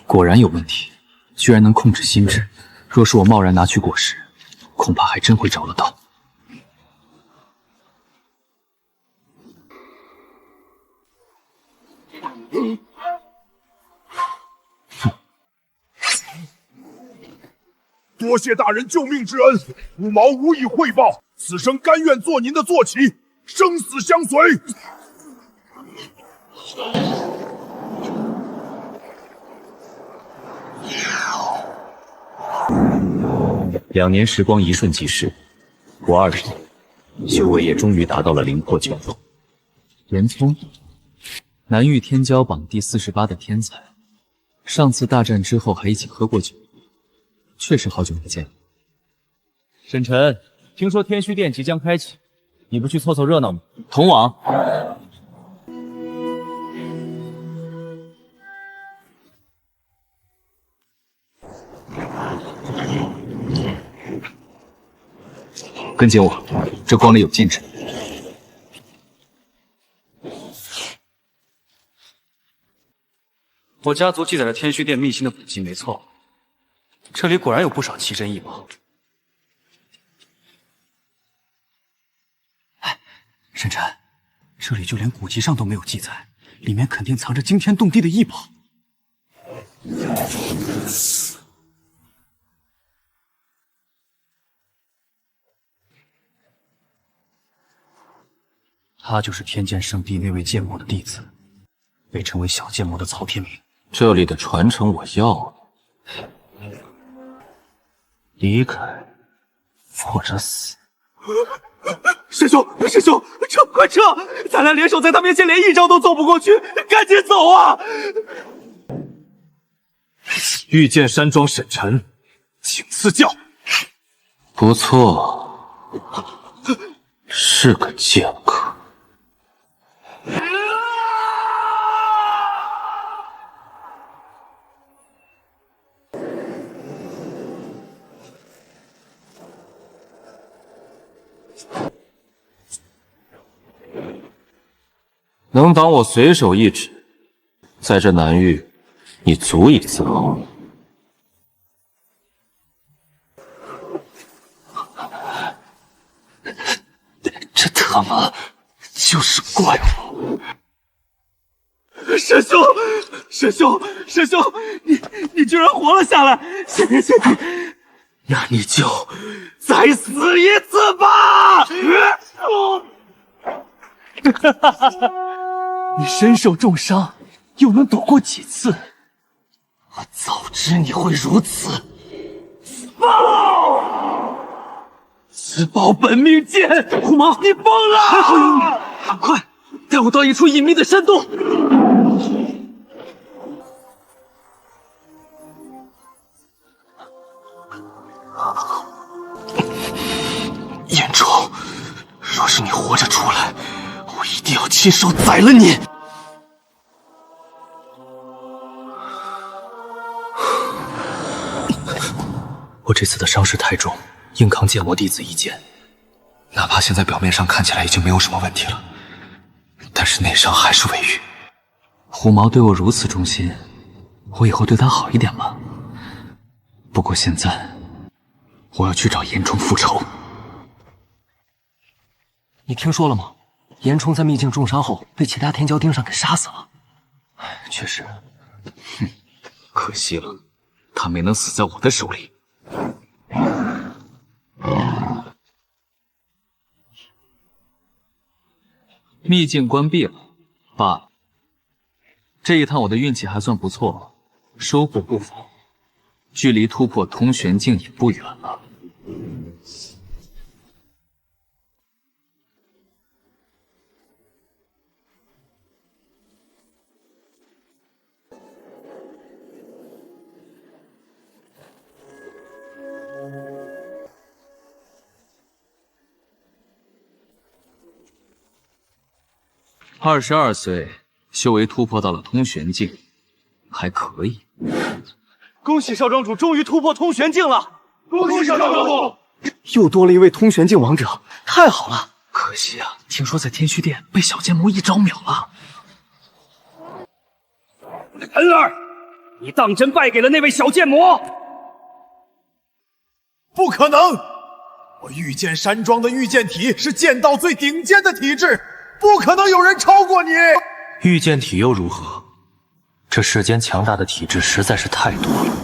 果然有问题，居然能控制心智。若是我贸然拿取果实，恐怕还真会找得到。多谢大人救命之恩，五毛无以汇报，此生甘愿做您的坐骑，生死相随。2年时光一瞬即逝，我20年，修为也终于达到了灵魄9重。严聪，南域天骄榜第48的天才，上次大战之后还一起喝过酒，确实好久没见。沈晨，听说天虚殿即将开启，你不去凑凑热闹吗？同往。跟紧我，这光里有进展。我家族记载了天虚殿秘辛的古籍，没错，这里果然有不少奇珍异宝。哎，沈晨，这里就连古籍上都没有记载，里面肯定藏着惊天动地的异宝。他就是天剑圣地那位剑魔的弟子，被称为小剑魔的曹天明。这里的传承我要了，离开或者死。师兄，撤，快撤！咱俩联手在他面前连一招都走不过去，赶紧走啊！御剑山庄沈晨，请赐教。不错，是个剑客。能挡我随手一指，在这南域，你足以自豪。这他妈就是怪物！师兄，你居然活了下来，谢天谢地！那你就再死一次吧！你身受重伤，又能躲过几次？我早知你会如此，自爆本命剑！虎毛，你疯了！还好有你，快带我到一处隐秘的山洞。燕州，若是你活着出来，我一定要亲手宰了你！我这次的伤势太重，硬扛剑魔弟子一剑。哪怕现在表面上看起来已经没有什么问题了，但是内伤还是未愈。虎毛对我如此忠心，我以后对他好一点吧。不过现在，我要去找严冲复仇。你听说了吗？严冲在秘境重伤后，被其他天骄盯上给杀死了。确实，可惜了，他没能死在我的手里。秘境关闭了，爸，这一趟我的运气还算不错，收获不凡，距离突破通玄境也不远了。22岁，修为突破到了通玄境，还可以。恭喜少庄主终于突破通玄境了！恭喜少庄主！又多了一位通玄境王者，太好了！可惜啊，听说在天虚殿被小剑魔一招秒了。陈儿，你当真败给了那位小剑魔？不可能！我御剑山庄的御剑体是剑道最顶尖的体质，不可能有人超过你。御剑体又如何？这世间强大的体质实在是太多了。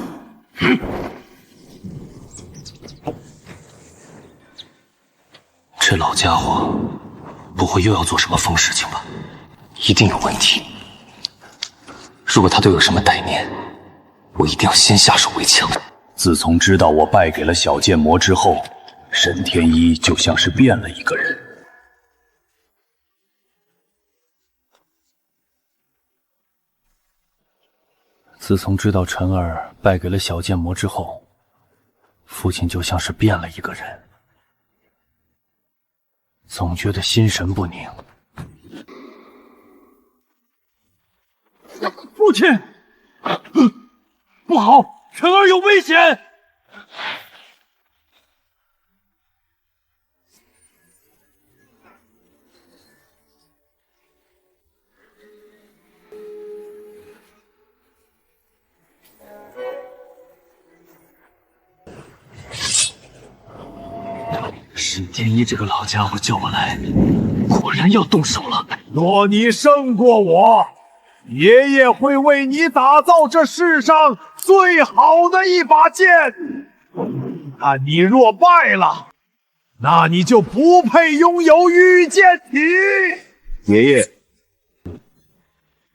这老家伙不会又要做什么疯事情吧？一定有问题。如果他对我有什么歹念，我一定要先下手为强。自从知道我败给了小剑魔之后，沈天一就像是变了一个人。自从知道陈儿败给了小剑魔之后，父亲就像是变了一个人，总觉得心神不宁。父亲，不好，陈儿有危险！沈天一这个老家伙叫我来，果然要动手了。若你胜过我，爷爷会为你打造这世上最好的一把剑。但你若败了，那你就不配拥有御剑体。爷爷，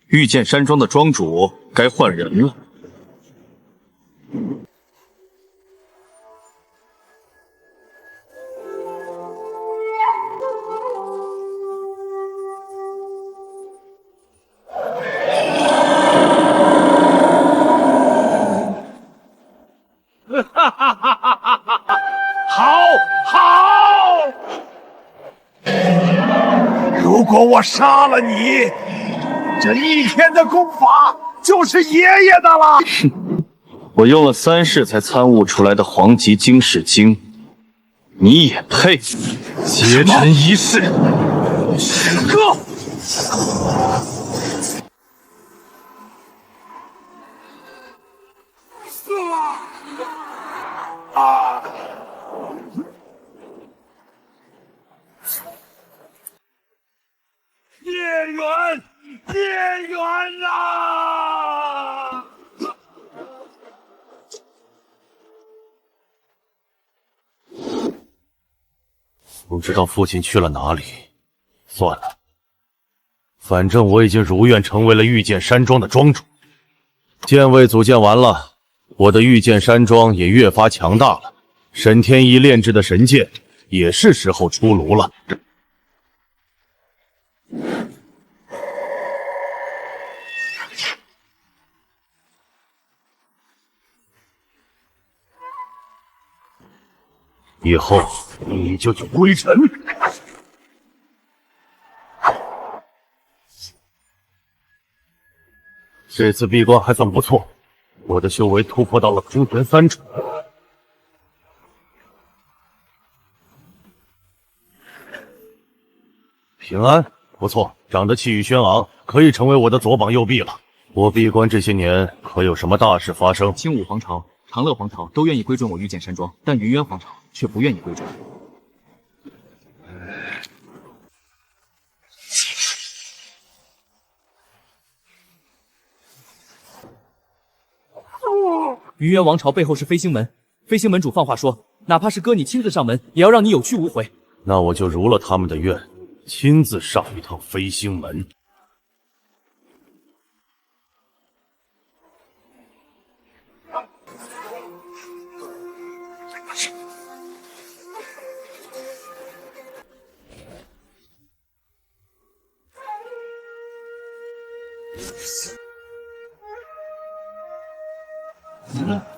御剑山庄的庄主该换人了。哈哈哈哈哈哈！好！如果我杀了你，这逆天的功法就是爷爷的了。我用了3世才参悟出来的黄极经世经，你也配？劫臣一世，许哥！孽缘啊！不知道父亲去了哪里。算了，反正我已经如愿成为了御剑山庄的庄主。剑位组建完了，我的御剑山庄也越发强大了。沈天一炼制的神剑也是时候出炉了。以后你就去归尘。这次闭关还算不错，我的修为突破到了通玄3重。平安，不错，长得气宇轩昂，可以成为我的左膀右臂了。我闭关这些年，可有什么大事发生？清武皇朝、长乐皇朝都愿意归准我御剑山庄，但云渊皇朝却不愿意归准。云渊王朝背后是飞星门，飞星门主放话说，哪怕是哥你亲自上门，也要让你有去无回。那我就如了他们的愿，亲自上一趟飞星门。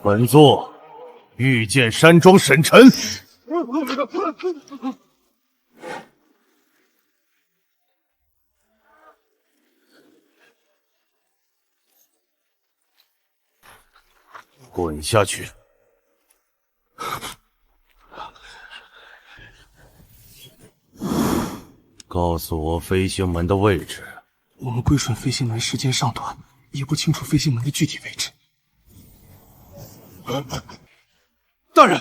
本座御剑山庄沈晨。滚下去！告诉我飞星门的位置。我们归顺飞星门时间尚短，也不清楚飞星门的具体位置。大人，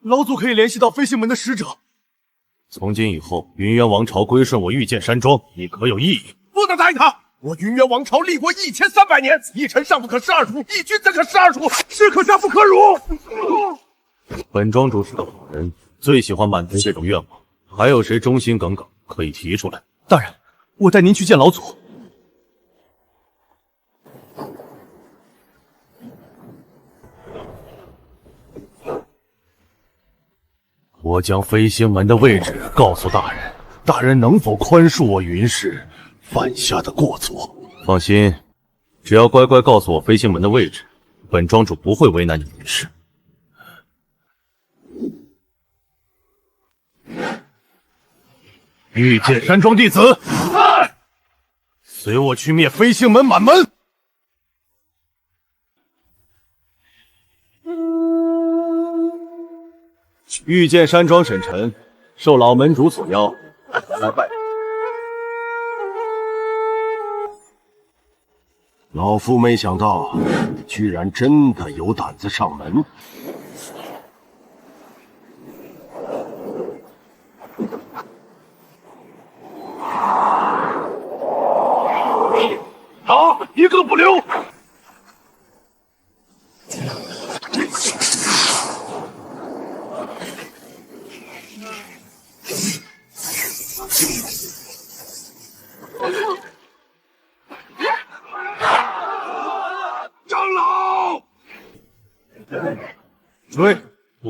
老祖可以联系到飞星门的使者。从今以后，云渊王朝归顺我御剑山庄，你可有异议？不能答应他！我云渊王朝立国1300年，一臣尚不可视二主，一君怎可视二主？士可杀不可辱！本庄主是个好人，最喜欢满足这种愿望。还有谁忠心耿耿，可以提出来？大人，我带您去见老祖。我将飞星门的位置告诉大人，大人能否宽恕我云氏犯下的过错？放心，只要乖乖告诉我飞星门的位置，本庄主不会为难你云氏。御剑山庄弟子，随我去灭飞星门满门！御剑山庄沈晨受老门主所邀来拜。老夫没想到，居然真的有胆子上门。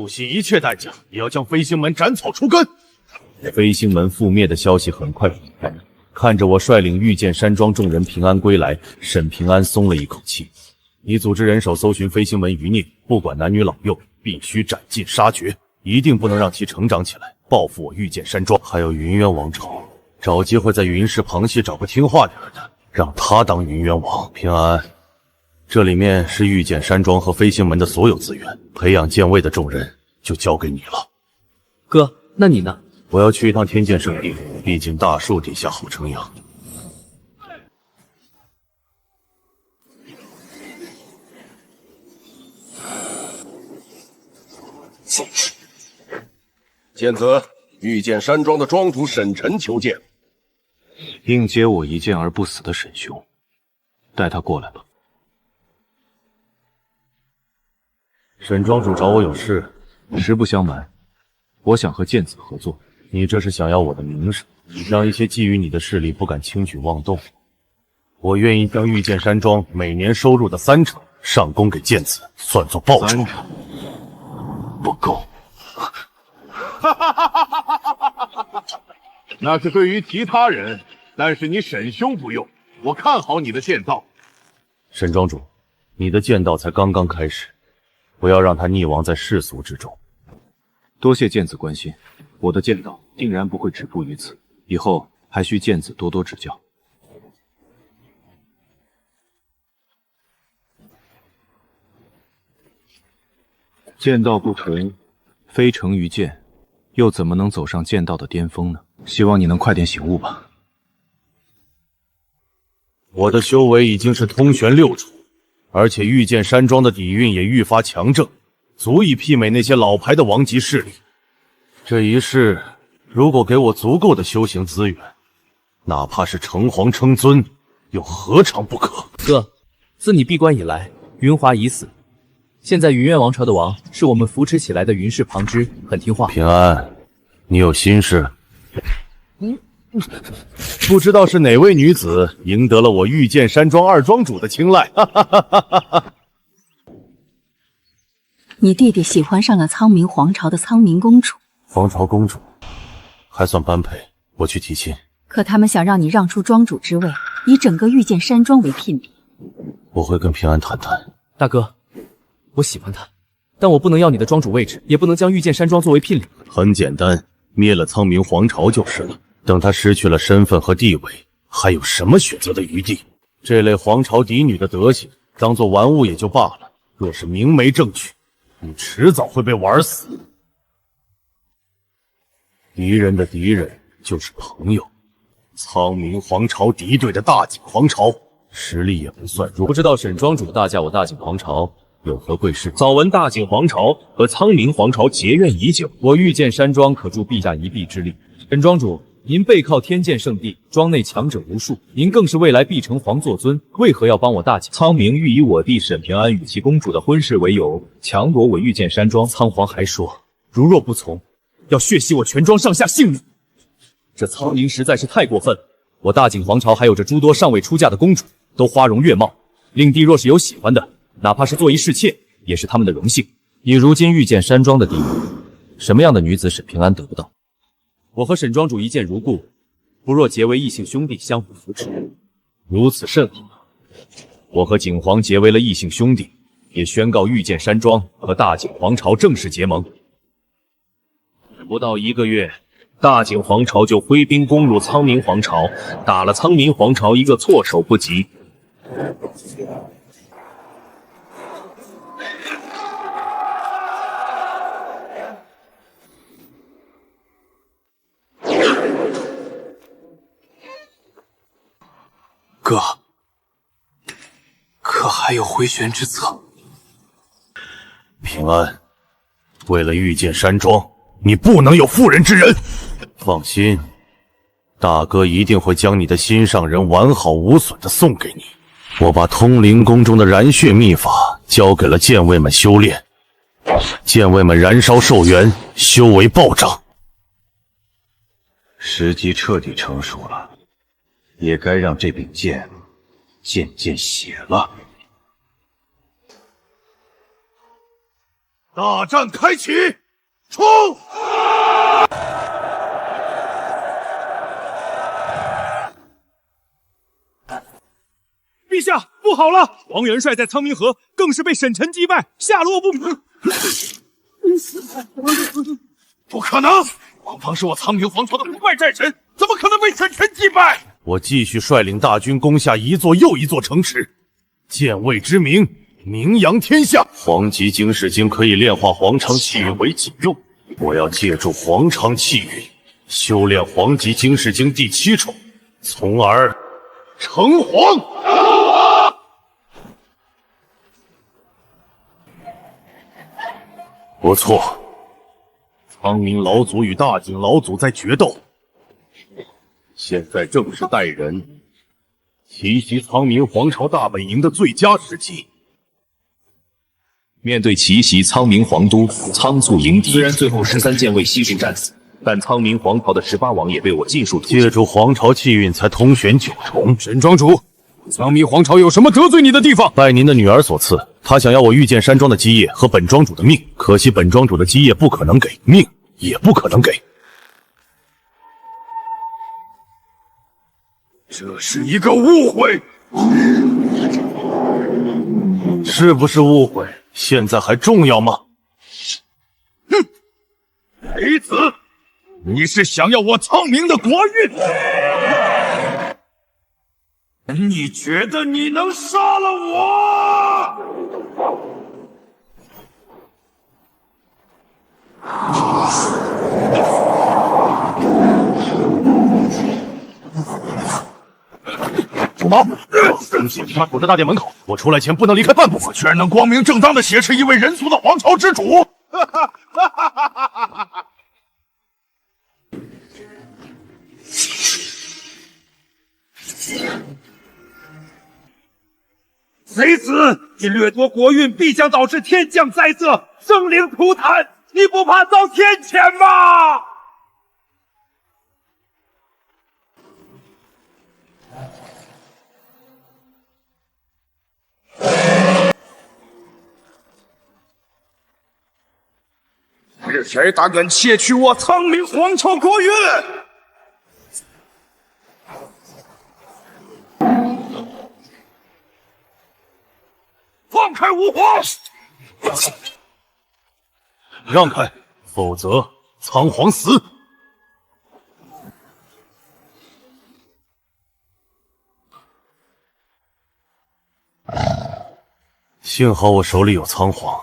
不惜一切代价也要将飞星门斩草除根。飞星门覆灭的消息很快传开，看着我率领御剑山庄众人平安归来，沈平安松了一口气。你组织人手搜寻飞星门余孽，不管男女老幼，必须斩尽杀绝，一定不能让其成长起来，报复我御剑山庄。还有云渊王朝，找机会在云氏旁系找个听话点的，让他当云渊王。平安，这里面是御剑山庄和飞星门的所有资源，培养剑卫的众人就交给你了。哥，那你呢？我要去一趟天剑圣地，毕竟大树底下好乘凉。剑子，御剑山庄的庄主沈晨求见。应接我一剑而不死的沈兄，带他过来吧。沈庄主找我有事，实不相瞒，我想和剑子合作。你这是想要我的名声，让一些觊觎你的势力不敢轻举妄动。我愿意将御剑山庄每年收入的30%上供给剑子，算作报酬。不够。那是对于其他人，但是你沈兄不用。我看好你的剑道。沈庄主，你的剑道才刚刚开始，不要让他溺亡在世俗之中。多谢剑子关心，我的剑道定然不会止步于此，以后还需剑子多多指教。剑道不纯，非成于剑，又怎么能走上剑道的巅峰呢？希望你能快点醒悟吧。我的修为已经是通玄6重，而且御剑山庄的底蕴也愈发强盛，足以媲美那些老牌的王级势力。这一世，如果给我足够的修行资源，哪怕是城隍称尊，又何尝不可？哥，自你闭关以来，云华已死，现在云渊王朝的王是我们扶持起来的云氏旁支，很听话。平安，你有心事？不知道是哪位女子赢得了我御剑山庄二庄主的青睐。你弟弟喜欢上了苍冥皇朝的苍冥公主。皇朝公主还算般配，我去提亲。可他们想让你让出庄主之位，以整个御剑山庄为聘礼。我会跟平安谈谈。大哥，我喜欢他，但我不能要你的庄主位置，也不能将御剑山庄作为聘礼。很简单，灭了苍冥皇朝就是了。等他失去了身份和地位，还有什么选择的余地？这类皇朝嫡女的德行，当做玩物也就罢了，若是明媒正娶，你迟早会被玩死。敌人的敌人就是朋友。苍冥皇朝敌对的大景皇朝，实力也不算弱。不知道沈庄主大驾我大景皇朝有何贵事？早闻大景皇朝和苍冥皇朝结怨已久，我御剑山庄可助陛下一臂之力。沈庄主，您背靠天剑圣地，庄内强者无数，您更是未来必成皇座尊，为何要帮我大景？苍冥欲以我弟沈平安与其公主的婚事为由，强夺我御剑山庄。苍皇还说，如若不从，要血洗我全庄上下性命。这苍冥实在是太过分了。我大景皇朝还有着诸多尚未出嫁的公主，都花容月貌，令弟若是有喜欢的，哪怕是做一侍妾，也是他们的荣幸。以如今御剑山庄的地位，什么样的女子沈平安得不到？我和沈庄主一见如故，不若结为异姓兄弟，相互扶持。如此甚好。我和景皇结为了异姓兄弟，也宣告御剑山庄和大景皇朝正式结盟。不到1个月，大景皇朝就挥兵攻入苍冥皇朝，打了苍冥皇朝一个措手不及。哥，可还有回旋之策？平安，为了御剑山庄，你不能有妇人之仁。放心，大哥一定会将你的心上人完好无损的送给你。我把通灵宫中的燃血秘法交给了剑卫们修炼，剑卫们燃烧寿元，修为暴涨。时机彻底成熟了，也该让这柄剑见见血了。大战开启，冲！陛下，不好了！王元帅在苍冥河更是被沈晨击败，下落不明。不可能！王方是我苍冥皇朝的不败战神，怎么可能被沈晨击败？我继续率领大军攻下一座又一座城池，建魏之名名扬天下。黄极经世经可以炼化黄肠气运为己用，我要借助黄肠气运修炼黄极经世经第7重，从而成黄。不错，苍冥老祖与大景老祖在决斗，现在正是待人奇袭苍冥皇朝大本营的最佳时机。面对奇袭苍冥皇都，仓促迎敌。虽然最后13剑卫悉数战死，但苍冥皇朝的18王也被我尽数借助皇朝气运才通玄9重。沈庄主，苍冥皇朝有什么得罪你的地方？拜您的女儿所赐，她想要我御剑山庄的基业和本庄主的命，可惜本庄主的基业不可能给，命也不可能给。这是一个误会，是不是误会？现在还重要吗？哼，贼子，你是想要我苍冥的国运？你觉得你能杀了我？主毛，东西他躲在大殿门口，我出来前不能离开半步。我居然能光明正当的挟持一位人族的皇朝之主！贼子，你掠夺国运，必将导致天降灾色，生灵涂炭，你不怕遭天谴吗？是谁胆敢窃取我苍冥皇朝国运？放开吾皇！让开，否则仓皇死！幸好我手里有仓皇，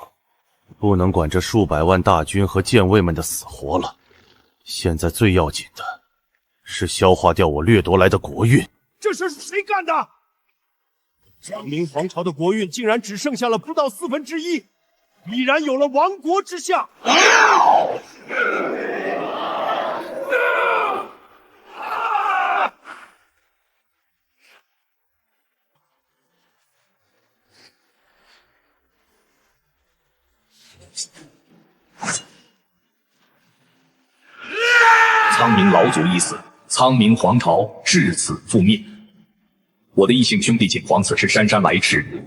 不能管这数百万大军和剑卫们的死活了。现在最要紧的是消化掉我掠夺来的国运。这事是谁干的？苍冥皇朝的国运竟然只剩下了不到1/4，已然有了亡国之相。苍冥老祖已死，苍冥皇朝至此覆灭。我的异姓兄弟景皇此时姗姗来迟。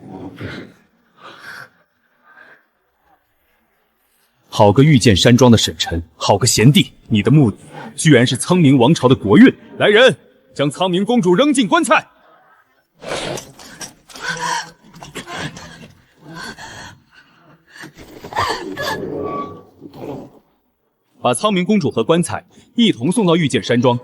好个御剑山庄的沈晨，好个贤弟！你的目的居然是苍冥王朝的国运！来人，将苍冥公主扔进棺材！把苍冥公主和棺材一同送到御剑山庄。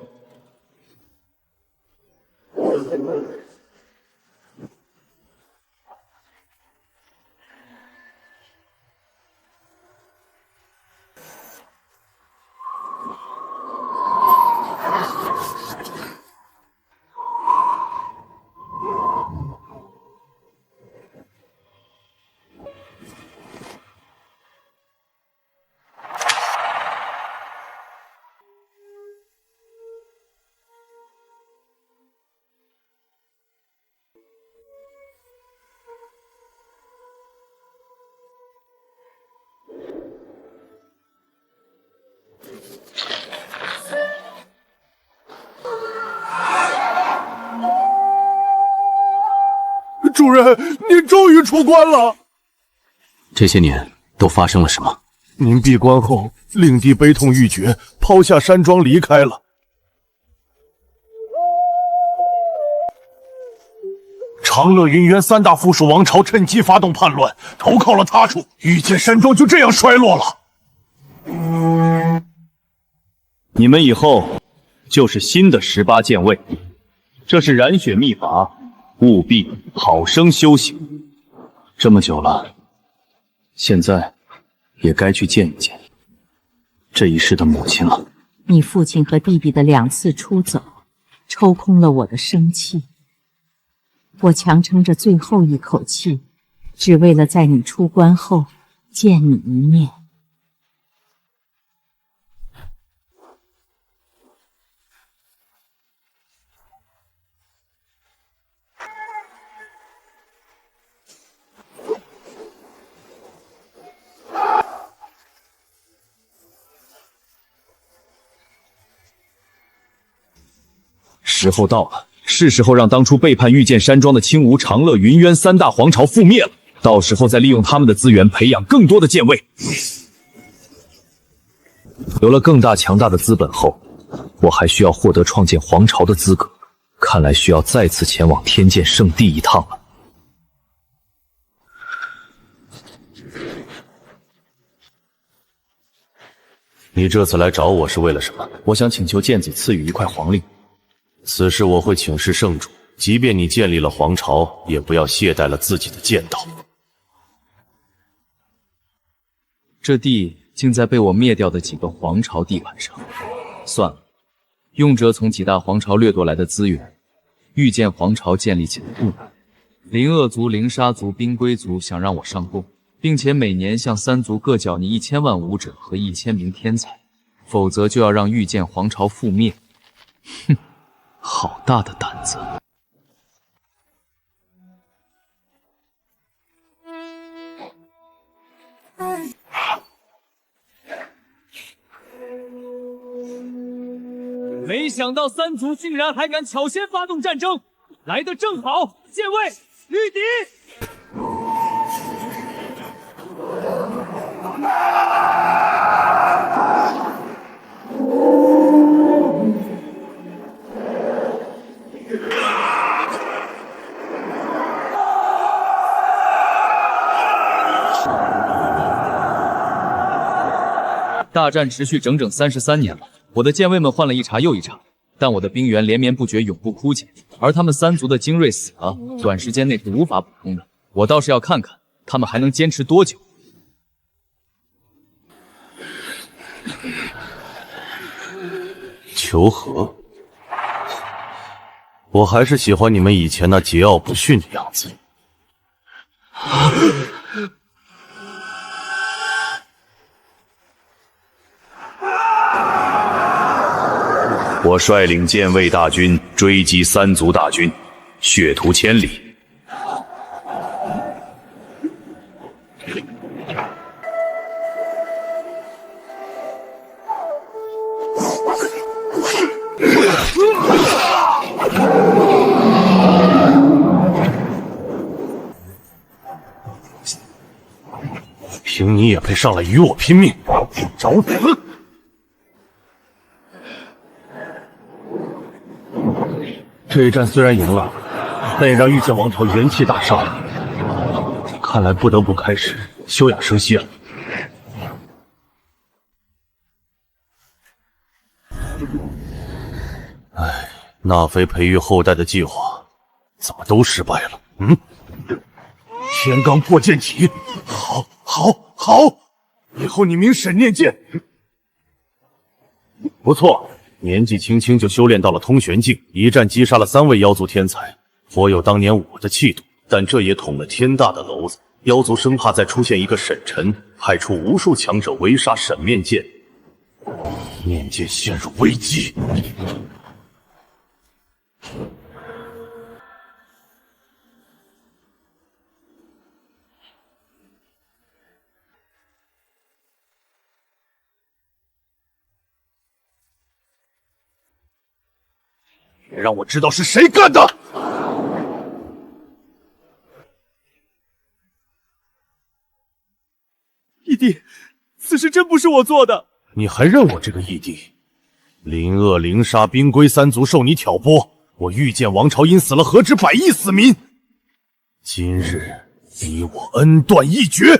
主人，您终于出关了。这些年都发生了什么？您闭关后，令弟悲痛欲绝，抛下山庄离开了。长乐云渊三大附属王朝趁机发动叛乱，投靠了他处，御剑山庄就这样衰落了。你们以后就是新的18剑卫，这是染血秘法，务必好生修行。这么久了，现在也该去见一见这一世的母亲了。你父亲和弟弟的2次出走，抽空了我的生气。我强撑着最后一口气，只为了在你出关后见你一面。时候到了，是时候让当初背叛御剑山庄的青梧、长乐、云渊3大皇朝覆灭了。到时候再利用他们的资源培养更多的剑卫。有了更大强大的资本后，我还需要获得创建皇朝的资格。看来需要再次前往天剑圣地一趟了。你这次来找我是为了什么？我想请求剑子赐予一块皇令。此事我会请示圣主，即便你建立了皇朝，也不要懈怠了自己的剑道。这地竟在被我灭掉的几个皇朝地盘上。算了，用着从几大皇朝掠夺来的资源，御剑皇朝建立起来不难。灵恶族、灵沙族、冰龟族想让我上贡，并且每年向3族各缴你1000万武者和1000名天才，否则就要让御剑皇朝覆灭。哼，好大的胆子！没想到3族竟然还敢巧先发动战争，来得正好，剑卫御敌！大战持续整整33年了，我的剑卫们换了一茬又一茬，但我的兵源连绵不绝，永不枯竭。而他们3族的精锐死了，短时间内是无法补充的。我倒是要看看他们还能坚持多久。求和？我还是喜欢你们以前那桀骜不驯的样子。我率领剑卫大军追击3族大军，血途千里。凭你也配上来与我拼命？找死！这一战虽然赢了，但也让御剑王朝元气大伤。看来不得不开始休养生息了。唉，纳妃培育后代的计划怎么都失败了？天罡破剑体，好，以后你名沈念剑。不错，年纪轻轻就修炼到了通玄境，一战击杀了3位妖族天才，颇有当年我的气度。但这也捅了天大的娄子，妖族生怕再出现一个沈晨，派出无数强者围杀沈面剑，面剑陷入危机。别让我知道是谁干的！事真不是我做的。你还认我这个义弟？临恶灵杀，兵归三族受你挑拨，我御剑王朝因死了何止100亿死民？今日你我恩断义绝！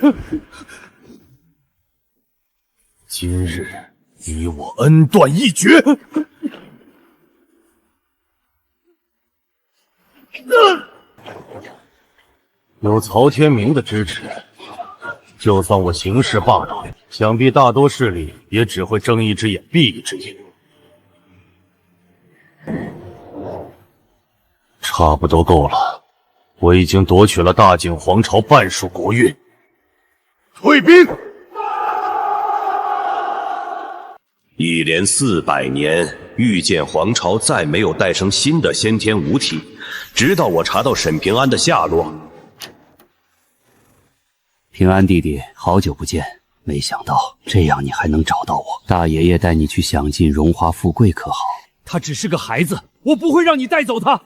今日你我恩断义绝！有曹天明的支持，就算我行事霸道，想必大多势力也只会睁一只眼闭一只眼。差不多够了，我已经夺取了大景皇朝半数国运。退兵！一连400年，御剑皇朝再没有诞生新的先天武体，直到我查到沈平安的下落。平安弟弟，好久不见，没想到这样你还能找到我。大爷爷带你去享尽荣华富贵可好？他只是个孩子，我不会让你带走他。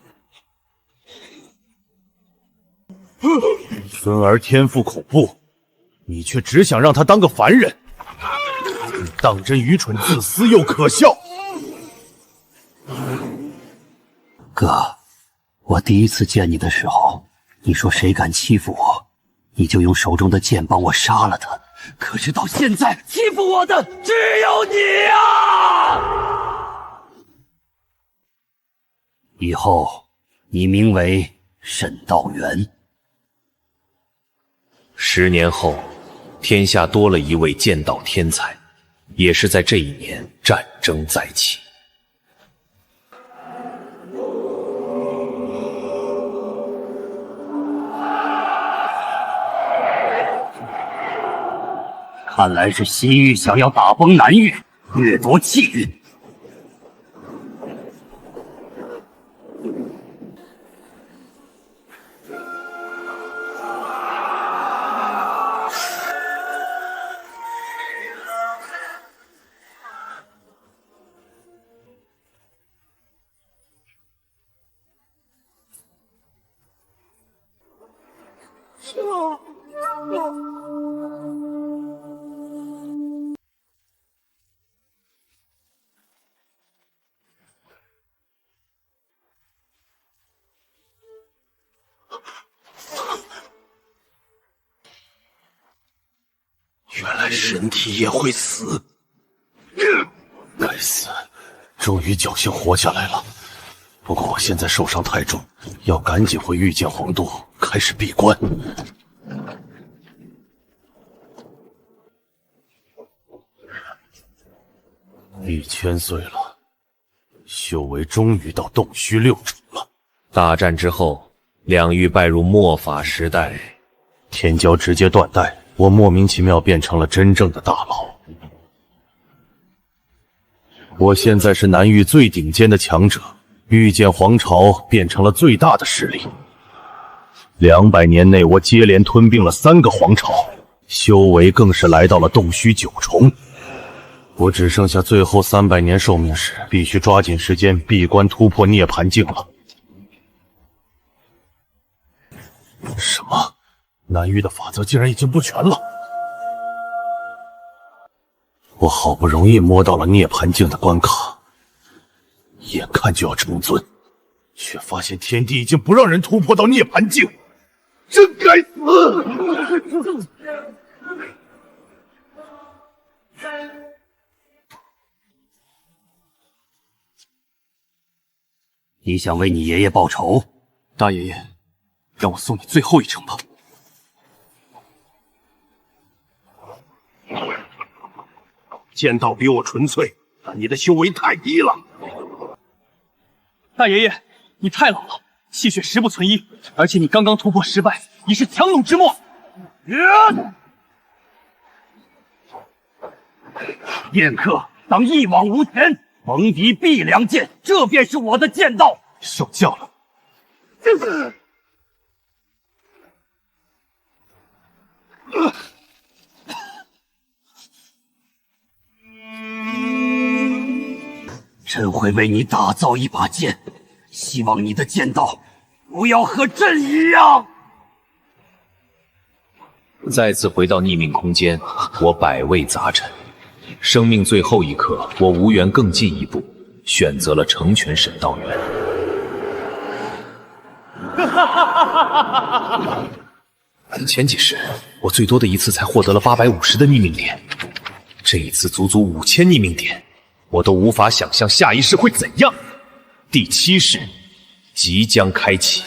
孙儿天赋恐怖，你却只想让他当个凡人，你当真愚蠢、自私又可笑。哥，我第一次见你的时候，你说谁敢欺负我，你就用手中的剑帮我杀了他。可是到现在，欺负我的只有你啊！以后你名为沈道元。10年后，天下多了一位剑道天才，也是在这一年，战争再起。看来是西域想要打崩南域，掠夺气运。原来人体也会死，该死，终于侥幸活下来了。不过我现在受伤太重，要赶紧回御剑皇都开始闭关。1000岁了，修为终于到洞虚6重了。大战之后，两域拜入末法时代，天骄直接断代，我莫名其妙变成了真正的大佬。我现在是南域最顶尖的强者，御剑皇朝变成了最大的势力。200年内，我接连吞并了3个皇朝，修为更是来到了洞虚9重。我只剩下最后300年寿命时，必须抓紧时间闭关突破涅槃境了。什么？南域的法则竟然已经不全了！我好不容易摸到了涅槃境的关卡，眼看就要成尊，却发现天地已经不让人突破到涅槃境，真该死！你想为你爷爷报仇？大爷爷，让我送你最后一程吧。剑道比我纯粹，但你的修为太低了。大爷爷，你太老了，气血十不存一，而且你刚刚突破失败，已是强弩之末。剑客当一往无前，逢敌必良剑，这便是我的剑道。受教了。朕会为你打造一把剑，希望你的剑道不要和朕一样。再次回到逆命空间，我百味杂陈。生命最后一刻，我无缘更进一步，选择了成全沈道元。前几世，我最多的一次才获得了850的逆命点，这一次足足5000逆命点，我都无法想象下一世会怎样。第7世即将开启。